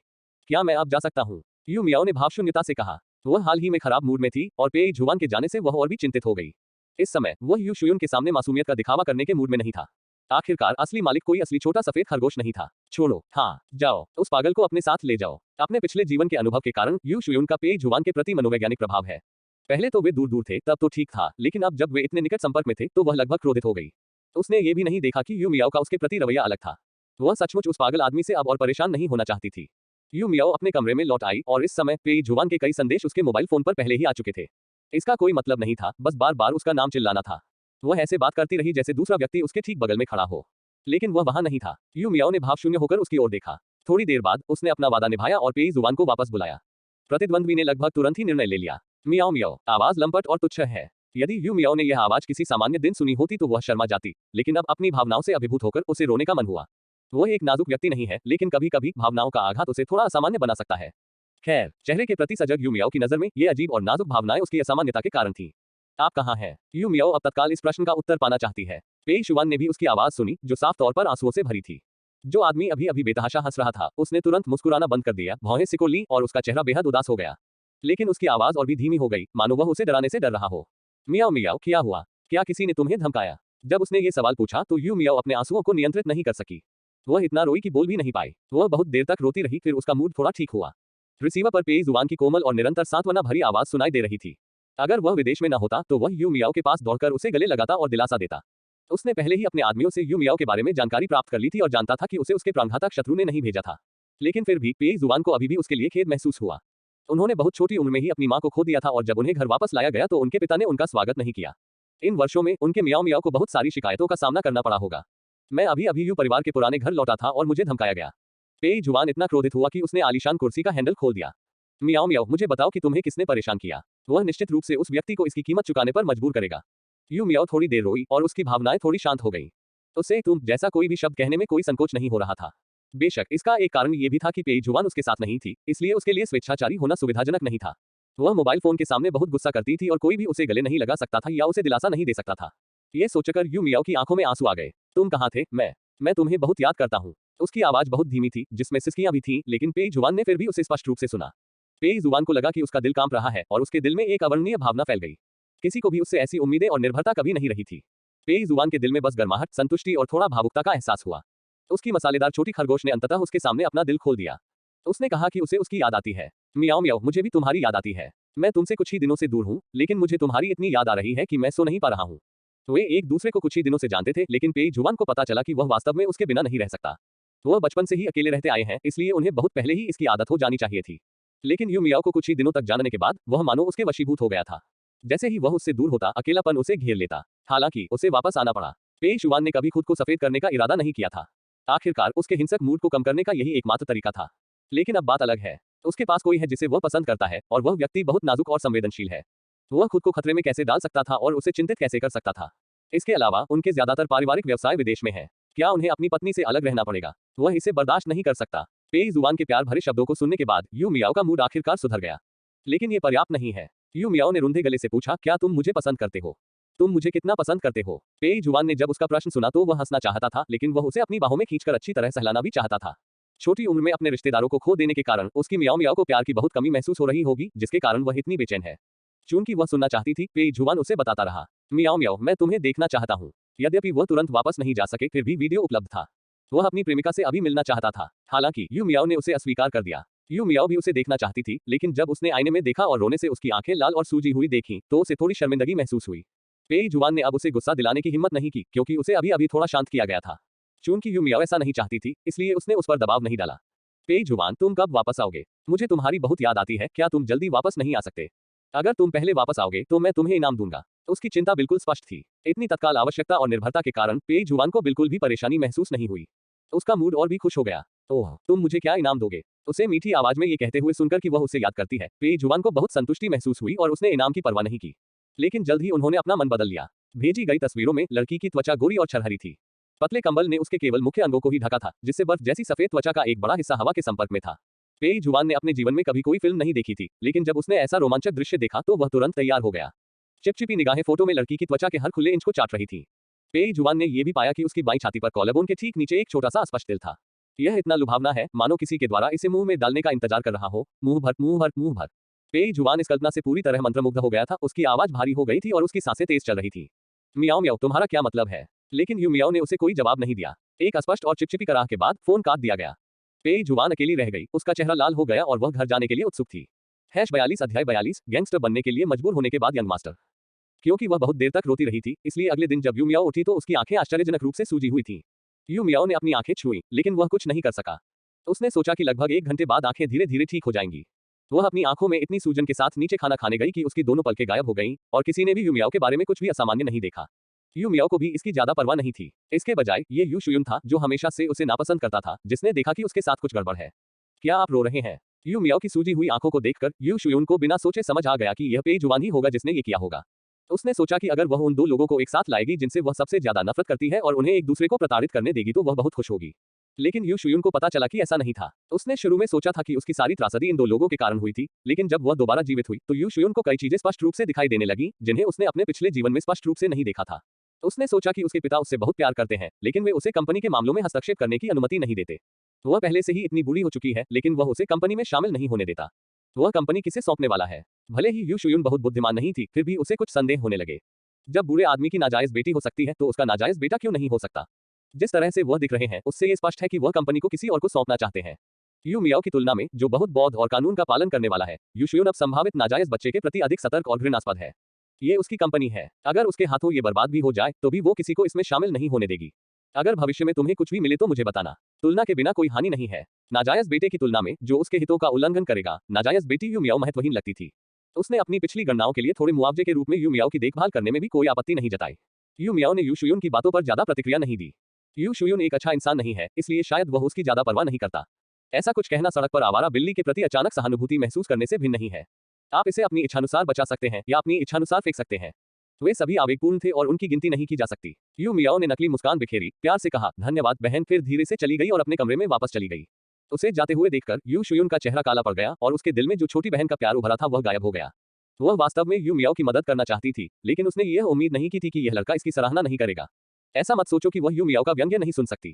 क्या मैं अब जा सकता हूँ? यू मियाओ ने भावशून्यता से कहा। वह हाल ही में खराब मूड में थी और पेई जुवान के जाने से वह और भी चिंतित हो गई। इस समय वह यू शुयून के सामने मासूमियत का दिखावा करने के मूड में नहीं था। आखिरकार असली मालिक कोई असली छोटा सफेद खरगोश नहीं था। छोड़ो, हाँ जाओ, उस पागल को अपने साथ ले जाओ। अपने पिछले जीवन के अनुभव के कारण यू शुयून का पेई जुवान के प्रति मनोवैज्ञानिक प्रभाव है। पहले तो वे दूर दूर थे, तब तो ठीक था, लेकिन अब जब वे इतने निकट संपर्क में थे तो वह लगभग क्रोधित हो गई। उसने ये भी नहीं देखा कि यू मियाओ का उसके प्रति रवैया अलग था। वह सचमुच उस पागल आदमी से अब और परेशान नहीं होना चाहती थी। यू मियाओ अपने कमरे में लौट आई और इस समय पेई जुवान के कई संदेश उसके मोबाइल फोन पर पहले ही आ चुके थे। इसका कोई मतलब नहीं था, बस बार बार उसका नाम चिल्लाना था। वह ऐसे बात करती रही जैसे दूसरा व्यक्ति उसके ठीक बगल में खड़ा हो, लेकिन वह वहां नहीं था। यू मियाओ ने भावशून्य होकर उसकी ओर देखा। थोड़ी देर बाद उसने अपना वादा निभाया और पेई जुवान को वापस बुलाया। प्रतिद्वंद्वी ने लगभग तुरंत ही निर्णय ले लिया। मियाओ मियाओ, आवाज लंपट और तुच्छ है। यदि यू मियाओ ने यह आवाज किसी सामान्य दिन सुनी होती तो वह शर्मा जाती, लेकिन अब अपनी भावनाओं से अभिभूत होकर उसे रोने का मन हुआ। वह एक नाजुक व्यक्ति नहीं है, लेकिन कभी कभी भावनाओं का आघात उसे थोड़ा असामान्य बना सकता है। खैर, चेहरे के प्रति सजग यू मियाओ की नजर में ये अजीब और नाजुक भावनाएं उसकी असामान्यता के कारण थी। आप कहाँ हैं? यू मियाओ अब तत्काल इस प्रश्न का उत्तर पाना चाहती है। पेई जुवान ने भी उसकी आवाज सुनी, जो साफ तौर पर आंसुओं से भरी थी। जो आदमी अभी अभी बेतहाशा हंस रहा था, उसने तुरंत मुस्कुराना बंद कर दिया, भौहें सिकोड़ लीं और उसका चेहरा बेहद उदास हो गया। लेकिन उसकी आवाज और भी धीमी हो गई, मानो वह उसे डराने से डर रहा हो। मियाओ मियाओ, क्या हुआ? क्या किसी ने तुम्हें धमकाया? जब उसने ये सवाल पूछा तो यू मियाओ अपने आंसुओं को नियंत्रित नहीं कर सकी। वह इतना रोई कि बोल भी नहीं पाई। वह बहुत देर तक रोती रही, फिर उसका मूड थोड़ा ठीक हुआ। रिसीवर पर पेई जुवान की कोमल और निरंतर सांत्वना भरी आवाज सुनाई दे रही थी। अगर वह विदेश में न होता तो वह यू मियाओ के पास दौड़कर उसे गले लगाता और दिलासा देता। उसने पहले ही अपने आदमियों से यू मियाओ के बारे में जानकारी प्राप्त कर ली थी और जानता था कि उसे उसके प्राणघातक शत्रु ने नहीं भेजा था। लेकिन फिर भी पेई जुवान को अभी भी उसके लिए खेद महसूस हुआ। उन्होंने बहुत छोटी उम्र में ही अपनी मां को खो दिया था और जब उन्हें घर वापस लाया गया तो उनके पिता ने उनका स्वागत नहीं किया। इन वर्षों में उनके मियाओ मियाओ को बहुत सारी शिकायतों का सामना करना पड़ा होगा। मैं अभी अभी यू परिवार के पुराने घर लौटा था और मुझे धमकाया गया। पेई जुवान इतना क्रोधित हुआ कि उसने आलीशान कुर्सी का हैंडल खोल दिया। मियाओ मियाओ, मुझे बताओ कि तुम्हें किसने परेशान किया? वह निश्चित रूप से उस व्यक्ति को इसकी कीमत चुकाने पर मजबूर करेगा। यू मियाओ थोड़ी देर रोई और उसकी भावनाएं थोड़ी शांत हो गईं। उसे तुम जैसा कोई भी शब्द कहने में कोई संकोच नहीं हो रहा था। बेशक इसका एक कारण ये भी था कि पेई जुवान उसके साथ नहीं थी, इसलिए उसके लिए स्वेच्छाचारी होना सुविधाजनक नहीं था। वह मोबाइल फोन के सामने बहुत गुस्सा करती थी और कोई भी उसे गले नहीं लगा सकता था या उसे दिलासा नहीं दे सकता था। ये सोचकर यू मियाओ की आंखों में आंसू आ गए। तुम कहाँ थे? मैं तुम्हें बहुत याद करता हूँ। उसकी आवाज बहुत धीमी थी, जिसमें सिसकियां भी थीं, लेकिन पेई जुवान ने फिर भी उसे स्पष्ट रूप से सुना। पेई जुवान को लगा कि उसका दिल कांप रहा है और उसके दिल में एक अवर्णनीय भावना फैल गई। किसी को भी उससे ऐसी उम्मीदें और निर्भरता कभी नहीं रही थी। पेई जुवान के दिल में बस गर्माहट, संतुष्टि और थोड़ा भावुकता का एहसास हुआ। उसकी मसालेदार छोटी खरगोश ने अंततः उसके सामने अपना दिल खोल दिया। उसने कहा कि उसे उसकी याद आती है। मियाओ मियाओ, मुझे भी तुम्हारी याद आती है। मैं तुमसे कुछ ही दिनों से दूर हूँ, लेकिन मुझे तुम्हारी इतनी याद आ रही है कि मैं सो नहीं पा रहा हूँ। वे एक दूसरे को कुछ ही दिनों से जानते थे, लेकिन पेई जुवान को पता चला कि वह वास्तव में उसके बिना नहीं रह सकता। वह बचपन से ही अकेले रहते आए हैं, इसलिए उन्हें बहुत पहले ही इसकी आदत हो जानी चाहिए थी। लेकिन यू मियाओ को कुछ ही दिनों तक जानने के बाद वह मानो उसके वशीभूत हो गया था। जैसे ही वह उससे दूर होता, अकेलापन उसे घेर लेता। हालांकि उसे वापस आना पड़ा। पेई जुवान ने कभी खुद को सफेद करने का इरादा नहीं किया था। आखिरकार उसके हिंसक मूड को कम करने का यही एकमात्र तरीका था। लेकिन अब बात अलग है। उसके पास कोई है जिसे वह पसंद करता है और वह व्यक्ति बहुत नाजुक और संवेदनशील है। वह खुद को खतरे में कैसे डाल सकता था और उसे चिंतित कैसे कर सकता था? इसके अलावा उनके ज्यादातर पारिवारिक व्यवसाय विदेश में है। क्या उन्हें अपनी पत्नी से अलग रहना पड़ेगा? वह इसे बर्दाश्त नहीं कर सकता। पेई जुवान के प्यार भरे शब्दों को सुनने के बाद यू मियाओ का मूड आखिरकार सुधर गया। लेकिन ये पर्याप्त नहीं है। यू मियाओ ने रुंधे गले से पूछा, क्या तुम मुझे पसंद करते हो? तुम मुझे कितना पसंद करते हो? पेई जुवान ने जब उसका प्रश्न सुना तो वह हंसना चाहता था, लेकिन वह उसे अपनी बाहों में खींचकर अच्छी तरह सहलाना भी चाहता था। छोटी उम्र में अपने रिश्तेदारों को खो देने के कारण उसकी मियाओ मियाओ को प्यार की बहुत कमी महसूस हो रही होगी, जिसके कारण वह इतनी बेचैन है। चूंकि वह सुनना चाहती थी, पेई जुआन उसे बताता रहा। मियाओ मियाओ, मैं तुम्हें देखना चाहता हूँ। यद्यपि वह तुरंत वापस नहीं जा सके, फिर भी वीडियो उपलब्ध था। वह अपनी प्रेमिका से अभी मिलना चाहता था। हालांकि यू मियाओ ने उसे अस्वीकार कर दिया। यू मियाओ भी उसे देखना चाहती थी, लेकिन जब उसने आईने में देखा और रोने से उसकी आंखें लाल और सूजी हुई देखीं, तो उसे थोड़ी शर्मिंदगी महसूस हुई। पेई जुआन ने अब उसे गुस्सा दिलाने की हिम्मत नहीं की, क्योंकि उसे अभी अभी थोड़ा शांत किया गया था। चूंकि यू मियाओ ऐसा नहीं चाहती थी, इसलिए उसने उस पर दबाव नहीं डाला। पेई जुआन, तुम कब वापस आओगे? मुझे तुम्हारी बहुत याद आती है, क्या तुम जल्दी वापस नहीं आ सकते? अगर तुम पहले वापस आओगे तो मैं तुम्हें इनाम दूंगा। उसकी चिंता बिल्कुल स्पष्ट थी। इतनी तत्काल आवश्यकता और निर्भरता के कारण पेई जुआन को बिल्कुल भी परेशानी महसूस नहीं हुई। उसका मूड और भी खुश हो गया। ओह, तुम मुझे क्या इनाम दोगे? उसे मीठी आवाज में ये कहते हुए सुनकर कि वह उसे याद करती है, पेई जुआन को बहुत संतुष्टि महसूस हुई और उसने इनाम की परवाह नहीं की। लेकिन जल्द ही उन्होंने अपना मन बदल लिया। भेजी गई तस्वीरों में लड़की की त्वचा गोरी और छरहरी थी। पतले कंबल ने उसके केवल मुख्य अंगों को ही ढका था, जिससे बर्फ जैसी सफेद त्वचा का एक बड़ा हिस्सा हवा के संपर्क में था। पेई जुआन ने अपने जीवन में कभी कोई फिल्म नहीं देखी थी, लेकिन जब उसने ऐसा रोमांचक दृश्य देखा तो वह तुरंत तैयार हो गया। चिपचिपी निगाहें फोटो में लड़की की त्वचा के हर खुले इंच को चाट रही थी। पेई जुआन ने यह भी पाया कि उसकी बाईं छाती पर कॉलरबोन के ठीक नीचे एक छोटा सा अस्पष्ट तिल था। यह इतना लुभावना है, मानो किसी के द्वारा इसे मुंह में डालने का इंतजार कर रहा हो। मुंह भर, मुंह भर, मुंह भर। पेई जुआन इस कल्पना से पूरी तरह मंत्रमुग्ध हो गया था। उसकी आवाज भारी हो गई थी और उसकी सांसें तेज चल रही थी। मियाओ मियाओ, तुम्हारा क्या मतलब है? लेकिन यू मियाओ ने उसे कोई जवाब नहीं दिया। एक अस्पष्ट और चिपचिपी कराह के बाद फोन काट दिया गया। पेई जुआन अकेली रह गई। उसका चेहरा लाल हो गया और वह घर जाने के लिए उत्सुक थी। #42 अध्याय 42 गैंगस्टर बनने के लिए मजबूर होने के बाद यंग मास्टर। क्योंकि वह बहुत देर तक रोती रही थी, इसलिए अगले दिन जब यू मियाओ उठी तो उसकी आंखें आश्चर्यजनक रूप से सूजी हुई थीं। यू मियाओ ने अपनी आंखें छुईं, लेकिन वह कुछ नहीं कर सका। उसने सोचा कि लगभग 1 घंटे बाद आंखें धीरे धीरे ठीक हो जाएंगी। वह अपनी आंखों में इतनी सूजन के साथ नीचे खाना खाने गई कि उसकी दोनों पलकें गायब हो गईं और किसी ने भी यू मियाओ के बारे में कुछ भी असामान्य नहीं देखा। यू मियाओ को भी इसकी ज्यादा परवाह नहीं थी। इसके बजाय ये यू शुयुन था, जो हमेशा से उसे नापसंद करता था, जिसने देखा कि उसके साथ कुछ गड़बड़ है। क्या आप रो रहे हैं? यू मियाओ की सूजी हुई आंखों को देखकर यू शुयुन को बिना सोचे समझ आ गया कि यह पेई जुआन ही होगा जिसने ये किया होगा। उसने सोचा कि अगर वह उन दो लोगों को एक साथ लाएगी जिनसे वह सबसे ज्यादा नफरत करती है और उन्हें एक दूसरे को प्रताड़ित करने देगी तो वह बहुत खुश होगी। लेकिन यू शुयुन को पता चला कि ऐसा नहीं था। उसने शुरू में सोचा था कि उसकी सारी त्रासदी इन दो लोगों के कारण हुई थी, लेकिन जब वह दोबारा जीवित हुई तो यू शुयुन को कई चीजें स्पष्ट रूप से दिखाई देने लगी, जिन्हें उसने अपने पिछले जीवन में स्पष्ट रूप से नहीं देखा था। उसने सोचा कि उसके पिता उससे बहुत प्यार करते हैं, लेकिन वे उसे कंपनी के मामलों में हस्तक्षेप करने की अनुमति नहीं देते। वह पहले से ही इतनी बूढ़ी हो चुकी है, लेकिन वह उसे कंपनी में शामिल नहीं होने देता। वह कंपनी किसे सौंपने वाला है? भले ही यू शुयुन बहुत बुद्धिमान नहीं थी, फिर भी उसे कुछ संदेह होने लगे। जब बूढ़े आदमी की नाजायज बेटी हो सकती है तो उसका नाजायज बेटा क्यों नहीं हो सकता? जिस तरह से वह दिख रहे हैं, उससे ये स्पष्ट है कि वह कंपनी को किसी और को सौंपना चाहते हैं। यू मियाओ की तुलना में, जो बहुत बौद्ध और कानून का पालन करने वाला है, यू शुयुन अब संभावित नाजायज बच्चे के प्रति अधिक सतर्क और घृणास्पद है। ये उसकी कंपनी है। अगर उसके हाथों ये बर्बाद भी हो जाए तो भी वो किसी को इसमें शामिल नहीं होने देगी। अगर भविष्य में तुम्हें कुछ भी मिले तो मुझे बताना। तुलना के बिना कोई हानि नहीं है। नाजायज बेटे की तुलना में जो उसके हितों का उल्लंघन करेगा, नाजायज बेटी यू मियाओ महत्वहीन लगती थी। उसने अपनी पिछली गणनाओं के लिए थोड़े मुआवजे के रूप में यू मियाओ की देखभाल करने में भी कोई आपत्ति नहीं जताई। यू मियाओ ने यू शुयुन की बातों पर ज्यादा प्रतिक्रिया नहीं दी। यू शुयुन एक अच्छा इंसान नहीं है, इसलिए शायद वह उसकी ज्यादा परवाह नहीं करता। ऐसा कुछ कहना सड़क पर आवारा बिल्ली के प्रति अचानक सहानुभूति महसूस करने से भिन्न नहीं है। आप इसे अपनी इच्छानुसार बचा सकते हैं या अपनी इच्छानुसार फेंक सकते हैं। वे सभी आवेगपूर्ण थे और उनकी गिनती नहीं की जा सकती। यू मियाओ ने नकली मुस्कान बिखेरी, प्यार से कहा, धन्यवाद बहन, फिर धीरे से चली गई और अपने कमरे में वापस चली गई। उसे जाते हुए देखकर यू शुयुन का चेहरा काला पड़ गया और उसके दिल में जो छोटी बहन का प्यार उभरा था वह गायब हो गया। वह वास्तव में यू मियाओ की मदद करना चाहती थी, लेकिन उसने यह उम्मीद नहीं की थी कि यह लड़का इसकी सराहना नहीं करेगा। ऐसा मत सोचो कि वह यू मियाओ का व्यंग्य नहीं सुन सकती।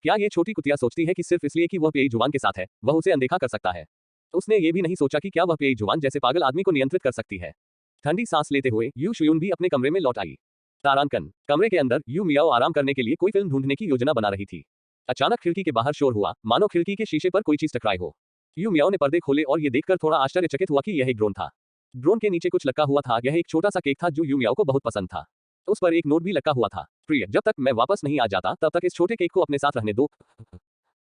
क्या ये छोटी कुतिया सोचती है कि सिर्फ इसलिए कि वह पेई जुआन के साथ है, वह उसे अनदेखा कर सकता है? उसने ये भी नहीं सोचा कि क्या वह पेई जुआन जैसे पागल आदमी को नियंत्रित कर सकती है। ठंडी सांस लेते हुए यू शुयुन भी अपने कमरे में लौट आई। तारांकन कमरे के अंदर यू मियाओ आराम करने के लिए कोई फिल्म ढूंढने की योजना बना रही थी। अचानक खिड़की के बाहर शोर हुआ, मानो खिड़की के शीशे पर कोई चीज टकराई हो। यू मियाओ ने पर्दे खोले और ये देखकर थोड़ा आश्चर्यचकित हुआ कि यह एक ड्रोन था। ड्रोन के नीचे कुछ लटका हुआ था। यह एक छोटा सा केक था जो यू मियाओ को बहुत पसंद था। उस पर एक नोट भी लटका हुआ था, प्रिय, जब तक मैं वापस नहीं आ जाता तब तक इस छोटे केक को अपने साथ रहने दो।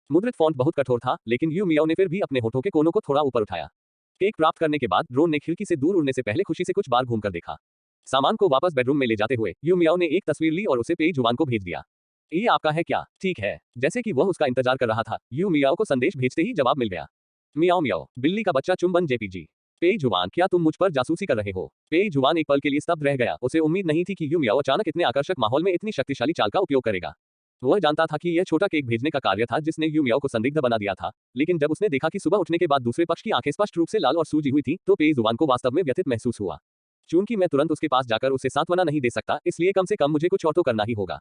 मुद्रित फॉन्ट बहुत कठोर था, लेकिन यू मियाओ ने फिर भी अपने होठों के कोनों को थोड़ा ऊपर उठाया। केक प्राप्त करने के बाद ड्रोन ने खिड़की से दूर उड़ने से पहले खुशी से कुछ बार घूमकर देखा। सामान को वापस बेडरूम में ले जाते हुए यू मियाओ ने एक तस्वीर ली और उसे पेई जुआन को भेज दिया। ये आपका है क्या? ठीक है। जैसे कि वह उसका इंतजार कर रहा था, यू मियाओ को संदेश भेजते ही जवाब मिल गया। मियाओ मियाओ, बिल्ली का बच्चा चुंबन जेपीजी। पेई जुआन, क्या तुम मुझ पर जासूसी कर रहे हो? पेई जुआन एक पल के लिए स्तब्ध रह गया। उसे उम्मीद नहीं थी कि यू मियाओ अचानक इतने आकर्षक माहौल में इतनी शक्तिशाली चाल का उपयोग करेगा। वह जानता था कि यह छोटा केक भेजने का कार्य था जिसने यू मियाओ को संदिग्ध बना दिया था, लेकिन जब उसने देखा कि सुबह उठने के बाद दूसरे पक्ष की आंखें स्पष्ट रूप से लाल और सूजी हुई थी, तो पेई जुआन को वास्तव में व्यथित महसूस हुआ। चूंकि मैं तुरंत उसके पास जाकर उसे सांत्वना नहीं दे सकता, इसलिए कम से कम मुझे कुछ और तो करना ही होगा।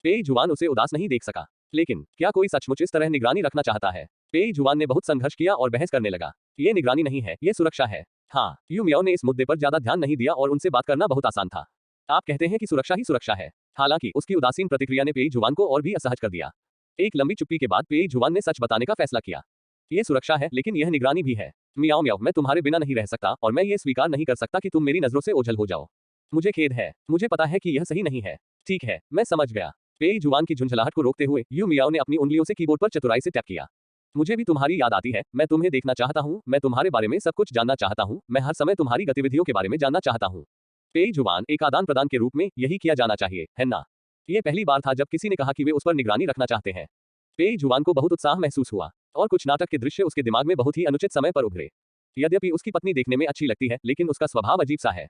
पेई जुआन उसे उदास नहीं देख सका। लेकिन क्या कोई सचमुच इस तरह निगरानी रखना चाहता है? पेई जुआन ने बहुत संघर्ष किया और बहस करने लगा। ये निगरानी नहीं है, ये सुरक्षा है। हाँ, यू मियाओ ने इस मुद्दे पर ज्यादा ध्यान नहीं दिया और उनसे बात करना बहुत आसान था। आप कहते हैं कि सुरक्षा ही सुरक्षा है। हालांकि उसकी उदासीन प्रतिक्रिया ने पेई जुआन को और भी असहज कर दिया। एक लंबी चुप्पी के बाद पेई जुआन ने सच बताने का फैसला किया। ये सुरक्षा है, लेकिन यह निगरानी भी है। मियाओ मियाओ, मैं तुम्हारे बिना नहीं रह सकता और मैं ये स्वीकार नहीं कर सकता कि तुम मेरी नजरों से ओझल हो जाओ। मुझे खेद है, मुझे पता है कि यह सही नहीं है। ठीक है, मैं समझ गया। पेई जुआन की झुंझलाहट को रोकते हुए यू मियाओ ने अपनी उंगलियों से कीबोर्ड पर चतुराई से टैप किया। मुझे भी तुम्हारी याद आती है, मैं तुम्हें देखना चाहता हूँ, मैं तुम्हारे बारे में सब कुछ जानना चाहता हूँ, मैं हर समय तुम्हारी गतिविधियों के बारे में जानना चाहता हूँ। पेई जुआन, एक आदान प्रदान के रूप में यही किया जाना चाहिए, है ना? ये पहली बार था जब किसी ने कहा कि वे उस पर निगरानी रखना चाहते हैं। पेई जुआन को बहुत उत्साह महसूस हुआ और कुछ नाटक के दृश्य उसके दिमाग में बहुत ही अनुचित समय पर उभरे। यद्यपि उसकी पत्नी देखने में अच्छी लगती है, लेकिन उसका स्वभाव अजीब सा है।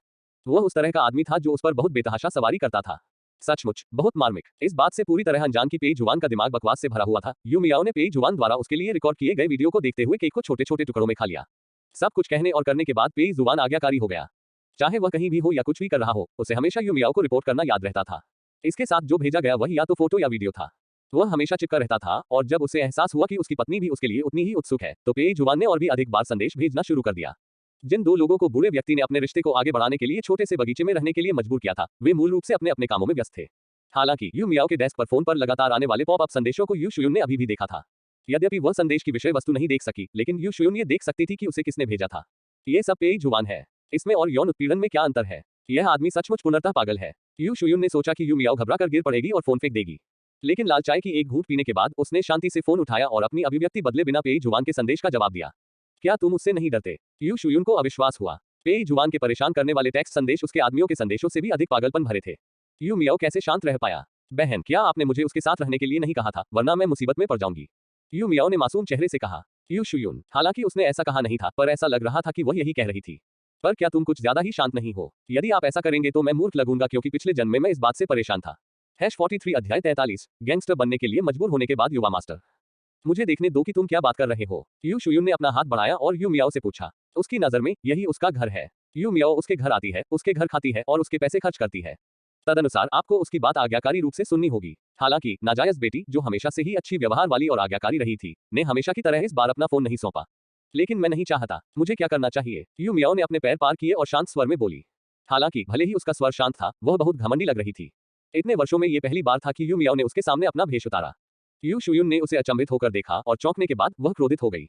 वह उस तरह का आदमी था जो उस पर बहुत बेतहाशा सवारी करता था। सचमुच बहुत मार्मिक। इस बात से पूरी तरह अनजान की पेई जुआन का दिमाग बकवास से भरा हुआ था। यू मियाओ ने पेई जुआन द्वारा उसके लिए रिकॉर्ड किए गए वीडियो को देखते हुए केक को छोटे छोटे टुकड़ों में खा लिया। सब कुछ कहने और करने के बाद पेई जुआन आज्ञाकारी हो गया। चाहे वह कहीं भी हो या कुछ भी कर रहा हो, उसे हमेशा यू मियाओ को रिपोर्ट करना याद रहता था। इसके साथ जो भेजा गया वह या तो फोटो या वीडियो था। वह हमेशा चिपका रहता था और जब उसे एहसास हुआ कि उसकी पत्नी भी उसके लिए उतनी ही उत्सुक है, तो पेई जुआन ने और भी अधिक बार संदेश भेजना शुरू कर दिया। जिन दो लोगों को बुरे व्यक्ति ने अपने रिश्ते को आगे बढ़ाने के लिए छोटे से बगीचे में रहने के लिए मजबूर किया था, वे मूल रूप से अपने अपने कामों में व्यस्त थे। हालांकि यू मियाओ के डेस्क पर फोन पर लगातार आने वाले पॉप अप संदेशों को यू शुयून ने अभी भी देखा था। यद्यपि वह संदेश की विषय वस्तु नहीं देख सकी, लेकिन यू शुयून ये देख सकती थी कि उसे किसने भेजा था। ये सब पेई जुआन है। इसमें और यौन उत्पीड़न में क्या अंतर है? यह आदमी सचमुच पूर्णतः पागल है। यू शुयून ने सोचा कि यू मियाओ घबरा कर गिर पड़ेगी और फोन फेंक देगी, लेकिन लाल चाय की एक घूंट पीने के बाद उसने शांति से फोन उठाया और अपनी अभिव्यक्ति बदले बिना पेई जुआन के संदेश का जवाब दिया। क्या तुम उससे नहीं डरते? यू शुयून को अविश्वास हुआ। पेई जुआन के परेशान करने वाले टेक्स्ट संदेश उसके आदमियों के संदेशों से भी अधिक पागलपन भरे थे। यू मियाओ कैसे शांत रह पाया? बहन, क्या आपने मुझे उसके साथ रहने के लिए नहीं कहा था, वरना मैं मुसीबत में पड़ जाऊंगी। यू मियाओ ने मासूम चेहरे से कहा। यू शुयून, हालांकि उसने ऐसा कहा नहीं था, पर ऐसा लग रहा था कि वह यही कह रही थी। पर क्या तुम कुछ ज्यादा ही शांत नहीं हो? यदि आप ऐसा करेंगे तो मैं मूर्ख लगूंगा, क्योंकि पिछले जन्म में मैं इस बात से परेशान था। #43 अध्याय 43 गैंगस्टर बनने के लिए मजबूर होने के बाद युवा मास्टर। मुझे देखने दो कि तुम क्या बात कर रहे हो। यू शुयून ने अपना हाथ बढ़ाया और यू मियाओ से पूछा। उसकी नजर में यही उसका घर है। यू मियाओ उसके घर आती है, उसके घर खाती है और उसके पैसे खर्च करती है। तदनुसार आपको उसकी बात आज्ञाकारी रूप से सुननी होगी। हालांकि नाजायज बेटी, जो हमेशा से ही अच्छी व्यवहार वाली और आज्ञाकारी रही थी, ने हमेशा की तरह इस बार अपना फोन नहीं सौंपा। लेकिन मैं नहीं चाहता। मुझे क्या करना चाहिए? यू मियाओ ने अपने पैर पार किए और शांत स्वर में बोली। हालांकि भले ही उसका स्वर शांत था, वह बहुत घमंडी लग रही थी। इतने वर्षों में ये पहली बार था कि यू मियाओ ने उसके सामने अपना भेष उतारा। यू शुयून ने उसे अचंभित होकर देखा और चौंकने के बाद वह क्रोधित हो गई।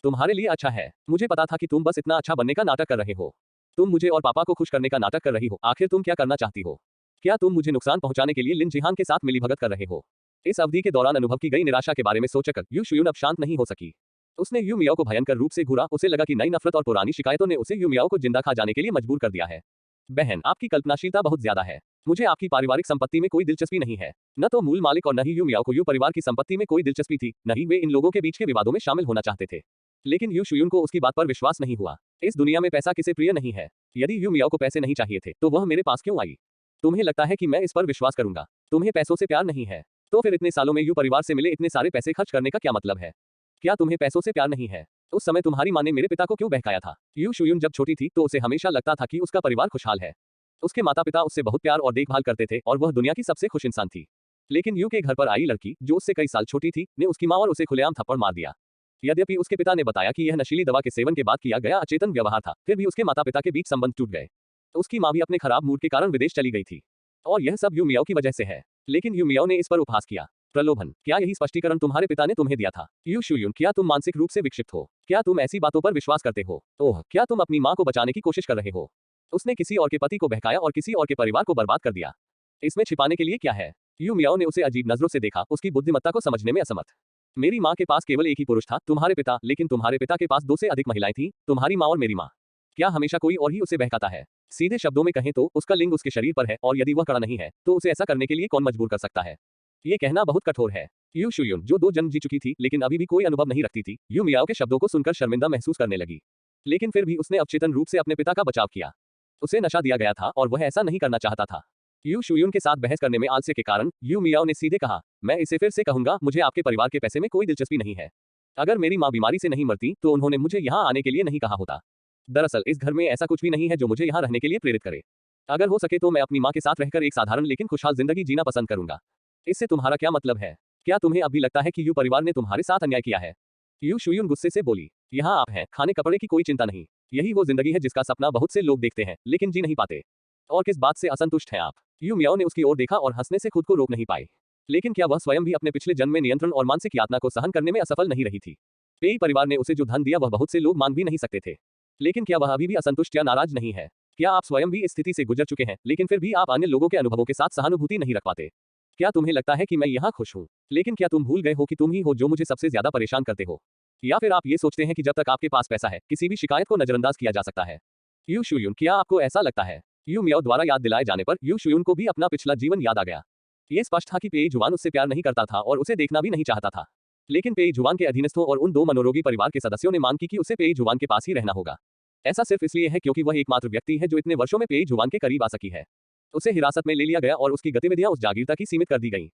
तुम्हारे लिए अच्छा है। मुझे पता था कि तुम बस इतना अच्छा बनने का नाटक कर रहे हो। तुम मुझे और पापा को खुश करने का नाटक कर रही हो। आखिर तुम क्या करना चाहती हो? क्या तुम मुझे नुकसान पहुंचाने के लिए लिन जिहान के साथ मिलीभगत कर रहे हो? इस अवधि के दौरान अनुभव की गई निराशा के बारे में सोचकर यू शुयून अब शांत नहीं हो सकी। उसने यू मियाओ को भयंकर रूप से घूरा। उसे लगा कि नई नफरत और पुरानी शिकायतों ने उसे यू मियाओ को जिंदा खा जाने के लिए मजबूर कर दिया है। बहन, आपकी कल्पनाशीलता बहुत ज्यादा है। मुझे आपकी पारिवारिक संपत्ति में कोई दिलचस्पी नहीं है। न तो मूल मालिक और न ही यू मियाओ को यू परिवार की संपत्ति में कोई दिलचस्पी थी, न ही वे इन लोगों के बीच के विवादों में शामिल होना चाहते थे। लेकिन यू शुयून को उसकी बात पर विश्वास नहीं हुआ। इस दुनिया में पैसा किसे प्रिय नहीं है? यदि यू मियाओ को पैसे नहीं चाहिए थे, तो वह मेरे पास क्यों आई? तुम्हें लगता है कि मैं इस पर विश्वास करूंगा? तुम्हें पैसों से प्यार नहीं है, तो फिर इतने सालों में यू परिवार से मिले इतने सारे पैसे खर्च करने का क्या मतलब है? क्या तुम्हें पैसों से प्यार नहीं है? उस समय तुम्हारी माँ ने मेरे पिता को क्यों बहकाया था? यू शुयून जब छोटी थी तो उसे हमेशा लगता था कि उसका परिवार खुशहाल है। उसके माता पिता उससे बहुत प्यार और देखभाल करते थे और वह दुनिया की सबसे खुश इंसान थी। लेकिन यू के घर पर आई लड़की, जो उससे कई साल छोटी थी, ने उसकी माँ और उसे खुलेआम थप्पड़ मार दिया। यद्यपि उसके पिता ने बताया कि यह नशीली दवा के सेवन के बाद किया गया अचेतन व्यवहार था, फिर भी उसके माता पिता के बीच संबंध टूट गए। उसकी माँ भी अपने खराब मूड के कारण विदेश चली गई थी और यह सब यू मियाओ की वजह से है। लेकिन यू मियाओ ने इस पर उपहास किया। प्रलोभन, क्या यही स्पष्टीकरण तुम्हारे पिता ने तुम्हें दिया था? यू शुयून, क्या तुम मानसिक रूप से विक्षिप्त हो? क्या तुम ऐसी बातों पर विश्वास करते हो? ओह, क्या तुम अपनी माँ को बचाने की कोशिश कर रहे हो? उसने किसी और के पति को बहकाया और किसी और के परिवार को बर्बाद कर दिया। इसमें छिपाने के लिए क्या है? यू मियाओ ने उसे अजीब नजरों से देखा, उसकी बुद्धिमत्ता को समझने में असमर्थ। मेरी माँ के पास केवल एक ही पुरुष था, तुम्हारे पिता, लेकिन तुम्हारे पिता के पास 2 से अधिक महिलाएं थीं, तुम्हारी माँ और मेरी माँ। क्या हमेशा कोई और ही उसे बहकाता है? सीधे शब्दों में कहें तो उसका लिंग उसके शरीर पर है, और यदि वह कड़ा नहीं है, तो उसे ऐसा करने के लिए कौन मजबूर कर सकता है? ये कहना बहुत कठोर है। यू शुयून, जो 2 जन्म जी चुकी थी लेकिन अभी भी कोई अनुभव नहीं रखती थी, यू मियाओ के शब्दों को सुनकर शर्मिंदा महसूस करने लगी। लेकिन फिर भी उसने अवचेतन रूप से अपने पिता का बचाव किया। उसे नशा दिया गया था और वह ऐसा नहीं करना चाहता था। यू शुयून के साथ बहस करने में आलस्य के कारण यू मियाओ ने सीधे कहा, मैं इसे फिर से कहूंगा, मुझे आपके परिवार के पैसे में कोई दिलचस्पी नहीं है। अगर मेरी माँ बीमारी से नहीं मरती तो उन्होंने मुझे यहाँ आने के लिए नहीं कहा होता। दरअसल इस घर में ऐसा कुछ भी नहीं है जो मुझे यहाँ रहने के लिए प्रेरित करे। अगर हो सके तो मैं अपनी माँ के साथ रहकर एक साधारण लेकिन खुशहाल जिंदगी जीना पसंद करूंगा। इससे तुम्हारा क्या मतलब है? क्या तुम्हें अभी लगता है कि यू परिवार ने तुम्हारे साथ अन्याय किया है? यू शुयून गुस्से से बोली। यहाँ आप हैं, खाने कपड़े की कोई चिंता नहीं। यही वो जिंदगी है जिसका सपना बहुत से लोग देखते हैं, लेकिन जी नहीं पाते। और किस बात से असंतुष्ट हैं आप? यू मियाओ ने उसकी ओर देखा और हंसने से खुद को रोक नहीं पाई। लेकिन क्या वह स्वयं भी अपने पिछले जन्म में नियंत्रण और मानसिक यातना को सहन करने में असफल नहीं रही थी? पेई परिवार ने उसे जो धन दिया वह बहुत से लोग मांग भी नहीं सकते थे। लेकिन क्या वह अभी भी असंतुष्ट या नाराज नहीं है? क्या आप स्वयं भी इस स्थिति से गुजर चुके हैं, लेकिन फिर भी आप अन्य लोगों के अनुभवों के साथ सहानुभूति नहीं रख पाते? क्या तुम्हें लगता है कि मैं यहाँ खुश हूँ, लेकिन क्या तुम भूल गए हो कि तुम ही हो जो मुझे सबसे ज्यादा परेशान करते हो? या फिर आप ये सोचते हैं कि जब तक आपके पास पैसा है, किसी भी शिकायत को नजरअंदाज किया जा सकता है? यू शुयून, क्या आपको ऐसा लगता है? यू मियाओ द्वारा याद दिलाए जाने पर यू शुयून को भी अपना पिछला जीवन याद आ गया। ये स्पष्ट था कि पेई जुआन उससे प्यार नहीं करता था और उसे देखना भी नहीं चाहता था। लेकिन पेई जुआन के अधीनस्थों और उन दो मनोरोगी परिवार के सदस्यों ने मांग की कि उसे पेई जुआन के पास ही रहना होगा। ऐसा सिर्फ इसलिए है क्योंकि वह एकमात्र व्यक्ति है जो इतने वर्षों में पेई जुआन के करीब आ सकी है। उसे हिरासत में ले लिया गया और उसकी गतिविधियां उस जागीरता की सीमित कर दी गईं।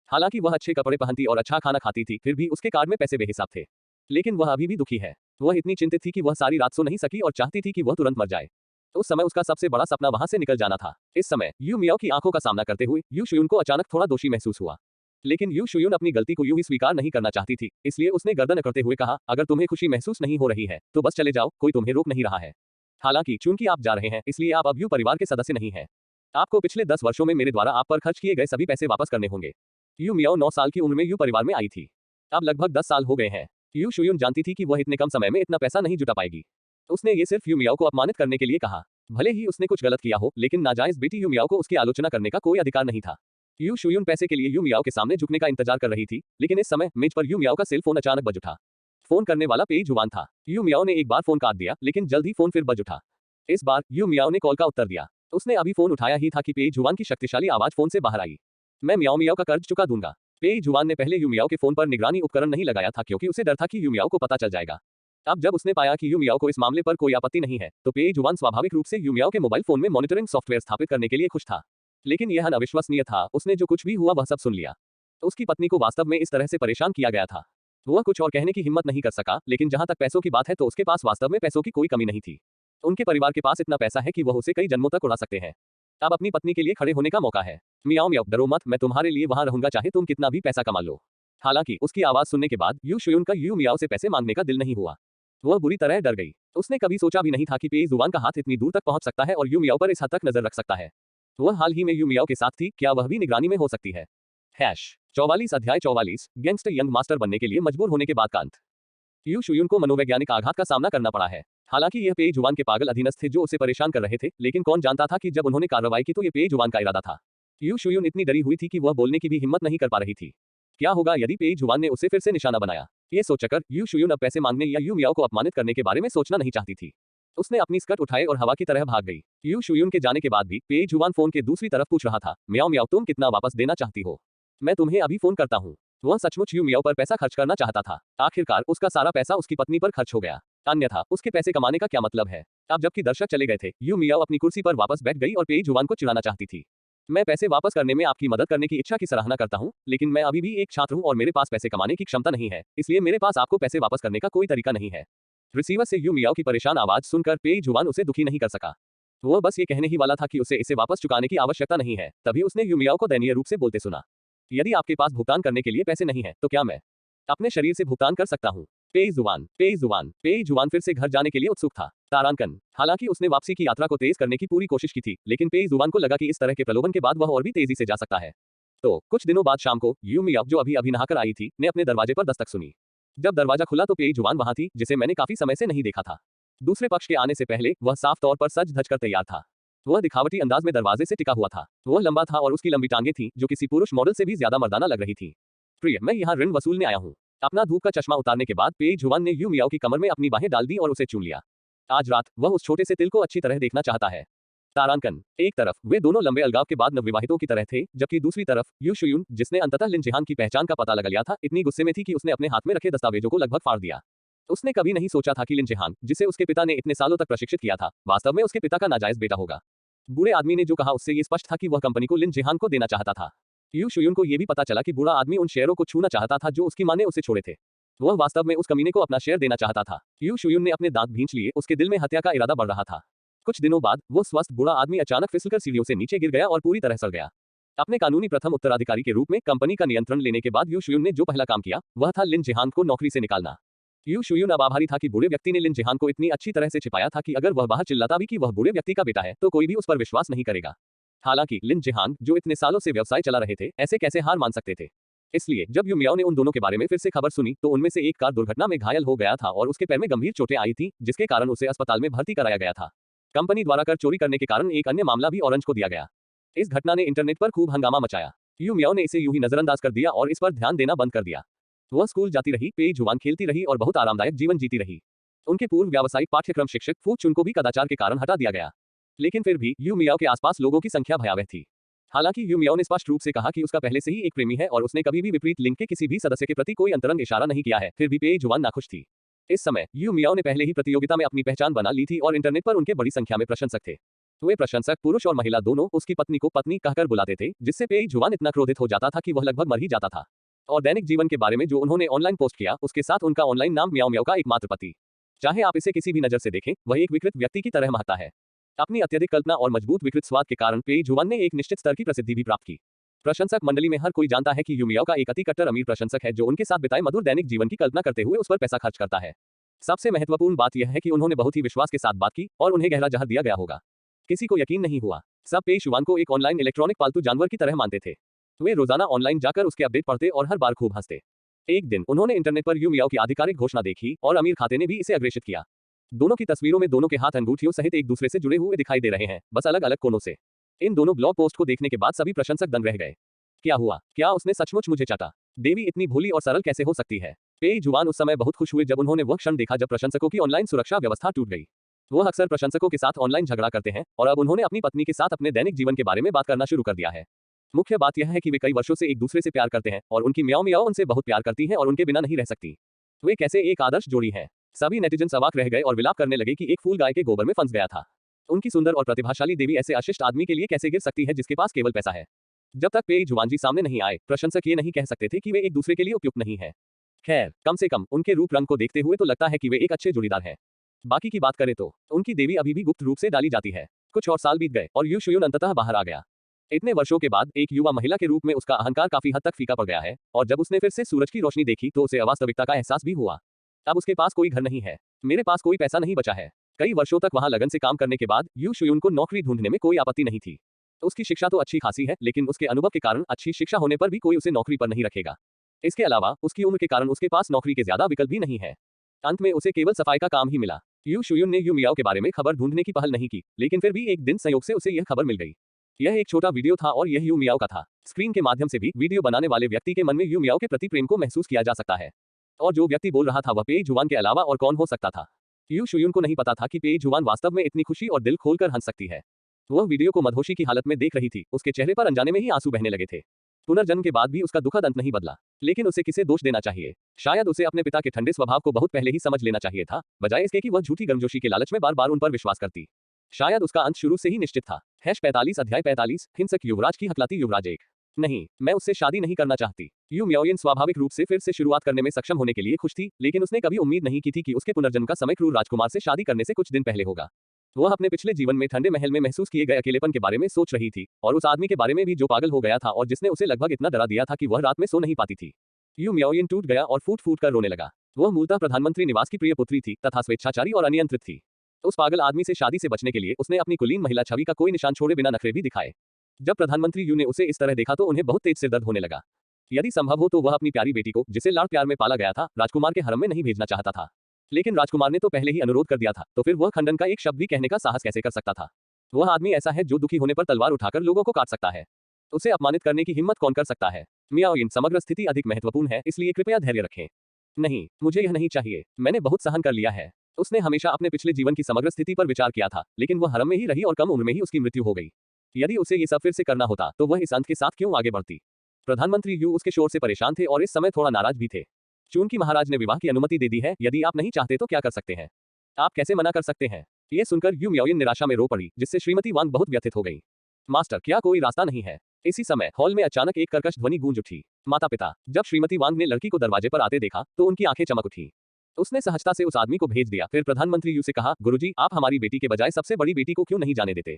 हालांकि वह अच्छे कपड़े पहनती और अच्छा खाना खाती थी, फिर भी उसके कार्ड में पैसे बेहिसाब थे। लेकिन वह अभी भी दुखी है। वह इतनी चिंतित थी कि वह सारी रात सो नहीं सकी और चाहती थी कि वह तुरंत मर जाए। उस समय उसका सबसे बड़ा सपना वहां से निकल जाना था। इस समय यू मियाओ की आंखों का सामना करते हुए यू शुयून को अचानक थोड़ा दोषी महसूस हुआ। लेकिन यू शुयून अपनी गलती को यूं ही स्वीकार नहीं करना चाहती थी, इसलिए उसने गर्दन अकड़ते हुए कहा, अगर तुम्हें खुशी महसूस नहीं हो रही है तो बस चले जाओ, कोई तुम्हें रोक नहीं रहा है। हालांकि चूंकि आप जा रहे हैं, इसलिए आप अब यू परिवार के सदस्य नहीं हैं। आपको पिछले 10 वर्षों में मेरे द्वारा आप पर खर्च किए गए सभी पैसे वापस करने होंगे। यू मियाओ 9 साल की उम्र में यू परिवार में आई थी। अब लगभग 10 साल हो गए हैं। यू शुयून जानती थी कि वह इतने कम समय में इतना पैसा नहीं जुटा पाएगी। उसने ये सिर्फ यू मियाओ को अपमानित करने के लिए कहा। भले ही उसने कुछ गलत किया हो, लेकिन नाजायज बेटी यू मियाओ को उसकी आलोचना करने का कोई अधिकार नहीं था। यू शुयून पैसे के लिए यू मियाओ के सामने झुकने का इंतजार कर रही थी, लेकिन इस समय मेज पर यू मियाओ का सेल फोन अचानक बज उठा। फोन करने वाला पेई जुआन था। यू मियाओ ने एक बार फोन काट दिया, लेकिन जल्द ही फोन फिर बज उठा। इस बार यू मियाओ ने कॉल का उत्तर दिया। उसने अभी फोन उठाया ही था कि पेई जुआन की शक्तिशाली आवाज फोन से बाहर आई। मैं मियाओ मियाओ का कर्ज चुका दूंगा। पेई जुआन ने पहले यू मियाओ के फोन पर निगरानी उपकरण नहीं लगाया था क्योंकि उसे डर था कि यू मियाओ को पता चल जाएगा। अब जब उसने पाया कि यू मियाओ को इस मामले पर कोई आपत्ति नहीं है, तो पेई जुआन स्वाभाविक रूप से यू मियाओ के मोबाइल फोन में मॉनिटरिंग सॉफ्टवेयर स्थापित करने के लिए खुश था। लेकिन यह अविश्वसनीय था, उसने जो कुछ भी हुआ वह सब सुन लिया। तो उसकी पत्नी को वास्तव में इस तरह से परेशान किया गया था। वह कुछ और कहने की हिम्मत नहीं कर सका, लेकिन जहां तक पैसों की बात है तो उसके पास वास्तव में पैसों की कोई कमी नहीं थी। उनके परिवार के पास इतना पैसा है कि वह उसे कई जन्मों तक उड़ा सकते हैं। अब अपनी पत्नी के लिए खड़े होने का मौका है। मियाओ मियाओ, डरो मत, मैं तुम्हारे लिए वहां रहूंगा चाहे तुम कितना भी पैसा कमा लो। हालांकि उसकी आवाज सुनने के बाद यू शुयून का यू मियाओ से पैसे मांगने का दिल नहीं हुआ। वह बुरी तरह डर गई। उसने कभी सोचा भी नहीं था कि पेई जुआन का हाथ इतनी दूर तक पहुंच सकता है और यू मियाओ पर इस हद तक नजर रख सकता है। वह हाल ही में यू मियाओ के साथ थी, क्या वह भी निगरानी में हो सकती है? 44 अध्याय 44 गैंगस्टर यंग मास्टर बनने के लिए मजबूर होने के बाद का अंत। यू शुयून को मनोवैज्ञानिक आघात का सामना करना पड़ा है। हालांकि यह पेई जुआन के पागल अधीनस्थ थे जो उसे परेशान कर रहे थे, लेकिन कौन जानता था कि जब उन्होंने कार्रवाई की तो यह पेई जुआन का इरादा था। यू शुयून इतनी डरी हुई थी कि वह बोलने की भी हिम्मत नहीं कर पा रही थी। क्या होगा यदि पेई जुआन ने उसे फिर से निशाना बनाया? ये सोचकर यू शुयून अब पैसे मांगने या यू मियाओ को अपमानित करने के बारे में सोचना नहीं चाहती थी। उसने अपनी स्कर्ट उठाए और हवा की तरह भाग गई। यू शुयून के जाने के बाद भी पेई जुआन फोन के दूसरी तरफ पूछ रहा था, मियाओ मियाओ, तुम कितना वापस देना चाहती हो? मैं तुम्हें अभी फोन करता हूँ। वह सचमुच यू मियाओ पर पैसा खर्च करना चाहता था। आखिरकार उसका सारा पैसा उसकी पत्नी पर खर्च हो गया। अन्यथा उसके पैसे कमाने का क्या मतलब है? अब जबकि दर्शक चले गए थे, यू मियाओ अपनी कुर्सी पर वापस बैठ गई और पेई जुआन को चिढ़ाना चाहती थी। मैं पैसे वापस करने में आपकी मदद करने की इच्छा की सराहना करता हूं, लेकिन मैं अभी भी एक छात्र हूं और मेरे पास पैसे कमाने की क्षमता नहीं है, इसलिए मेरे पास आपको पैसे वापस करने का कोई तरीका नहीं है। रिसीवर से यू मियाओ की परेशान आवाज सुनकर पेई जुआन उसे दुखी नहीं कर सका। वह बस ये कहने ही वाला था कि उसे इसे वापस चुकाने की आवश्यकता नहीं है, तभी उसने यू मियाओ को दयनीय रूप से बोलते सुना। यदि आपके पास भुगतान करने के लिए पैसे नहीं है तो क्या मैं अपने शरीर से भुगतान कर सकता हूँ? पेई जुआन फिर से घर जाने के लिए उत्सुक था। तारांकन, हालांकि उसने वापसी की यात्रा को तेज करने की पूरी कोशिश की थी, लेकिन पेई जुआन को लगा कि इस तरह के प्रलोभन के बाद वह और भी तेजी से जा सकता है। तो कुछ दिनों बाद शाम को यू मियाओ, जो अभी नहाकर आई थी, ने अपने दरवाजे पर दस्तक सुनी। जब दरवाजा खुला तो पेई जुआन वहां थी, जिसे मैंने काफी समय से नहीं देखा था। दूसरे पक्ष के आने से पहले वह साफ तौर पर सज धज कर तैयार था। वह दिखावटी अंदाज में दरवाजे से टिका हुआ था। वह लंबा था और उसकी लंबी टांगें थीं, जो किसी पुरुष मॉडल से भी ज्यादा मर्दाना लग रही थी। प्रिय, मैं यहाँ ऋण वसूलने आया हूँ। अपना धूप का चश्मा उतारने के बाद पेई जुआन ने यू मियाओ की कमर में अपनी बाहें डाल दी और उसे चूम लिया। आज रात वह उस छोटे से तिल को अच्छी तरह देखना चाहता है। तारांकन, एक तरफ वे दोनों लंबे अलगाव के बाद नवविवाहितों की तरह थे, जबकि दूसरी तरफ यू शुयून, जिसने अंततः लिन जिहान की पहचान का पता लगा लिया था, इतनी गुस्से में थी कि उसने अपने हाथ में रखे दस्तावेजों को लगभग फाड़ दिया। उसने कभी नहीं सोचा था कि लिन जिहान, जिसे उसके पिता ने इतने सालों तक प्रशिक्षित किया था, वास्तव में उसके पिता का नाजायज बेटा होगा। बूढ़े आदमी ने जो कहा उससे ये स्पष्ट था कि वह कंपनी को लिन जिहान को देना चाहता था। यू शुयून को यह भी पता चला कि बूढ़ा आदमी उन शेयरों को छूना चाहता था जो उसकी मां ने उसे छोड़े थे। वह वास्तव में उस कमीने को अपना शेयर देना चाहता था। यू शुयून ने अपने दांत भींच लिए, उसके दिल में हत्या का इरादा बढ़ रहा था। कुछ दिनों बाद वो स्वस्थ बूढ़ा आदमी अचानक फिसलकर सीढ़ियों से नीचे गिर गया और पूरी तरह सड़ गया। अपने कानूनी प्रथम उत्तराधिकारी के रूप में कंपनी का नियंत्रण लेने के बाद यू शुयून ने जो पहला काम किया वह था लिन जिहान को नौकरी से निकालना। यू शुयून अब आभारी था कि बूढ़े व्यक्ति ने लिन जिहांग को इतनी अच्छी तरह से छिपाया था कि अगर वह बाहर चिल्लाता भी कि वह बूढ़े व्यक्ति का बेटा है तो कोई भी उस पर विश्वास नहीं करेगा। हालांकि लिन जिहांग, जो इतने सालों से व्यवसाय चला रहे थे, ऐसे कैसे हार मान सकते थे। इसलिए जब यू मियाओ ने उन दोनों के बारे में फिर से खबर सुनी तो उनमें से एक कार दुर्घटना में घायल हो गया था और उसके पैर में गंभीर चोटें आई थी, जिसके कारण उसे अस्पताल में भर्ती कराया गया था। कंपनी द्वारा कर चोरी करने के कारण एक अन्य मामला भी ऑरेंज को दिया गया। इस घटना ने इंटरनेट पर खूब हंगामा मचाया। यू मियाओ ने इसे यूं ही नजरअंदाज कर दिया और इस पर ध्यान देना बंद कर दिया। वह स्कूल जाती रही, पेई जुवान खेलती रही और बहुत आरामदायक जीवन जीती रही। उनके पूर्व व्यावसायिक पाठ्यक्रम शिक्षक फू चुन को भी कदाचार के कारण हटा दिया गया। लेकिन फिर भी यू मियाओ के आसपास लोगों की संख्या भयावह थी। हालांकि यू मियाओ ने स्पष्ट रूप से कहा कि उसका पहले से ही एक प्रेमी है और उसने कभी भी विपरीत लिंग के किसी भी सदस्य के प्रति कोई अंतरंग इशारा नहीं किया है। फिर भी पेई जुवान नाखुश थी। इस समय यू मियाओ ने पहले ही प्रतियोगिता में अपनी पहचान बना ली थी और इंटरनेट पर उनके बड़ी संख्या में प्रशंसक थे। वे प्रशंसक, पुरुष और महिला दोनों, उसकी पत्नी को पत्नी कहकर बुलाते थे, जिससे पेई जुवान इतना क्रोधित हो जाता था कि वह लगभग मर ही जाता था। और दैनिक जीवन के बारे में जो उन्होंने ऑनलाइन पोस्ट किया, उसके साथ उनका ऑनलाइन नाम म्याओ म्याओ का एकमात्र पति। चाहे आप इसे किसी भी नजर से देखें, वह एक विकृत व्यक्ति की तरह महता है। अपनी अत्यधिक कल्पना और मजबूत विकृत स्वाद के कारण पेई जुवान ने एक निश्चित स्तर की प्रसिद्धि भी प्राप्त की। प्रशंसक मंडली में हर कोई जानता है कि यू मियाओ का एक अति कट्टर अमीर प्रशंसक है जो उनके साथ बिताए मधुर दैनिक जीवन की कल्पना करते हुए उस पर पैसा खर्च करता है। सबसे महत्वपूर्ण बात यह है कि उन्होंने बहुत ही विश्वास के साथ बात की और उन्हें गहरा जहर दिया गया होगा। किसी को यकीन नहीं हुआ। सब पेई जुवान को एक ऑनलाइन इलेक्ट्रॉनिक पालतू जानवर की तरह मानते थे। वे रोजाना ऑनलाइन जाकर उसके अपडेट पढ़ते और हर बार खूब हंसते। एक दिन उन्होंने इंटरनेट पर यू मियाओ की आधिकारिक घोषणा देखी और अमीर खाते ने भी इसे अग्रेषित किया। दोनों की तस्वीरों में दोनों के हाथ अंगूठियों सहित एक दूसरे से जुड़े हुए दिखाई दे रहे हैं, बस अलग अलग कोनों से। इन दोनों ब्लॉग पोस्ट को देखने के बाद सभी प्रशंसक दंग रह गए। क्या हुआ? क्या उसने सचमुच मुझे चाटा? देवी इतनी भोली और सरल कैसे हो सकती है? पेई जुवान उस समय बहुत खुश हुए जब उन्होंने वह क्षण देखा जब प्रशंसकों की ऑनलाइन सुरक्षा व्यवस्था टूट गई। वह अक्सर प्रशंसकों के साथ ऑनलाइन झगड़ा करते हैं और अब उन्होंने अपनी पत्नी के साथ अपने दैनिक जीवन के बारे में बात करना शुरू कर दिया है। मुख्य बात यह है कि वे कई वर्षों से एक दूसरे से प्यार करते हैं और उनकी म्याओ म्याओ उनसे बहुत प्यार करती है और उनके बिना नहीं रह सकती। वे कैसे एक आदर्श जोड़ी है। सभी नेटिजन्स अवाक रह गए और विलाप करने लगे कि एक फूल गाय के गोबर में फंस गया था। उनकी सुंदर और प्रतिभाशाली देवी ऐसे अशिष्ट आदमी के लिए कैसे गिर सकती है जिसके पास केवल पैसा है। जब तक पेई जुवान जी सामने नहीं आए, प्रशंसक ये नहीं कह सकते थे कि वे एक दूसरे के लिए उपयुक्त नहीं है। खैर, कम से कम उनके रूप रंग को देखते हुए तो लगता है कि वे एक अच्छे जोड़ीदार हैं। बाकी की बात करें तो उनकी देवी अभी भी गुप्त रूप से डाली जाती है। कुछ और साल बीत गए और यू शुयून अंततः बाहर आ गया। इतने वर्षों के बाद एक युवा महिला के रूप में उसका अहंकार काफी हद तक फीका पड़ गया है और जब उसने फिर से सूरज की रोशनी देखी तो उसे अवास्तविकता का एहसास भी हुआ। अब उसके पास कोई घर नहीं है। मेरे पास कोई पैसा नहीं बचा है। कई वर्षों तक वहां लगन से काम करने के बाद यू शुयून को नौकरी ढूंढने में कोई आपत्ति नहीं थी। उसकी शिक्षा तो अच्छी खासी है, लेकिन उसके अनुभव के कारण अच्छी शिक्षा होने पर भी कोई उसे नौकरी पर नहीं रखेगा। इसके अलावा उसकी उम्र के कारण उसके पास नौकरी के ज्यादा विकल्प भी नहीं है। अंत में उसे केवल सफाई का काम ही मिला। यू शुयून ने यू मियाओ के बारे में खबर ढूंढने की पहल नहीं की, लेकिन फिर भी एक दिन संयोग से उसे यह खबर मिल गई। यह एक छोटा वीडियो था और यह यू मियाओ का था। स्क्रीन के माध्यम से भी वीडियो बनाने वाले व्यक्ति के मन में यू मियाओ के प्रति प्रेम को महसूस किया जा सकता है। और जो व्यक्ति बोल रहा था वह पेई जुवान के अलावा और कौन हो सकता था। यू शुयून को नहीं पता था कि पेई जुवान वास्तव में इतनी खुशी और दिल खोलकर हंस सकती है। वह वीडियो को मदहोशी की हालत में देख रही थी। उसके चेहरे पर अनजाने में ही आंसू बहने लगे थे। पुनर्जन्म के बाद भी उसका दुखद अंत नहीं बदला। लेकिन उसे किसे दोष देना चाहिए? शायद उसे अपने पिता के ठंडे स्वभाव को बहुत पहले ही समझ लेना चाहिए था, बजाय इसके कि वह झूठी गर्मजोशी के लालच में बार बार उन पर विश्वास करती। शायद उसका अंत शुरू से ही निश्चित था। 45 अध्याय 45 हिंसक युवराज की हकलाती युवराज 1। नहीं, मैं उससे शादी नहीं करना चाहती। यू मियाओ स्वाभाविक रूप से फिर से शुरुआत करने में सक्षम होने के लिए खुश थी, लेकिन उसने कभी उम्मीद नहीं की थी कि उसके पुनर्जन्म का समय क्रूर राजकुमार से शादी करने से कुछ दिन पहले होगा। वह अपने पिछले जीवन में ठंडे महल में महसूस किए गए अकेलेपन के बारे में सोच रही थी और उस आदमी के बारे में भी जो पागल हो गया था और जिसने उसे लगभग इतना डरा दिया था कि वह रात में सो नहीं पाती थी। यू मियाओ टूट गया और फूट फूट कर रोने लगा। वह मूलतः प्रधानमंत्री निवास की प्रिय पुत्री थी तथा स्वेच्छाचारी और अनियंत्रित थी। उस पागल आदमी से शादी से बचने के लिए उसने अपनी कुलीन महिला छवि का कोई निशान छोड़े बिना नखरे भी दिखाए। जब प्रधानमंत्री यू ने उसे इस तरह देखा तो उन्हें बहुत तेज सिर दर्द होने लगा। यदि संभव हो तो वह अपनी प्यारी बेटी को, जिसे लाड़ प्यार में पाला गया था, राजकुमार के हरम में नहीं भेजना चाहता था। लेकिन राजकुमार ने तो पहले ही अनुरोध कर दिया था, तो फिर वह खंडन का एक शब्द भी कहने का साहस कैसे कर सकता था? वह आदमी ऐसा है जो दुखी होने पर तलवार उठाकर लोगों को काट सकता है। उसे अपमानित करने की हिम्मत कौन कर सकता है? मियाओ समग्र स्थिति अधिक महत्वपूर्ण है, इसलिए कृपया धैर्य रखें। नहीं, मुझे यह नहीं चाहिए। मैंने बहुत सहन कर लिया है। उसने हमेशा अपने पिछले जीवन की समग्र स्थिति पर विचार किया था, लेकिन वह हरम में ही रही और कम उम्र में ही उसकी मृत्यु हो गई। यदि उसे ये सब फिर से करना होता तो वह इस अंत के साथ क्यों आगे बढ़ती? प्रधानमंत्री यू उसके शोर से परेशान थे और इस समय थोड़ा नाराज भी थे। चूंकि महाराज ने विवाह की अनुमति दे दी है, यदि आप नहीं चाहते तो क्या कर सकते हैं? आप कैसे मना कर सकते हैं? ये सुनकर यू मियाओ निराशा में रो पड़ी, जिससे श्रीमती वांग बहुत व्यथित हो गई। मास्टर, क्या कोई रास्ता नहीं है? इसी समय हॉल में अचानक एक कर्कश ध्वनि गूंज उठी। माता पिता। जब श्रीमती वांग ने लड़की को दरवाजे पर आते देखा तो उनकी आंखें चमक उठी। उसने सहजता से उस आदमी को भेज दिया। फिर प्रधानमंत्री यू से कहा, गुरुजी, आप हमारी बेटी के बजाय सबसे बड़ी बेटी को क्यों नहीं जाने देते?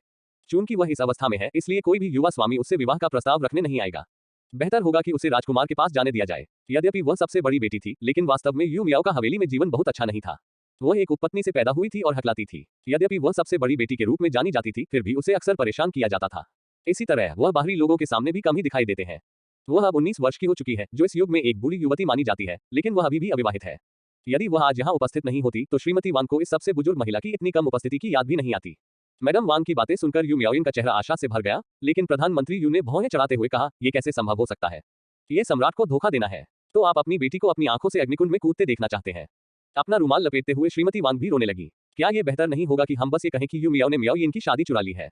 चूंकि वह इस अवस्था में है, इसलिए कोई भी युवा स्वामी उससे विवाह का प्रस्ताव रखने नहीं आएगा। बेहतर होगा कि उसे राजकुमार के पास जाने दिया जाए। यद्यपि वह सबसे बड़ी बेटी थी, लेकिन वास्तव में यू मियाओ का हवेली में जीवन बहुत अच्छा नहीं था। वह एक उपपत्नी से पैदा हुई थी और हकलाती थी। यद्यपि वह सबसे बड़ी बेटी के रूप में जानी जाती थी, फिर भी उसे अक्सर परेशान किया जाता था। इसी तरह वह बाहरी लोगों के सामने भी कम ही दिखाई देते हैं। वह अब 19 वर्ष की हो चुकी है, जो इस युग में एक बूढ़ी युवती मानी जाती है, लेकिन वह अभी भी अविवाहित है। यदि वह आज यहाँ उपस्थित नहीं होती तो श्रीमती वांग को इस सबसे बुजुर्ग महिला की इतनी कम उपस्थिति की याद भी नहीं आती। मैडम वांग की बातें सुनकर यू मियाओइंग का चेहरा आशा से भर गया, लेकिन प्रधानमंत्री यू ने भौहें चढ़ाते हुए कहा, यह कैसे संभव हो सकता है? ये सम्राट को धोखा देना है। तो आप अपनी बेटी को अपनी आंखों से अग्निकुंड में कूदते देखना चाहते हैं। अपना रुमाल लपेटते हुए श्रीमती वांग भी रोने लगी। क्या यह बेहतर नहीं होगा कि हम बस ये कहें कि यू मियाओ ने मियाओ यिन की शादी चुरा ली है?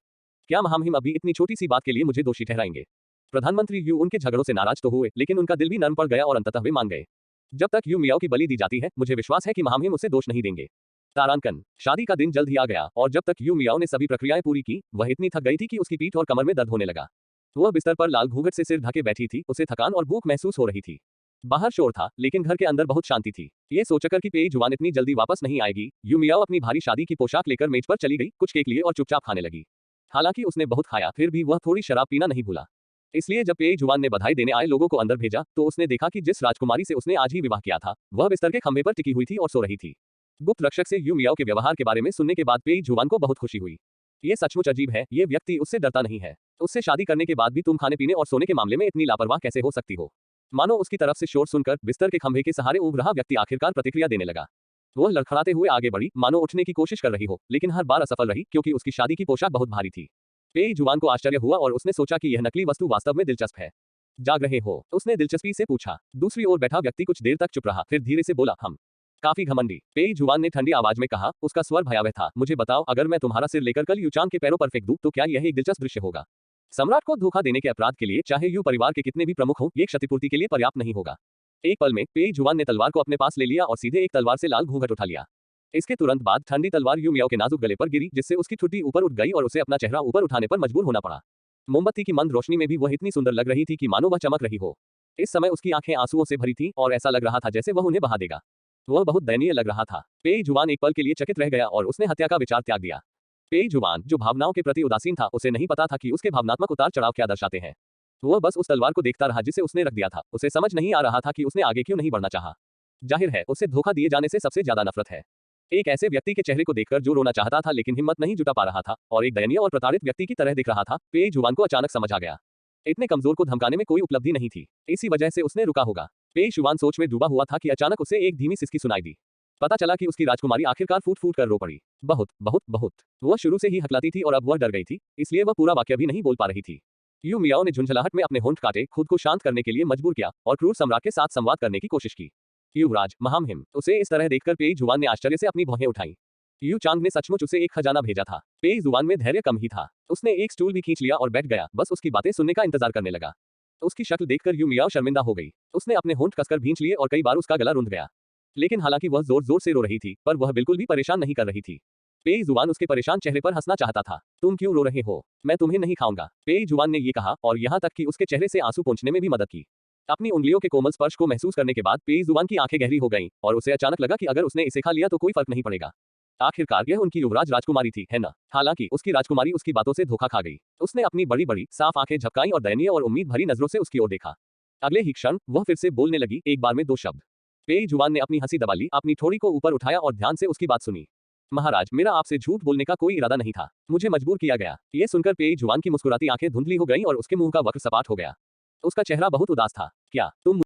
क्या महामहिम अभी इतनी छोटी सी बात के लिए मुझे दोषी ठहराएंगे? प्रधानमंत्री यू उनके झगड़ों से नाराज तो हुए, लेकिन उनका दिल भी नरम पड़ गया और अंततः वे मान गए। जब तक यू मियाओ की बलि दी जाती है, मुझे विश्वास है कि महामहिम उसे दोष नहीं देंगे। तारांकन। शादी का दिन जल्द ही आ गया और जब तक यू मियाओ ने सभी प्रक्रियाएं पूरी की, वह इतनी थक गई थी कि उसकी पीठ और कमर में दर्द होने लगा। वह बिस्तर पर लाल घूंघट से सिर ढके बैठी थी, उसे थकान और भूख महसूस हो रही थी। बाहर शोर था, लेकिन घर के अंदर बहुत शांति थी। ये सोचकर कि पेई जुआन इतनी जल्दी वापस नहीं आएगी, यू मियाओ अपनी भारी शादी की पोशाक लेकर मेज पर चली गई, कुछ केक लिए और चुपचाप खाने लगी। हालांकि उसने बहुत खाया, फिर भी वह थोड़ी शराब पीना नहीं भूला। इसलिए जब पेई जुआन ने बधाई देने आए लोगों को अंदर भेजा, तो उसने देखा कि जिस राजकुमारी से उसने आज ही विवाह किया था, वह बिस्तर के खंभे पर टिकी हुई थी और सो रही थी। गुप्त रक्षक से यू मियाओ के व्यवहार के बारे में सुनने के बाद पेई जुआन को बहुत खुशी हुई। ये सचमुच अजीब है, ये व्यक्ति उससे डरता नहीं है। उससे शादी करने के बाद भी तुम खाने पीने और सोने के मामले में इतनी लापरवाह कैसे हो सकती हो? मानो उसकी तरफ से शोर सुनकर बिस्तर के खंभे के सहारे ऊब रहा व्यक्ति आखिरकार प्रतिक्रिया देने लगा। वह लड़खड़ाते हुए आगे बढ़ी, मानो उठने की कोशिश कर रही हो, लेकिन हर बार असफल रही क्योंकि उसकी शादी की पोशाक बहुत भारी थी। पेई जुआन को आश्चर्य हुआ और उसने सोचा कि यह नकली वस्तु वास्तव में दिलचस्प है। जाग रहे हो? उसने दिलचस्पी से पूछा। दूसरी ओर बैठा व्यक्ति कुछ देर तक चुप रहा, फिर धीरे से बोला, हम काफी घमंडी। पेई जुआन ने ठंडी आवाज में कहा, उसका स्वर भयावह था। मुझे बताओ, अगर मैं तुम्हारा सिर लेकर कल यूचांग के पैरों पर फेंक दूं, तो क्या यह एक दिलचस्प दृश्य होगा? सम्राट को धोखा देने के अपराध के लिए चाहे यू परिवार के कितने भी प्रमुख हों, ये क्षतिपूर्ति के लिए पर्याप्त नहीं होगा। एक पल में पेई जुआन ने तलवार को अपने पास ले लिया और सीधे एक तलवार से लाल घूंघट उठा लिया। इसके तुरंत बाद ठंडी तलवार यू मियाओ के नाजुक गले पर गिरी, जिससे उसकी ठुड्डी ऊपर उठ गई और उसे अपना चेहरा ऊपर उठाने पर मजबूर होना पड़ा। मोमबत्ती की मंद रोशनी में भी वह इतनी सुंदर लग रही थी कि मानो वह चमक रही हो। इस समय उसकी आंखें आंसुओं से भरी थीं और ऐसा लग रहा था जैसे वह उन्हें बहा देगा। वह बहुत दयनीय लग रहा था। पेई जुआन एक पल के लिए चकित रह गया और उसने हत्या का विचार त्याग दिया। पेई जुआन, जो भावनाओं के प्रति उदासीन था, उसे नहीं पता था कि उसके भावनात्मक उतार चढ़ाव क्या दर्शाते हैं। वह बस उस तलवार को देखता रहा जिसे उसने रख दिया था। उसे समझ नहीं आ रहा था कि उसने आगे क्यों नहीं बढ़ना चाहा। जाहिर है, उसे धोखा दिए जाने से सबसे ज्यादा नफरत है। एक ऐसे व्यक्ति के चेहरे को देखकर जो रोना चाहता था लेकिन हिम्मत नहीं जुटा पा रहा था, और एक दयनीय और प्रताड़ित व्यक्ति की तरह दिख रहा था। पेई जुआन को अचानक समझ आ गया, इतने कमजोर को धमकाने में कोई उपलब्धि नहीं थी, इसी वजह से उसने रुका होगा। पेई जुआन सोच में डूबा हुआ था कि अचानक उसे एक धीमी सिसकी सुनाई दी। पता चला कि उसकी राजकुमारी आखिरकार फूट फूट कर रो पड़ी। बहुत बहुत बहुत। वह शुरू से ही हकलाती थी और अब वह डर गई थी, इसलिए वह पूरा वाक्य भी नहीं बोल पा रही थी। यू मियाओ ने झुंझलाहट में अपने होंठ काटे, खुद को शांत करने के लिए मजबूर किया और क्रूर सम्राट के साथ संवाद करने की कोशिश की। युवराज, महामहिम। उसे इस तरह देखकर पेई जुआन ने आश्चर्य से अपनी भौहें उठाई। यू चांग ने सचमुच उसे एक खजाना भेजा था। पेई जुआन में धैर्य कम ही था। उसने एक स्टूल भी खींच लिया और बैठ गया, बस उसकी बातें सुनने का इंतजार करने लगा। उसकी शक्ल देखकर यू मियाओ शर्मिंदा हो गई। उसने अपने होंठ कसकर भींच लिए और कई बार उसका गला रुंध गया। लेकिन हालांकि वह जोर जोर से रो रही थी, पर वह बिल्कुल भी परेशान नहीं कर रही थी। पेई जुआन उसके परेशान चेहरे पर हंसना चाहता था। तुम क्यों रो रहे हो? मैं तुम्हें नहीं खाऊंगा। पेई जुआन ने ये कहा और यहाँ तक कि उसके चेहरे से आंसू पोंछने में भी मदद की। अपनी उंगलियों के कोमल स्पर्श को महसूस करने के बाद पेई जुआन की आंखें गहरी हो गईं और उसे अचानक लगा कि अगर उसने इसे खा लिया तो कोई फर्क नहीं पड़ेगा। आखिरकार यह उनकी युवराज राजकुमारी थी, है ना? हालांकि उसकी राजकुमारी उसकी बातों से धोखा खा गई। उसने अपनी बड़ी बड़ी साफ आंखें झपकाई और दयनीय और उम्मीद भरी नजरों से उसकी ओर देखा। अगले ही क्षण वह फिर से बोलने लगी, एक बार में 2 शब्द। पेई जुआन ने अपनी हंसी दबा ली, अपनी ठोड़ी को ऊपर उठाया और ध्यान से उसकी बात सुनी। महाराज, मेरा आपसे झूठ बोलने का कोई इरादा नहीं था, मुझे मजबूर किया गया। ये सुनकर पेई जुआन की मुस्कुराती आंखें धुंधली हो गईं और उसके मुंह का वक्र सपाट हो गया। उसका चेहरा बहुत उदास था। क्या तुम